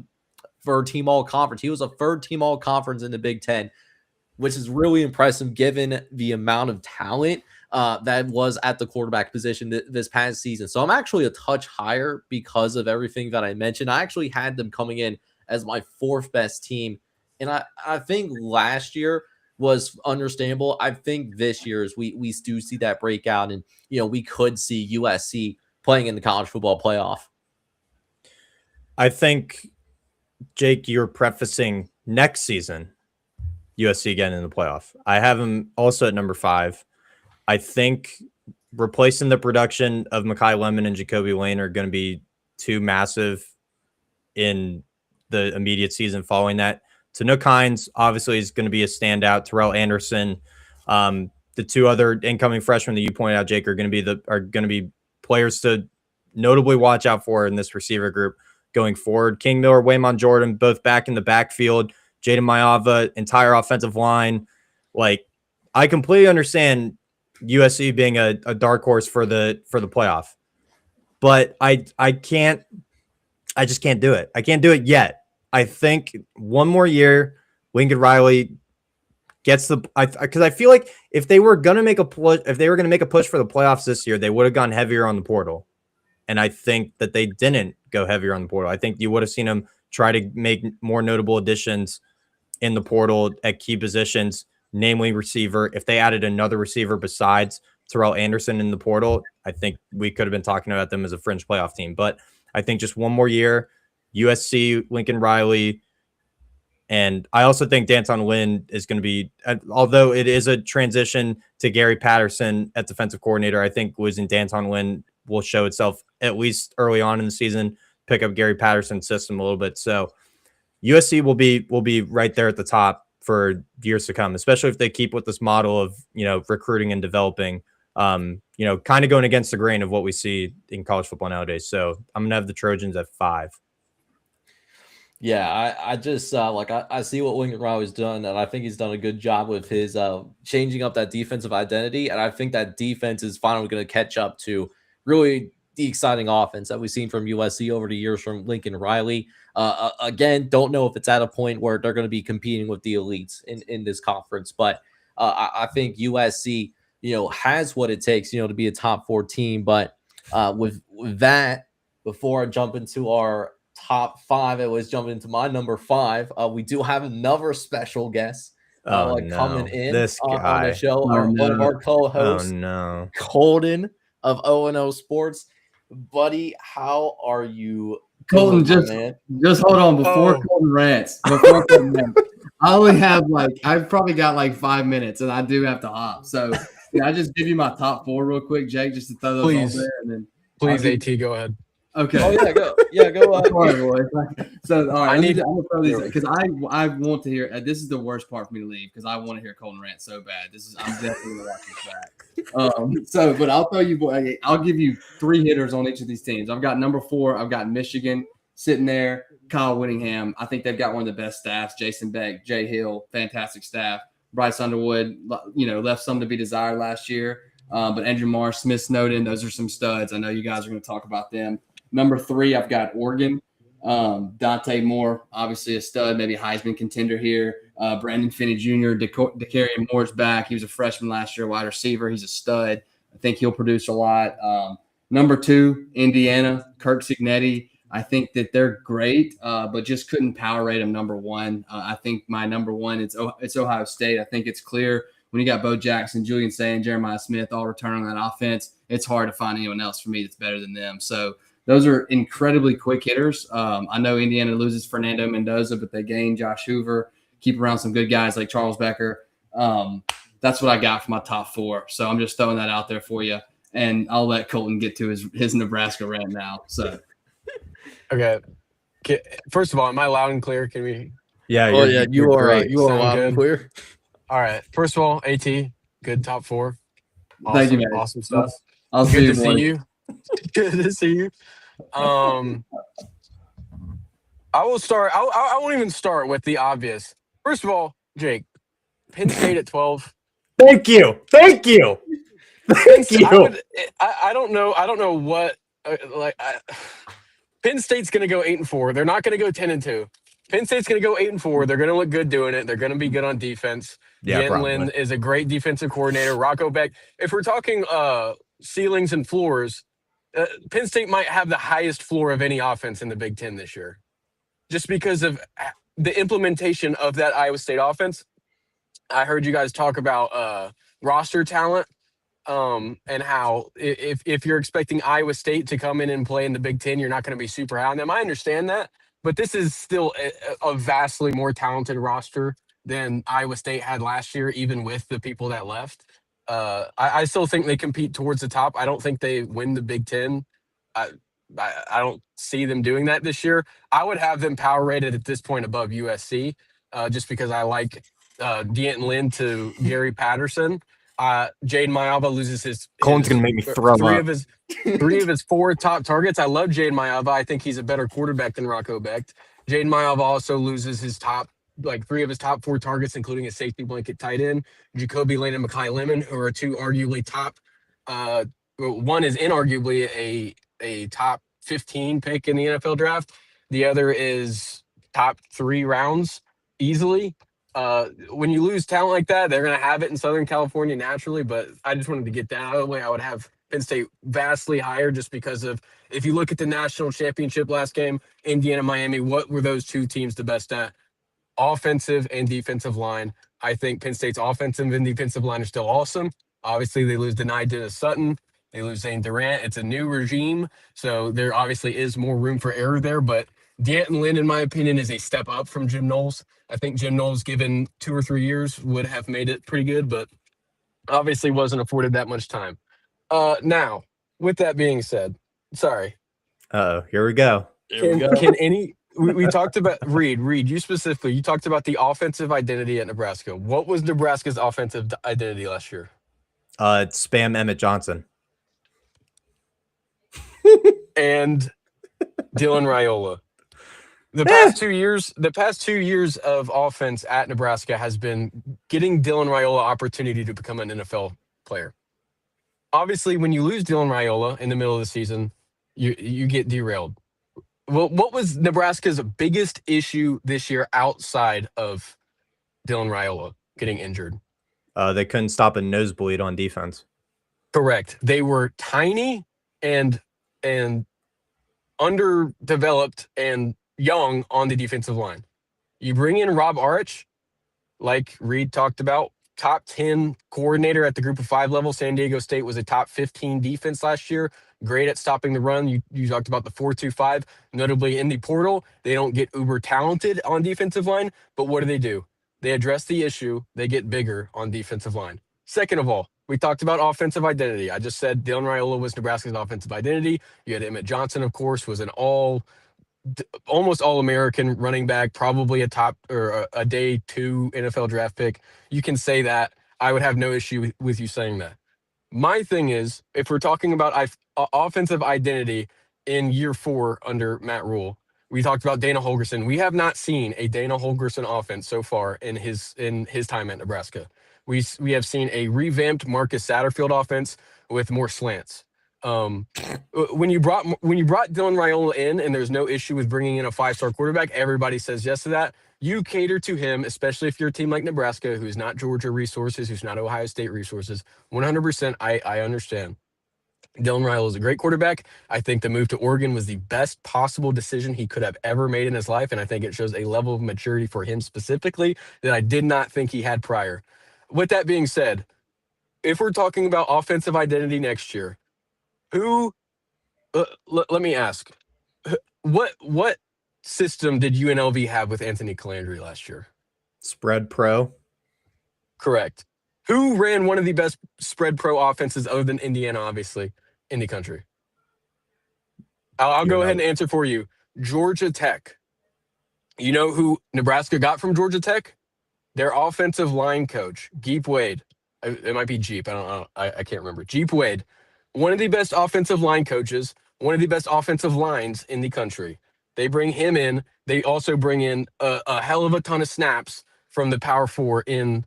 third team all conference. He was a third team all conference in the Big Ten, which is really impressive given the amount of talent that was at the quarterback position this past season. So I'm actually a touch higher because of everything that I mentioned. I actually had them coming in as my 4th best team. And I think last year was understandable. I think this year is we do see that breakout, and we could see USC playing in the college football playoff. I think, Jake, you're prefacing next season USC again in the playoff. I have them also at number 5. I think replacing the production of Makai Lemon and Jacoby Lane are going to be too massive in the immediate season following that. Tanook Hines obviously is going to be a standout. Terrell Anderson, the 2 other incoming freshmen that you pointed out, Jake, are going to be players to notably watch out for in this receiver group going forward. King Miller, Waymon Jordan, both back in the backfield. Jaden Mayava, entire offensive line. Like, I completely understand USC being a dark horse for the playoff, but I just can't do it. I can't do it yet. I think one more year, Lincoln Riley gets because I feel like if they were going to make a push, for the playoffs this year, they would have gone heavier on the portal. And I think that they didn't go heavier on the portal. I think you would have seen them try to make more notable additions in the portal at key positions, namely receiver. If they added another receiver besides Terrell Anderson in the portal, I think we could have been talking about them as a fringe playoff team. But I think just one more year, USC, Lincoln Riley, and I also think Danton Lynn is going to be, although it is a transition to Gary Patterson at defensive coordinator, I think losing Danton Lynn will show itself at least early on in the season, pick up Gary Patterson's system a little bit. So USC will be right there at the top for years to come, especially if they keep with this model of, recruiting and developing, kind of going against the grain of what we see in college football nowadays. So I'm going to have the Trojans at 5. Yeah, I just I see what Lincoln Riley's done, and I think he's done a good job with his changing up that defensive identity. And I think that defense is finally going to catch up to really the exciting offense that we've seen from USC over the years from Lincoln Riley. Again, don't know if it's at a point where they're going to be competing with the elites in this conference, but I think USC, has what it takes, to be a top 4 team. But with that, before I jump into our top 5, I was jumping into my number 5. We do have another special guest coming in this guy on the show. One of our co-hosts, Colton of O&O Sports. Buddy, how are you? Colton, just hold on before Colton rants. I only have I've probably got 5 minutes, and I do have to hop. So I just give you my top 4 real quick, Jake, just to throw those on there, and then Please, AT, go ahead. Okay. Oh yeah, go. Yeah, go. All right, boys. So, all right, I need- I'm gonna throw these because I want to hear. This is the worst part for me to leave because I want to hear Colton rant so bad. I'm definitely gonna watch this back. But I'll throw you. I'll give you 3 hitters on each of these teams. I've got number 4. I've got Michigan sitting there. Kyle Whittingham. I think they've got one of the best staffs. Jason Beck, Jay Hill, fantastic staff. Bryce Underwood, left some to be desired last year. But Andrew Marsh, Smith Snowden, those are some studs. I know you guys are going to talk about them. Number 3, I've got Oregon. Dante Moore, obviously a stud, maybe Heisman contender here. Brandon Finney Jr., DeCarrion Moore's back. He was a freshman last year, wide receiver. He's a stud. I think he'll produce a lot. Number 2, Indiana, Kirk Cignetti. I think that they're great, but just couldn't power rate them number 1. I think my number 1, it's Ohio State. I think it's clear when you got Bo Jackson, Julian Sayin, Jeremiah Smith all returning on that offense, it's hard to find anyone else for me that's better than them. So those are incredibly quick hitters. I know Indiana loses Fernando Mendoza, but they gain Josh Hoover, keep around some good guys like Charles Becker. That's what I got for my top 4. So I'm just throwing that out there for you. And I'll let Colton get to his Nebraska rant now. So. Okay. First of all, am I loud and clear? Can we? Yeah. Oh yeah, you are. great. You are Sound loud and good? clear. All right. First of all, AT, good top 4. Awesome, Thank you, man. Awesome stuff. I'll Good to boys. see you. Good to see you. I will start. I won't even start with the obvious. First of all, Jake, Penn State at 12. Thank you. Thank you. Thank you. I don't know. I don't know what Penn State's going to go 8-4. They're not going to go 10-2. Penn State's going to go 8-4. They're going to look good doing it. They're going to be good on defense. Yeah, D'Anton Lynn is a great defensive coordinator. Rocco Beck. If we're talking ceilings and floors, Penn State might have the highest floor of any offense in the Big Ten this year, just because of the implementation of that Iowa State offense. I heard you guys talk about roster talent. And how if you're expecting Iowa State to come in and play in the Big Ten, you're not going to be super high on them. I understand that, but this is still a vastly more talented roster than Iowa State had last year, even with the people that left. I still think they compete towards the top. I don't think they win the Big Ten. I don't see them doing that this year. I would have them power rated at this point above USC, just because I like D'Anton Lynn to Gary Patterson. Jaden Mayava loses his Colton's gonna make me throw three up. of his 4 top targets. I love Jaden Mayava. I think he's a better quarterback than Rocco Becht. Jaden Mayava also loses his 3 of his top 4 targets, including a safety blanket tight end, Jacoby Lane and Makai Lemon, who are 2 arguably top. One is inarguably a top 15 pick in the NFL draft. The other is top 3 rounds easily. When you lose talent like that, they're going to have it in Southern California naturally, but I just wanted to get that out of the way. I would have Penn State vastly higher just because of, if you look at the national championship last game, Indiana, Miami, what were those 2 teams the best at? Offensive and defensive line. I think Penn State's offensive and defensive line are still awesome. Obviously, they lose Denai Dennis Sutton. They lose Zane Durant. It's a new regime, so there obviously is more room for error there, but D'Anton Lynn, in my opinion, is a step up from Jim Knowles. I think Jim Knowles, given 2 or 3 years, would have made it pretty good, but obviously wasn't afforded that much time. Now, with that being said, sorry. Here we go. We talked about Reed, you specifically, you talked about the offensive identity at Nebraska. What was Nebraska's offensive identity last year? Spam Emmett Johnson. And Dylan Raiola. The past 2 years of offense at Nebraska has been getting Dylan Raiola opportunity to become an NFL player. Obviously, when you lose Dylan Raiola in the middle of the season, you get derailed. Well, what was Nebraska's biggest issue this year outside of Dylan Raiola getting injured? They couldn't stop a nosebleed on defense. Correct. They were tiny and underdeveloped and young on the defensive line. You bring in Rob Arch, like Reed talked about, top 10 coordinator at the group of 5 level. San Diego State was a top 15 defense last year. Great at stopping the run. You talked about the 4-2-5, notably in the portal. They don't get uber talented on defensive line, but what do? They address the issue. They get bigger on defensive line. Second of all, We talked about offensive identity. I just said Dylan Raiola was Nebraska's offensive identity. You had Emmett Johnson, of course, was an almost all-American running back, probably a top or a day 2 NFL draft pick. You can say that. I would have no issue with you saying that. My thing is, if we're talking about offensive identity in year 4 under Matt Rule, we talked about Dana Holgorsen. We have not seen a Dana Holgorsen offense so far in his time at Nebraska. We have seen a revamped Marcus Satterfield offense with more slants. When you brought Dylan Raiola in, and there's no issue with bringing in a 5-star quarterback, everybody says yes to that. You cater to him, especially if you're a team like Nebraska, who's not Georgia resources, who's not Ohio State resources. 100%, I understand. Dylan Raiola is a great quarterback. I think the move to Oregon was the best possible decision he could have ever made in his life, and I think it shows a level of maturity for him specifically that I did not think he had prior. With that being said, if we're talking about offensive identity next year, let me ask, what system did UNLV have with Anthony Calandri last year? Spread pro. Correct. Who ran one of the best spread pro offenses other than Indiana, obviously, in the country? I'll go ahead and answer for you. Georgia Tech. You know who Nebraska got from Georgia Tech? Their offensive line coach, Jeep Wade. It might be Jeep. I don't know. I can't remember. Jeep Wade. One of the best offensive line coaches, one of the best offensive lines in the country. They bring him in. They also bring in a hell of a ton of snaps from the Power 4 in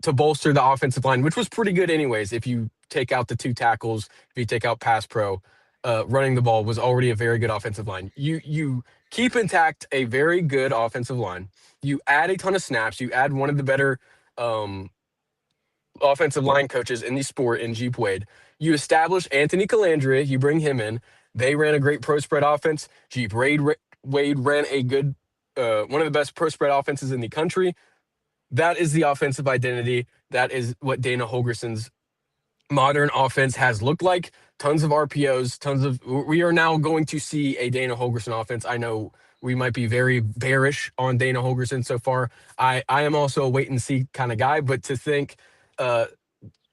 to bolster the offensive line, which was pretty good anyways. If you take out the 2 tackles, if you take out pass pro, running the ball was already a very good offensive line. You keep intact a very good offensive line. You add a ton of snaps. You add one of the better offensive line coaches in the sport in Jeep Wade. You establish Anthony Calandria. You bring him in. They ran a great pro spread offense. Jeep Wade ran a good, one of the best pro spread offenses in the country. That is the offensive identity. That is what Dana Holgorsen's modern offense has looked like. Tons of RPOs, we are now going to see a Dana Holgorsen offense. I know we might be very bearish on Dana Holgorsen so far. I am also a wait and see kind of guy, but to think,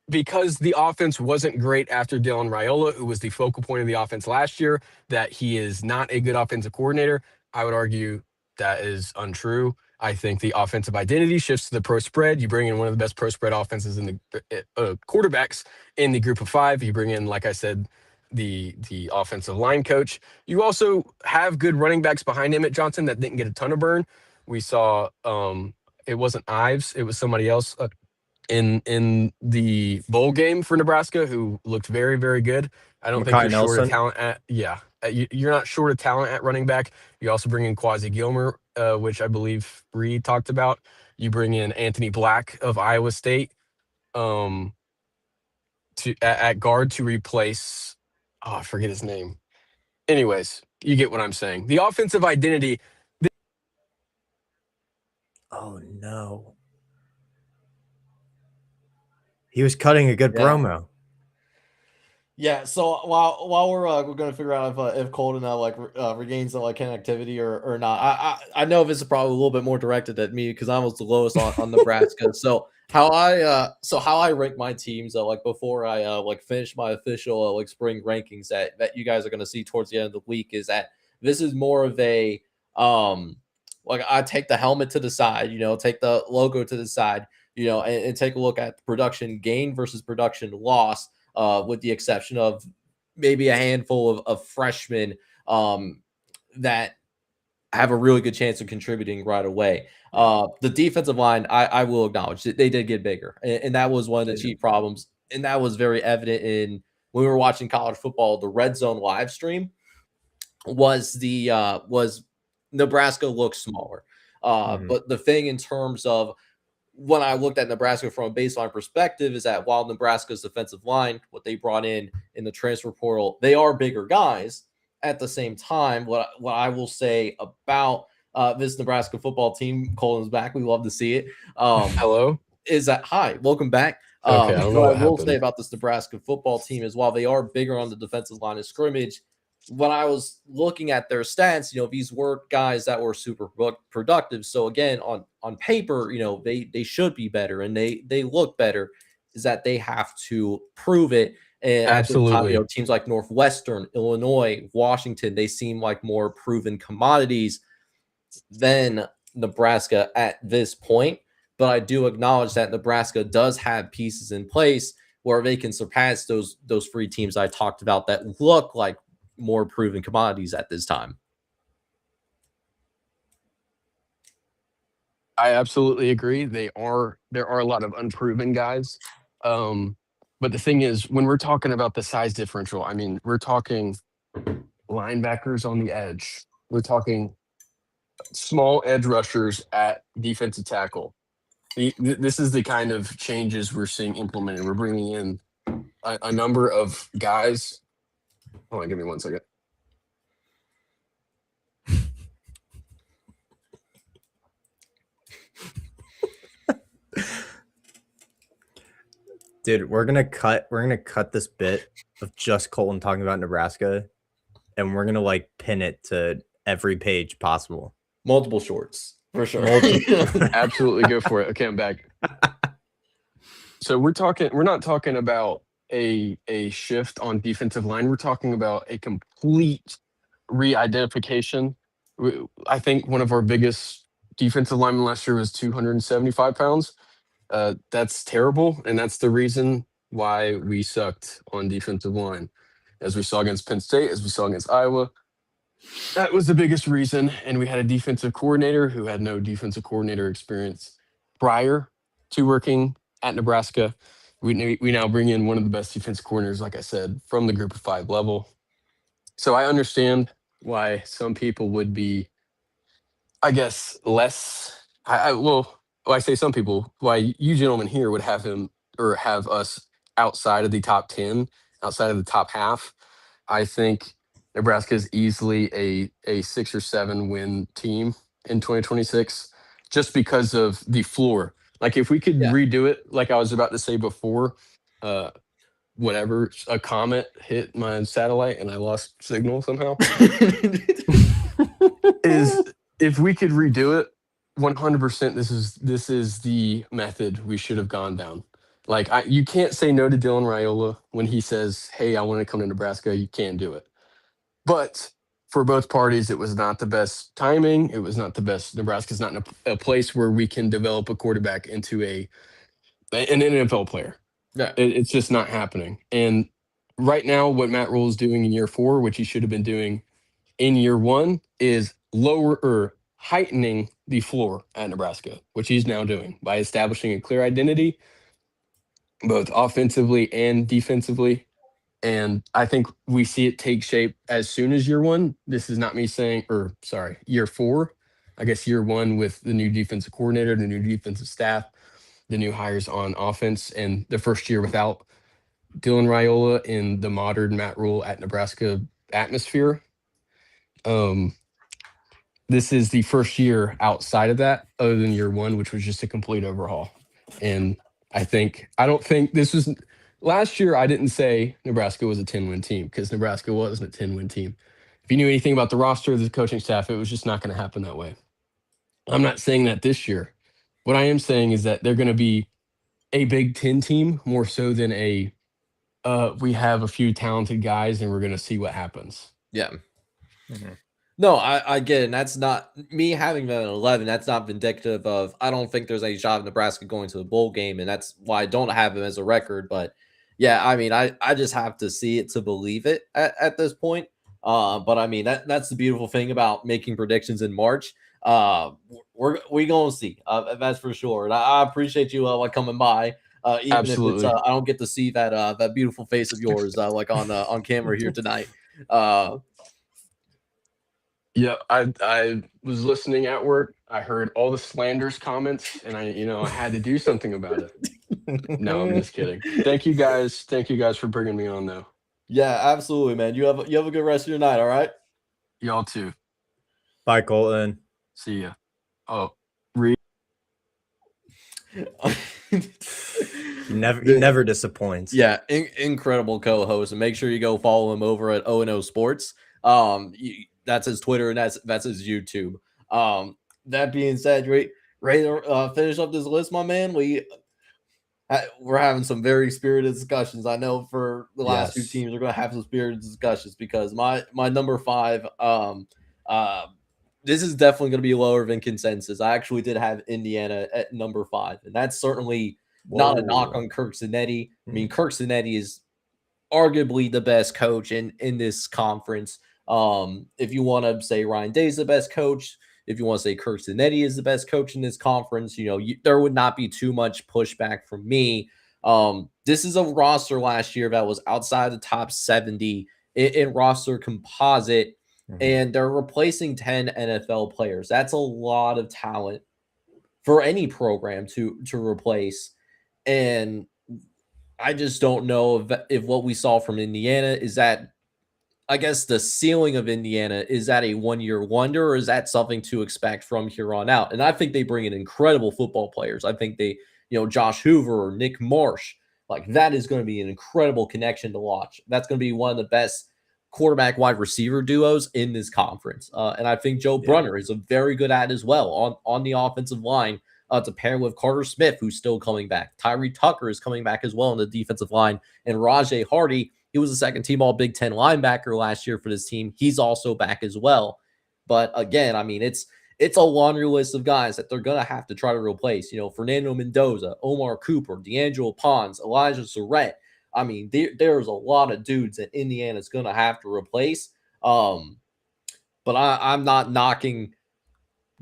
because the offense wasn't great after Dylan Raiola, who was the focal point of the offense last year, that he is not a good offensive coordinator, I would argue that is untrue. I think the offensive identity shifts to the pro spread. You bring in one of the best pro spread offenses in the quarterbacks in the group of 5. You bring in, like I said, the offensive line coach. You also have good running backs behind Emmett Johnson that didn't get a ton of burn. We saw it wasn't Ives, it was somebody else in the bowl game for Nebraska who looked very, very good. I don't think you're short of talent at you're not short of talent at running back. You also bring in Quasi Gilmer, which I believe Reed talked about. You bring in Anthony Black of Iowa State at guard to replace I forget his name. Anyways, you get what I'm saying. The offensive identity. Oh no. He was cutting a good promo. Yeah, so while we're gonna figure out if Colton regains the connectivity or not, I know this is probably a little bit more directed at me because I was the lowest on Nebraska. So how I rank my teams before I finish my official spring rankings that you guys are gonna see towards the end of the week is that this is more of a I take the helmet to the side, take the logo to the side, and take a look at production gain versus production loss. With the exception of maybe a handful of freshmen that have a really good chance of contributing right away. The defensive line, I will acknowledge that they did get bigger, and that was one of the chief problems, and that was very evident in when we were watching college football. The Red Zone live stream was Nebraska looked smaller, but the thing in terms of when I looked at Nebraska from a baseline perspective is that while Nebraska's defensive line, what they brought in the transfer portal, they are bigger guys. At the same time, what I will say about this Nebraska football team, Colton's back. We love to see it. Hello. Is that hi? Welcome back. Okay, I will say about this Nebraska football team is while they are bigger on the defensive line of scrimmage, when I was looking at their stats, these were guys that were super productive. So again, on paper, they should be better and they look better. is that they have to prove it. And at this time, teams like Northwestern, Illinois, Washington, they seem like more proven commodities than Nebraska at this point. But I do acknowledge that Nebraska does have pieces in place where they can surpass those 3 teams I talked about that look like more proven commodities at this time. I absolutely agree. There are a lot of unproven guys. But the thing is, when we're talking about the size differential, I mean, we're talking linebackers on the edge. We're talking small edge rushers at defensive tackle. This is the kind of changes we're seeing implemented. We're bringing in a number of guys. Hold on, give me 1 second. Dude, we're gonna cut this bit of just Colton talking about Nebraska, and we're gonna like pin it to every page possible. Multiple shorts for sure. Absolutely, go for it. Okay, I'm back. So we're not talking about a shift on defensive line. We're talking about a complete re-identification. I think one of our biggest defensive linemen last year was 275 pounds. That's terrible, and that's the reason why we sucked on defensive line. As we saw against Penn State, as we saw against Iowa, that was the biggest reason. And we had a defensive coordinator who had no defensive coordinator experience prior to working at Nebraska. We now bring in one of the best defensive coordinators, like I said, from the Group of 5 level. So I understand why some people would be, I guess, less. I say some people, why you gentlemen here would have him or have us outside of the top 10, outside of the top half. I think Nebraska is easily a 6 or 7 win team in 2026 just because of the floor. Like if we could redo it, like I was about to say before, a comet hit my satellite and I lost signal somehow. If we could redo it, 100%, this is the method we should have gone down. Like you can't say no to Dylan Raiola when he says, "Hey, I want to come to Nebraska." You can't do it. But for both parties, it was not the best timing. It was not the best. Nebraska's not in a place where we can develop a quarterback into an NFL player. Yeah, it's just not happening. And right now, what Matt Rhule is doing in year 4, which he should have been doing in year 1, is heightening the floor at Nebraska, which he's now doing by establishing a clear identity, both offensively and defensively. And I think we see it take shape as soon as year 1. This is not me saying, year 4. I guess year 1 with the new defensive coordinator, the new defensive staff, the new hires on offense, and the first year without Dylan Raiola in the modern Matt Rhule at Nebraska atmosphere. This is the first year outside of that, other than year 1, which was just a complete overhaul. And I don't think this was last year. I didn't say Nebraska was a 10-win team because Nebraska wasn't a 10-win team. If you knew anything about the roster, the coaching staff, it was just not going to happen that way. I'm not saying that this year. What I am saying is that they're going to be a Big Ten team more so than we have a few talented guys and we're going to see what happens. Yeah. Mm-hmm. No, I get it. And that's not me having them at 11. That's not indicative of, I don't think there's any shot of Nebraska going to the bowl game. And that's why I don't have them as a record. But yeah, I mean, I just have to see it to believe it at this point. But I mean, that's the beautiful thing about making predictions in March. We're going to see, that's for sure. And I appreciate you coming by. Even Absolutely. if it's, I don't get to see that beautiful face of yours on camera here tonight. Yeah, I was listening at work. I heard all the slanders comments, and I had to do something about it. No, I'm just kidding. Thank you guys. Thank you guys for bringing me on, though. Yeah, absolutely, man. You have a good rest of your night. All right. Y'all too. Bye, Colton. See ya. Oh, He never disappoints. Yeah, incredible co-host, and make sure you go follow him over at O&O Sports. That's his Twitter and that's his YouTube. That being said, ready to finish up this list, my man? we're having some very spirited discussions. I know for the last two Yes. teams, we're going to have some spirited discussions because my number 5, this is definitely going to be lower than consensus. I actually did have Indiana at number 5, and that's certainly not a knock Whoa. on Kirk Zanetti. I mean, Kirk Zanetti is arguably the best coach in this conference. If you want to say Ryan Day is the best coach, if you want to say Kirk Zanetti is the best coach in this conference, there would not be too much pushback from me. This is a roster last year that was outside the top 70 in roster composite, and they're replacing 10 NFL players. That's a lot of talent for any program to replace. And I just don't know if what we saw from Indiana is that, I guess, the ceiling of Indiana, is that a one-year wonder, or is that something to expect from here on out? And I think they bring in incredible football players. I think they, Josh Hoover or Nick Marsh, like that is going to be an incredible connection to watch. That's going to be one of the best quarterback wide receiver duos in this conference. And I think Joe Brunner is a very good at as well on the offensive line. To pair with Carter Smith, who's still coming back. Tyree Tucker is coming back as well on the defensive line. And Rajay Hardy, he was a second-team All-Big Ten linebacker last year for this team. He's also back as well. But again, I mean, it's a laundry list of guys that they're going to have to try to replace. Fernando Mendoza, Omar Cooper, D'Angelo Pons, Elijah Surratt. I mean, there's a lot of dudes that Indiana's going to have to replace. But I'm not knocking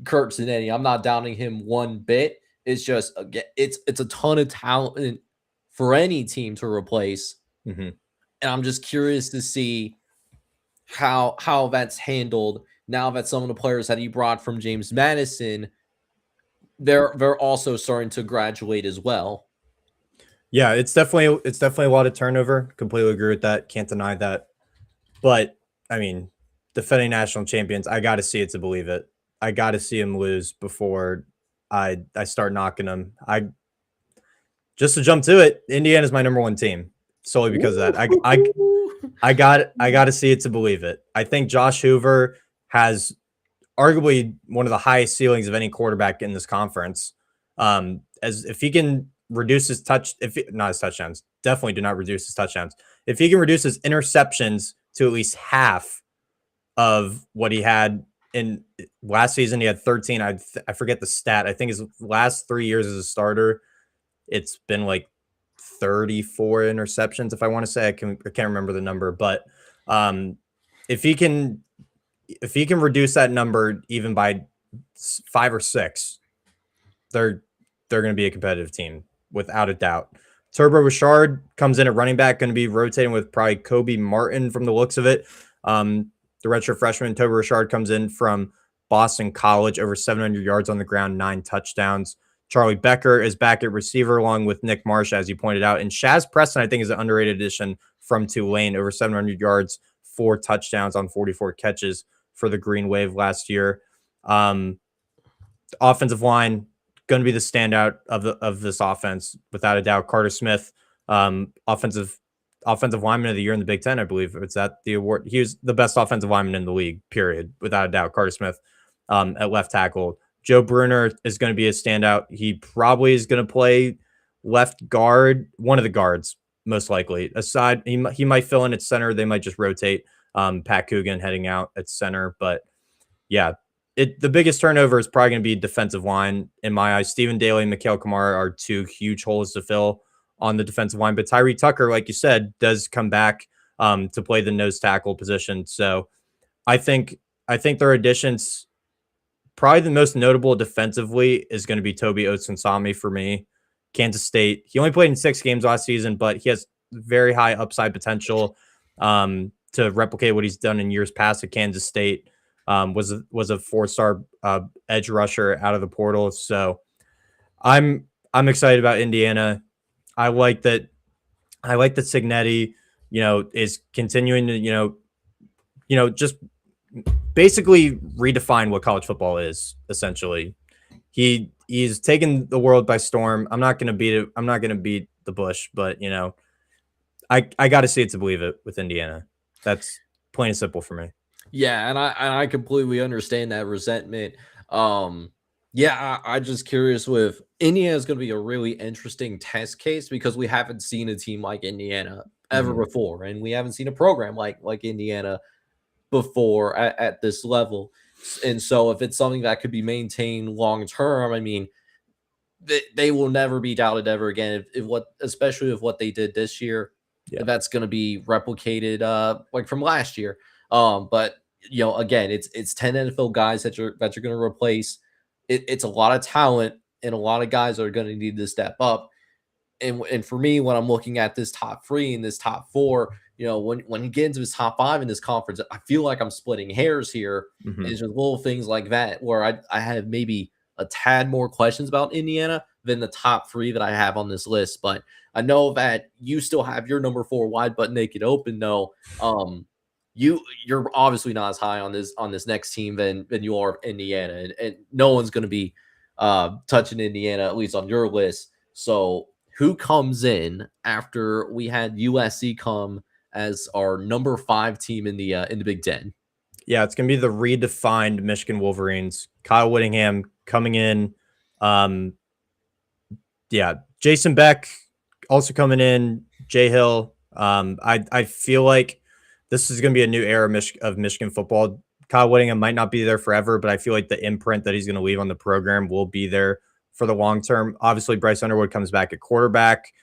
Kirk Zanetti. I'm not downing him one bit. It's just, again, it's a ton of talent for any team to replace. And I'm just curious to see how that's handled now that some of the players that he brought from James Madison, they're also starting to graduate as well. Yeah, it's definitely a lot of turnover. Completely agree with that. Can't deny that. But I mean, defending national champions, I got to see it to believe it. I got to see him lose before I start knocking him. Just to jump to it, Indiana's my number 1 team solely because of that. I got to see it to believe it. I think Josh Hoover has arguably one of the highest ceilings of any quarterback in this conference. As if he can reduce his not his touchdowns, definitely do not reduce his touchdowns. If he can reduce his interceptions to at least half of what he had in last season, he had 13. I forget the stat. I think his last 3 years as a starter, it's been like 34 interceptions. If I want to say, I can't remember the number, but if he can reduce that number even by 5 or 6, they're going to be a competitive team without a doubt. Turbo Richard comes in at running back, going to be rotating with probably Kobe Martin from the looks of it. The redshirt freshman, Turbo Richard, comes in from Boston College, over 700 yards on the ground, 9 touchdowns. Charlie Becker is back at receiver along with Nick Marsh, as you pointed out. And Shaz Preston, I think, is an underrated addition from Tulane, over 700 yards, 4 touchdowns on 44 catches for the Green Wave last year. Offensive line, going to be the standout of this offense, without a doubt. Carter Smith, offensive lineman of the year in the Big Ten, I believe. It's that the award. He was the best offensive lineman in the league, period, without a doubt. Carter Smith at left tackle. Joe Bruner is going to be a standout. He probably is going to play left guard, one of the guards, most likely. Aside, he might fill in at center. They might just rotate Pat Coogan heading out at center. But yeah, the biggest turnover is probably going to be defensive line in my eyes. Stephen Daly and Mikhail Kamara are 2 huge holes to fill on the defensive line. But Tyree Tucker, like you said, does come back to play the nose tackle position. So I think their additions, probably the most notable defensively, is going to be Toby Osunsami for me. Kansas State. He only played in 6 games last season, but he has very high upside potential to replicate what he's done in years past at Kansas State. Was a 4-star edge rusher out of the portal. So I'm excited about Indiana. I like that Cignetti, is continuing to, just basically redefine what college football is. Essentially, he's taken the world by storm. I'm not going to beat it. I'm not going to beat the bush, but I got to see it to believe it with Indiana. That's plain and simple for me. Yeah, and I completely understand that resentment. Yeah, I just curious with Indiana is going to be a really interesting test case because we haven't seen a team like Indiana ever Mhm. before, and we haven't seen a program like Indiana before at this level. And so, if it's something that could be maintained long term, I mean, they will never be doubted ever again. If what, especially with what they did this year, Yeah. if that's going to be replicated, like from last year. But again, it's 10 NFL guys that you're going to replace. It's a lot of talent and a lot of guys are going to need to step up. And for me, when I'm looking at this top three and this top four, when he gets into his top five in this conference, I feel like I'm splitting hairs here. Mhm. It's just little things like that where I have maybe a tad more questions about Indiana than the top three that I have on this list. But I know that you still have your number four wide but naked open though. You're obviously not as high on this next team than you are Indiana, and no one's going to be touching Indiana at least on your list. So who comes in after we had USC come as our number 5 team in the Big Ten? Yeah, it's gonna be the redefined Michigan Wolverines. Kyle Whittingham coming in. Um, yeah, Jason Beck also coming in. Jay Hill. I feel like this is gonna be a new era of Michigan football. Kyle Whittingham might not be there forever, but I feel like the imprint that he's gonna leave on the program will be there for the long term. Obviously, Bryce Underwood comes back at quarterback.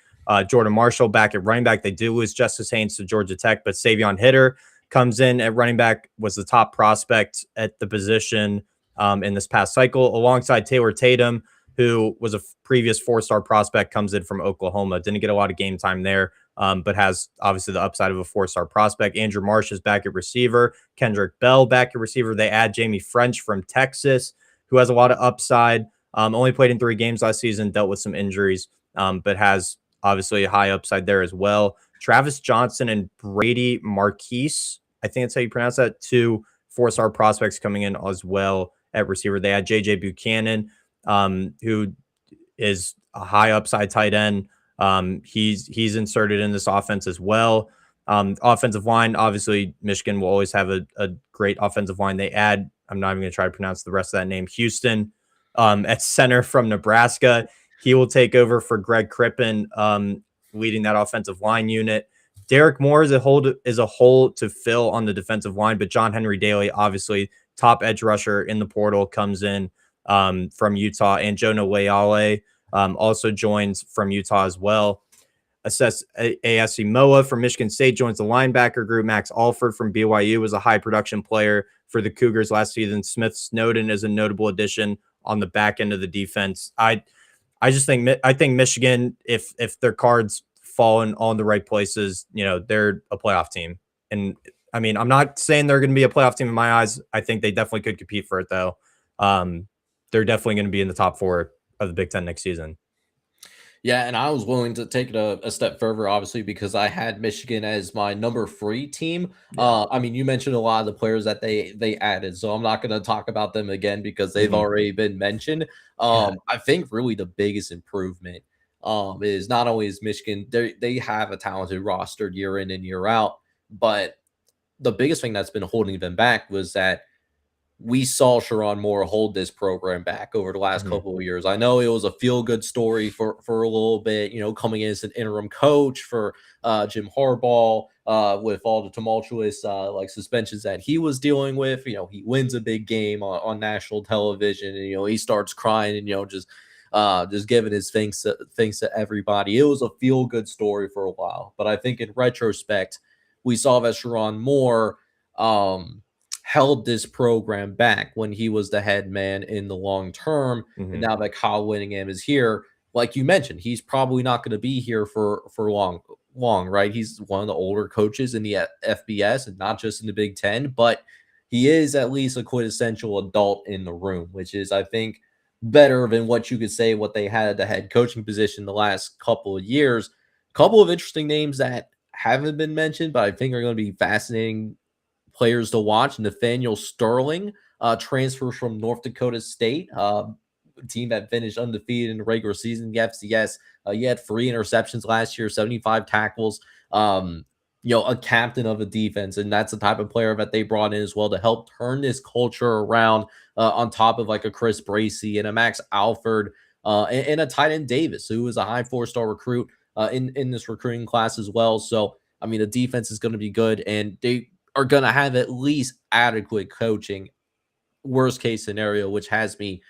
Jordan Marshall back at running back. They do lose Justice Haynes to Georgia Tech, but Savion Hitter comes in at running back, was the top prospect at the position in this past cycle, alongside Taylor Tatum, who was a previous 4-star prospect, comes in from Oklahoma. Didn't get a lot of game time there, but has obviously the upside of a 4-star prospect. Andrew Marsh is back at receiver. Kendrick Bell back at receiver. They add Jamie French from Texas, who has a lot of upside. Only played in 3 games last season, dealt with some injuries, but has obviously a high upside there as well. Travis Johnson and Brady Marquise, I think that's how you pronounce that, 2 4-star prospects coming in as well at receiver. They had JJ Buchanan, who is a high upside tight end. He's inserted in this offense as well. Offensive line, obviously, Michigan will always have a great offensive line. They add, I'm not even going to try to pronounce the rest of that name, Houston at center from Nebraska. He will take over for Greg Crippen, leading that offensive line unit. Derek Moore is a hole to fill on the defensive line, but John Henry Daly, obviously top edge rusher in the portal, comes in from Utah, and Jonah Wayale also joins from Utah as well. ASC Moa from Michigan State joins the linebacker group. Max Alford from BYU was a high production player for the Cougars last season. Smith Snowden is a notable addition on the back end of the defense. I think Michigan, if their cards fall in all in the right places, they're a playoff team. And I mean, I'm not saying they're going to be a playoff team in my eyes. I think they definitely could compete for it though. They're definitely going to be in the top 4 of the Big Ten next season. Yeah, and I was willing to take it a step further, obviously, because I had Michigan as my number 3 team. Yeah. I mean, you mentioned a lot of the players that they added, so I'm not going to talk about them again because they've already been mentioned. I think really the biggest improvement is not only is Michigan, they have a talented roster year in and year out, but the biggest thing that's been holding them back was that we saw Sherrone Moore hold this program back over the last couple of years. I know it was a feel-good story for a little bit, coming in as an interim coach for Jim Harbaugh with all the tumultuous suspensions that he was dealing with. He wins a big game on national television, and he starts crying and just giving his thanks to everybody. It was a feel-good story for a while, but I think in retrospect, we saw that Sherrone Moore held this program back when he was the head man in the long term. And now that Kyle Whittingham is here, like you mentioned, he's probably not going to be here for long, right? He's one of the older coaches in the FBS and not just in the Big Ten, but he is at least a quintessential adult in the room, which is, I think, better than what you could say what they had at the head coaching position the last couple of years. A couple of interesting names that haven't been mentioned, but I think are going to be fascinating players to watch. Nathaniel Sterling transfers from North Dakota State, a team that finished undefeated in the regular season, the FCS. He had 3 interceptions last year, 75 tackles. a captain of a defense, and that's the type of player that they brought in as well to help turn this culture around. On top of like a Chris Bracey and a Max Alford, and a tight end Davis, who was a high 4-star recruit in this recruiting class as well. So I mean, the defense is going to be good, and they are going to have at least adequate coaching. Worst case scenario, which has me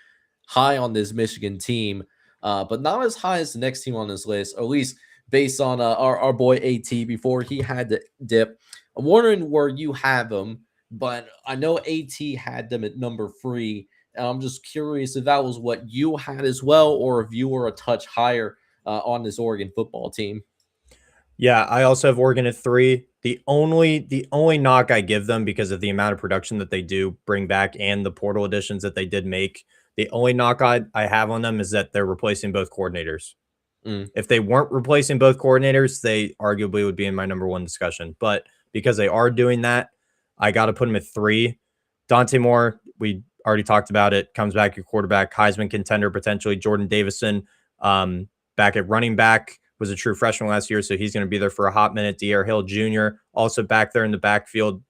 high on this Michigan team, but not as high as the next team on this list, or at least based on our boy AT before he had to dip. I'm wondering where you have him, but I know AT had them at number 3. And I'm just curious if that was what you had as well, or if you were a touch higher on this Oregon football team. Yeah, I also have Oregon at 3. The only knock I give them, because of the amount of production that they do bring back and the portal additions that they did make, the only knock I have on them is that they're replacing both coordinators. If they weren't replacing both coordinators, they arguably would be in my number 1 discussion. But because they are doing that, I got to put them at 3. Dante Moore, we already talked about it, comes back at quarterback, Heisman contender potentially. Jordan Davison, back at running back, was a true freshman last year, so he's going to be there for a hot minute. De'Aaron Hill Jr. also back there in the backfield.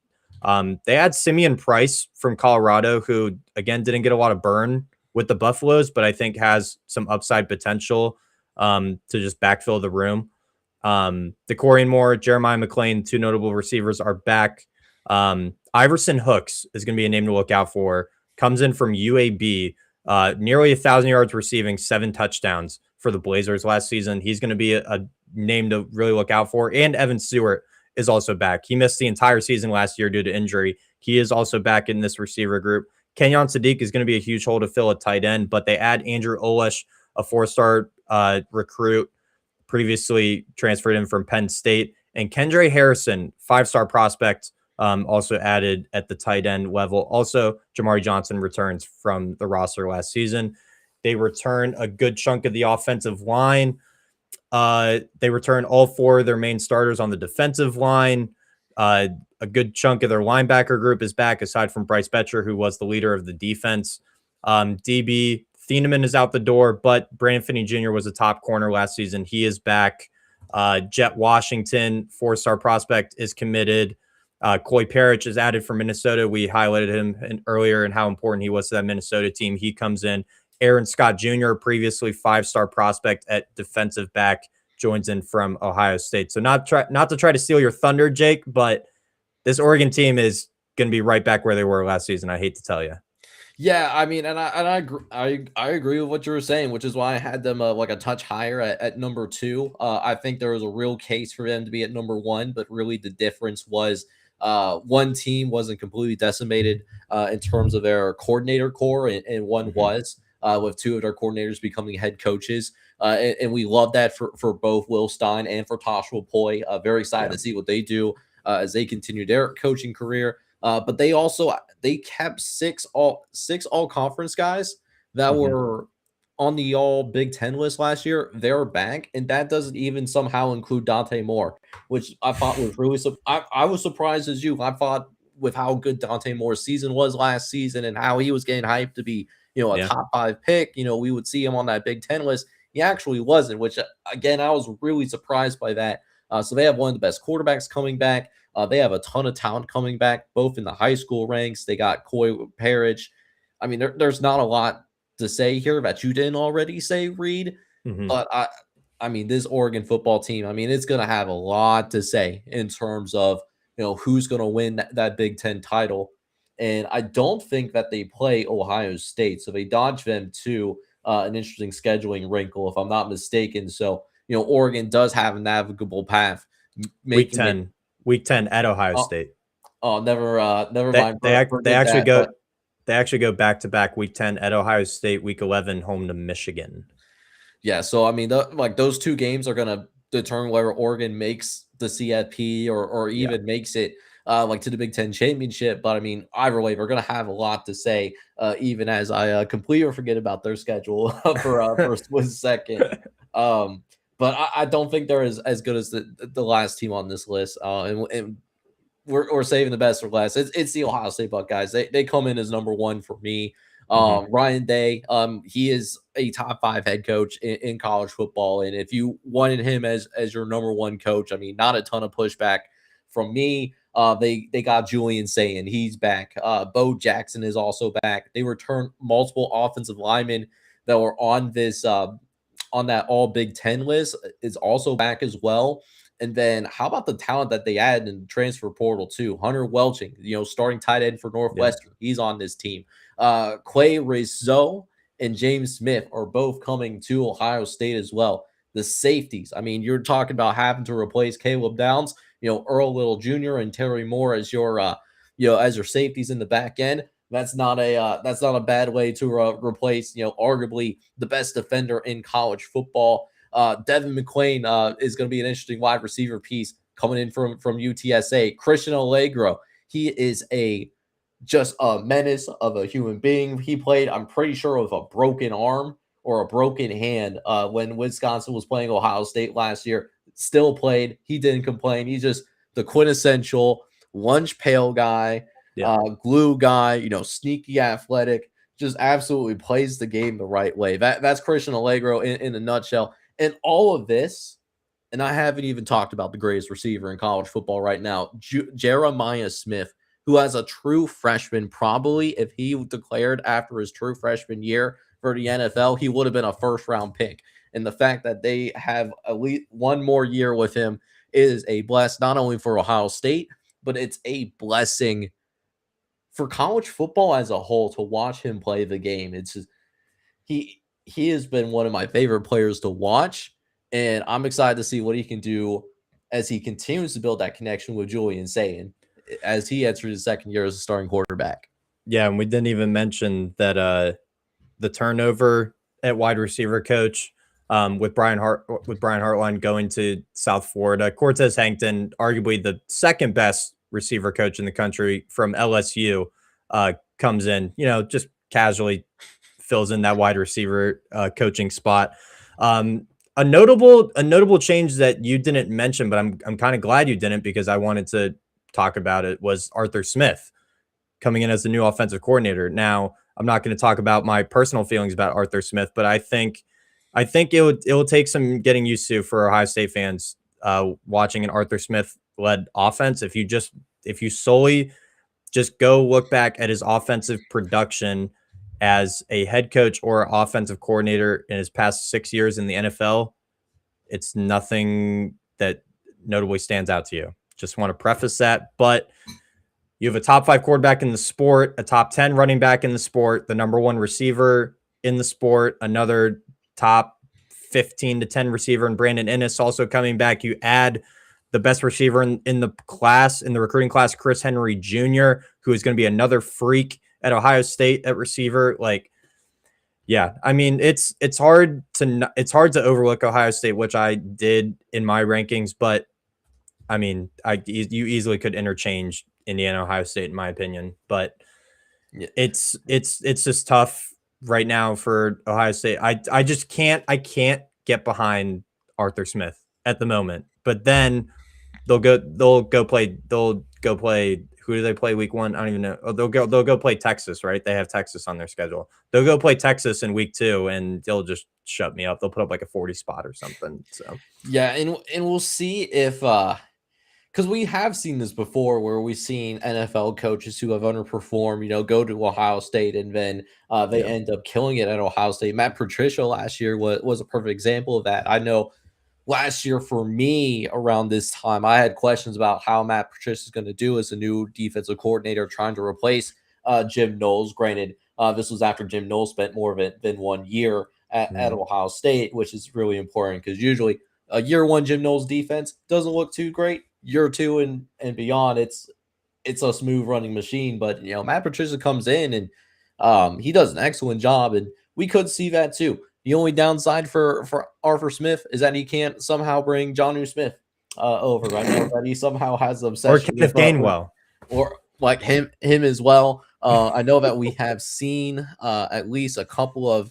They had Simeon Price from Colorado, who, again, didn't get a lot of burn with the Buffaloes, but I think has some upside potential to just backfill the room. DeCorian Moore, Jeremiah McClain, 2 notable receivers are back. Iverson Hooks is going to be a name to look out for. Comes in from UAB, nearly 1,000 yards receiving, 7 touchdowns for the Blazers last season. He's going to be a name to really look out for. And Evan Stewart is also back. He missed the entire season last year due to injury. He is also back in this receiver group. Kenyon Sadiq is going to be a huge hole to fill at tight end, but they add Andrew Olesh, a 4-star recruit, previously transferred in from Penn State, and Kendra Harrison, 5-star prospect, also added at the tight end level. Also, Jamari Johnson returns from the roster last season. They return a good chunk of the offensive line. They return all 4 of their main starters on the defensive line. A good chunk of their linebacker group is back, aside from Bryce Betcher, who was the leader of the defense. DB Thieneman is out the door, but Brandon Finney Jr. was a top corner last season. He is back. Jet Washington, 4-star prospect, is committed. Coy Parrish is added from Minnesota. We highlighted him earlier and how important he was to that Minnesota team. He comes in. Aaron Scott Jr., previously 5-star prospect at defensive back, joins in from Ohio State. So not to try to steal your thunder, Jake, but this Oregon team is going to be right back where they were last season. I hate to tell you. Yeah, I mean, and I agree with what you were saying, which is why I had them like a touch higher at number 2. I think there was a real case for them to be at number 1, but really the difference was one team wasn't completely decimated in terms of their coordinator core, and one was, with 2 of their coordinators becoming head coaches. And we love that for both Will Stein and for Tosh Poi. Very excited to see what they do as they continue their coaching career. But they kept 6 all conference guys that were on the all Big Ten list last year. They're back, and that doesn't even somehow include Dante Moore, which I thought was really I was surprised as you. I thought with how good Dante Moore's season was last season and how he was getting hyped to be, a top 5 pick, we would see him on that Big Ten list. He actually wasn't, which again, I was really surprised by that. So they have one of the best quarterbacks coming back. They have a ton of talent coming back, both in the high school ranks. They got Coy Parrish. I mean, there's not a lot to say here that you didn't already say, Reed. But I mean, this Oregon football team, I mean, it's going to have a lot to say in terms of, who's going to win that Big Ten title. And I don't think that they play Ohio State. So they dodge them to an interesting scheduling wrinkle, if I'm not mistaken. So, Oregon does have a navigable path. Week 10 at Ohio State. Oh, never mind. They actually go back to back Week 10 at Ohio State, Week 11 home to Michigan. Yeah, so I mean, those 2 games are gonna determine whether Oregon makes the CFP or even makes it to the Big Ten championship. But I mean, either way, we're gonna have a lot to say, even as I completely forget about their schedule for a split second. But I don't think they're as good as the last team on this list. And we're saving the best for last. It's the Ohio State Buckeyes. They come in as number 1 for me. Ryan Day, he is a top 5 head coach in college football. And if you wanted him as your number 1 coach, I mean, not a ton of pushback from me. They got Julian Sayin. He's back. Bo Jackson is also back. They returned multiple offensive linemen that were on this on that all Big Ten list is also back as well. And then how about the talent that they added in the transfer portal too? Hunter Welching, starting tight end for Northwestern. Yeah. He's on this team. Clay Rizzo and James Smith are both coming to Ohio State as well. The safeties. I mean, you're talking about having to replace Caleb Downs, Earl Little Jr. and Terry Moore as your as your safeties in the back end. That's not a bad way to replace, arguably the best defender in college football. Devin McClain is going to be an interesting wide receiver piece coming in from UTSA. Christian Allegro, he is just a menace of a human being. He played, I'm pretty sure, with a broken arm or a broken hand when Wisconsin was playing Ohio State last year. Still played. He didn't complain. He's just the quintessential lunch pail guy. Glue guy, sneaky athletic, just absolutely plays the game the right way. That's Christian Allegro in a nutshell. And all of this, and I haven't even talked about the greatest receiver in college football right now, Jeremiah Smith, who has a true freshman. Probably if he declared after his true freshman year for the NFL, he would have been a first-round pick. And the fact that they have at least one more year with him is a bless, not only for Ohio State, but it's a blessing for college football as a whole to watch him play the game. It's just, he has been one of my favorite players to watch, and I'm excited to see what he can do as he continues to build that connection with Julian Sayin as he enters his second year as a starting quarterback. Yeah, and we didn't even mention that the turnover at wide receiver coach with Brian Hartline going to South Florida. Cortez Hankton, arguably the second best receiver coach in the country from LSU, comes in, just casually fills in that wide receiver coaching spot. A notable change that you didn't mention, but I'm kind of glad you didn't, because I wanted to talk about it, was Arthur Smith coming in as the new offensive coordinator. Now, I'm not going to talk about my personal feelings about Arthur Smith, but I think it will take some getting used to for Ohio State fans watching an Arthur Smith led offense. If you solely just go look back at his offensive production as a head coach or offensive coordinator in his past 6 years in the NFL, it's nothing that notably stands out to you. Just want to preface that. But you have a top 5 quarterback in the sport, a top 10 running back in the sport, the number 1 receiver in the sport, another top 15 to 10 receiver, and Brandon Inniss also coming back. You add the best receiver in the class, in the recruiting class, Chris Henry Jr., who is going to be another freak at Ohio State at receiver. Yeah, I mean, it's hard to overlook Ohio State, which I did in my rankings, but I mean, you easily could interchange Indiana, Ohio State, in my opinion, but it's just tough right now for Ohio State. I just can't get behind Arthur Smith at the moment, but then they'll go play. Who do they play week 1? I don't even know. Oh, they'll go play Texas, right? They have Texas on their schedule. They'll go play Texas in week 2, and they'll just shut me up. They'll put up like a 40 spot or something. So yeah, and we'll see if because we have seen this before, where we've seen NFL coaches who have underperformed, go to Ohio State, and then they end up killing it at Ohio State. Matt Patricia last year was a perfect example of that. I know last year for me around this time, I had questions about how Matt Patricia is going to do as a new defensive coordinator trying to replace Jim Knowles. Granted, this was after Jim Knowles spent more of it than 1 year at Ohio State, which is really important because usually a year 1 Jim Knowles defense doesn't look too great. Year 2 and beyond, it's a smooth running machine. But Matt Patricia comes in and he does an excellent job, and we could see that too. The only downside for Arthur Smith is that he can't somehow bring Jonnu Smith over. I know that he somehow has an obsession or Kenneth Gainwell, or like him as well. I know that we have seen at least a couple of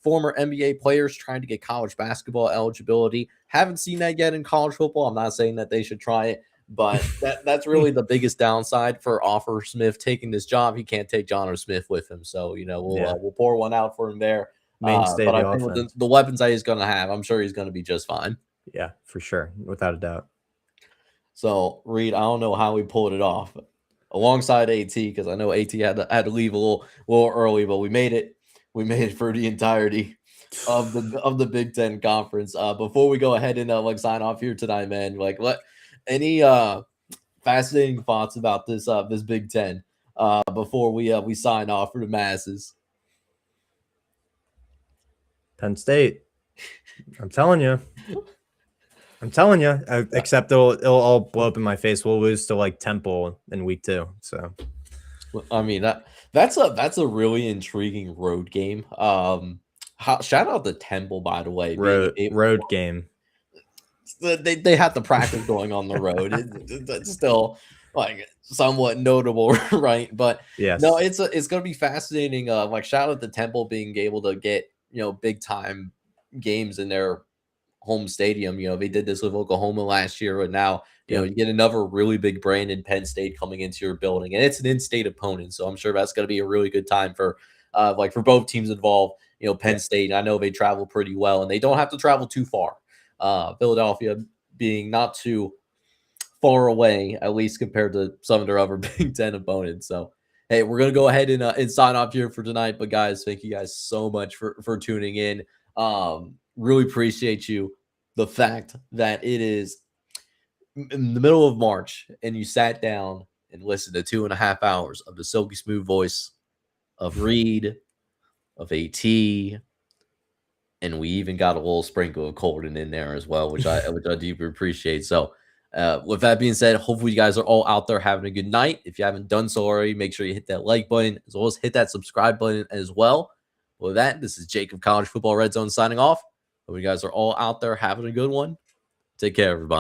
former NBA players trying to get college basketball eligibility. Haven't seen that yet in college football. I'm not saying that they should try it, but that's really the biggest downside for Arthur Smith taking this job. He can't take Jonnu Smith with him, so we'll pour one out for him there. Mainstay but of I the think offense. the weapons that he's going to have, I'm sure he's going to be just fine. Yeah, for sure, without a doubt. So Reed, I don't know how we pulled it off alongside AT, because I know AT had to leave a little early, but we made it. We made it for the entirety of the Big Ten conference. Before we go ahead and like sign off here tonight, man, like what any fascinating thoughts about this this Big Ten before we sign off for the masses? Penn State. I'm telling you. Except it'll all blow up in my face. We'll lose to like Temple in week 2. So, I mean that's a really intriguing road game. Shout out to Temple, by the way. Road game. They have the practice going on the road. It's still like somewhat notable, right? But yes, no, it's gonna be fascinating. Like shout out to Temple being able to get big time games in their home stadium. They did this with Oklahoma last year, and now you get another really big brand in Penn State coming into your building, and it's an in-state opponent, so I'm sure that's going to be a really good time for for both teams involved. Penn State, I know they travel pretty well, and they don't have to travel too far. Philadelphia being not too far away, at least compared to some of their other Big Ten opponents. So, hey, we're gonna go ahead and sign off here for tonight. But guys, thank you guys so much for tuning in. Really appreciate you. The fact that it is in the middle of March and you sat down and listened to 2.5 hours of the silky smooth voice of Reed, of AT, and we even got a little sprinkle of Colton in there as well, which I deeply appreciate. So with that being said, hopefully you guys are all out there having a good night. If you haven't done so already, make sure you hit that like button as well as hit that subscribe button as well. With that, this is Jacob, College Football Red Zone, signing off. Hope you guys are all out there having a good one. Take care, everybody.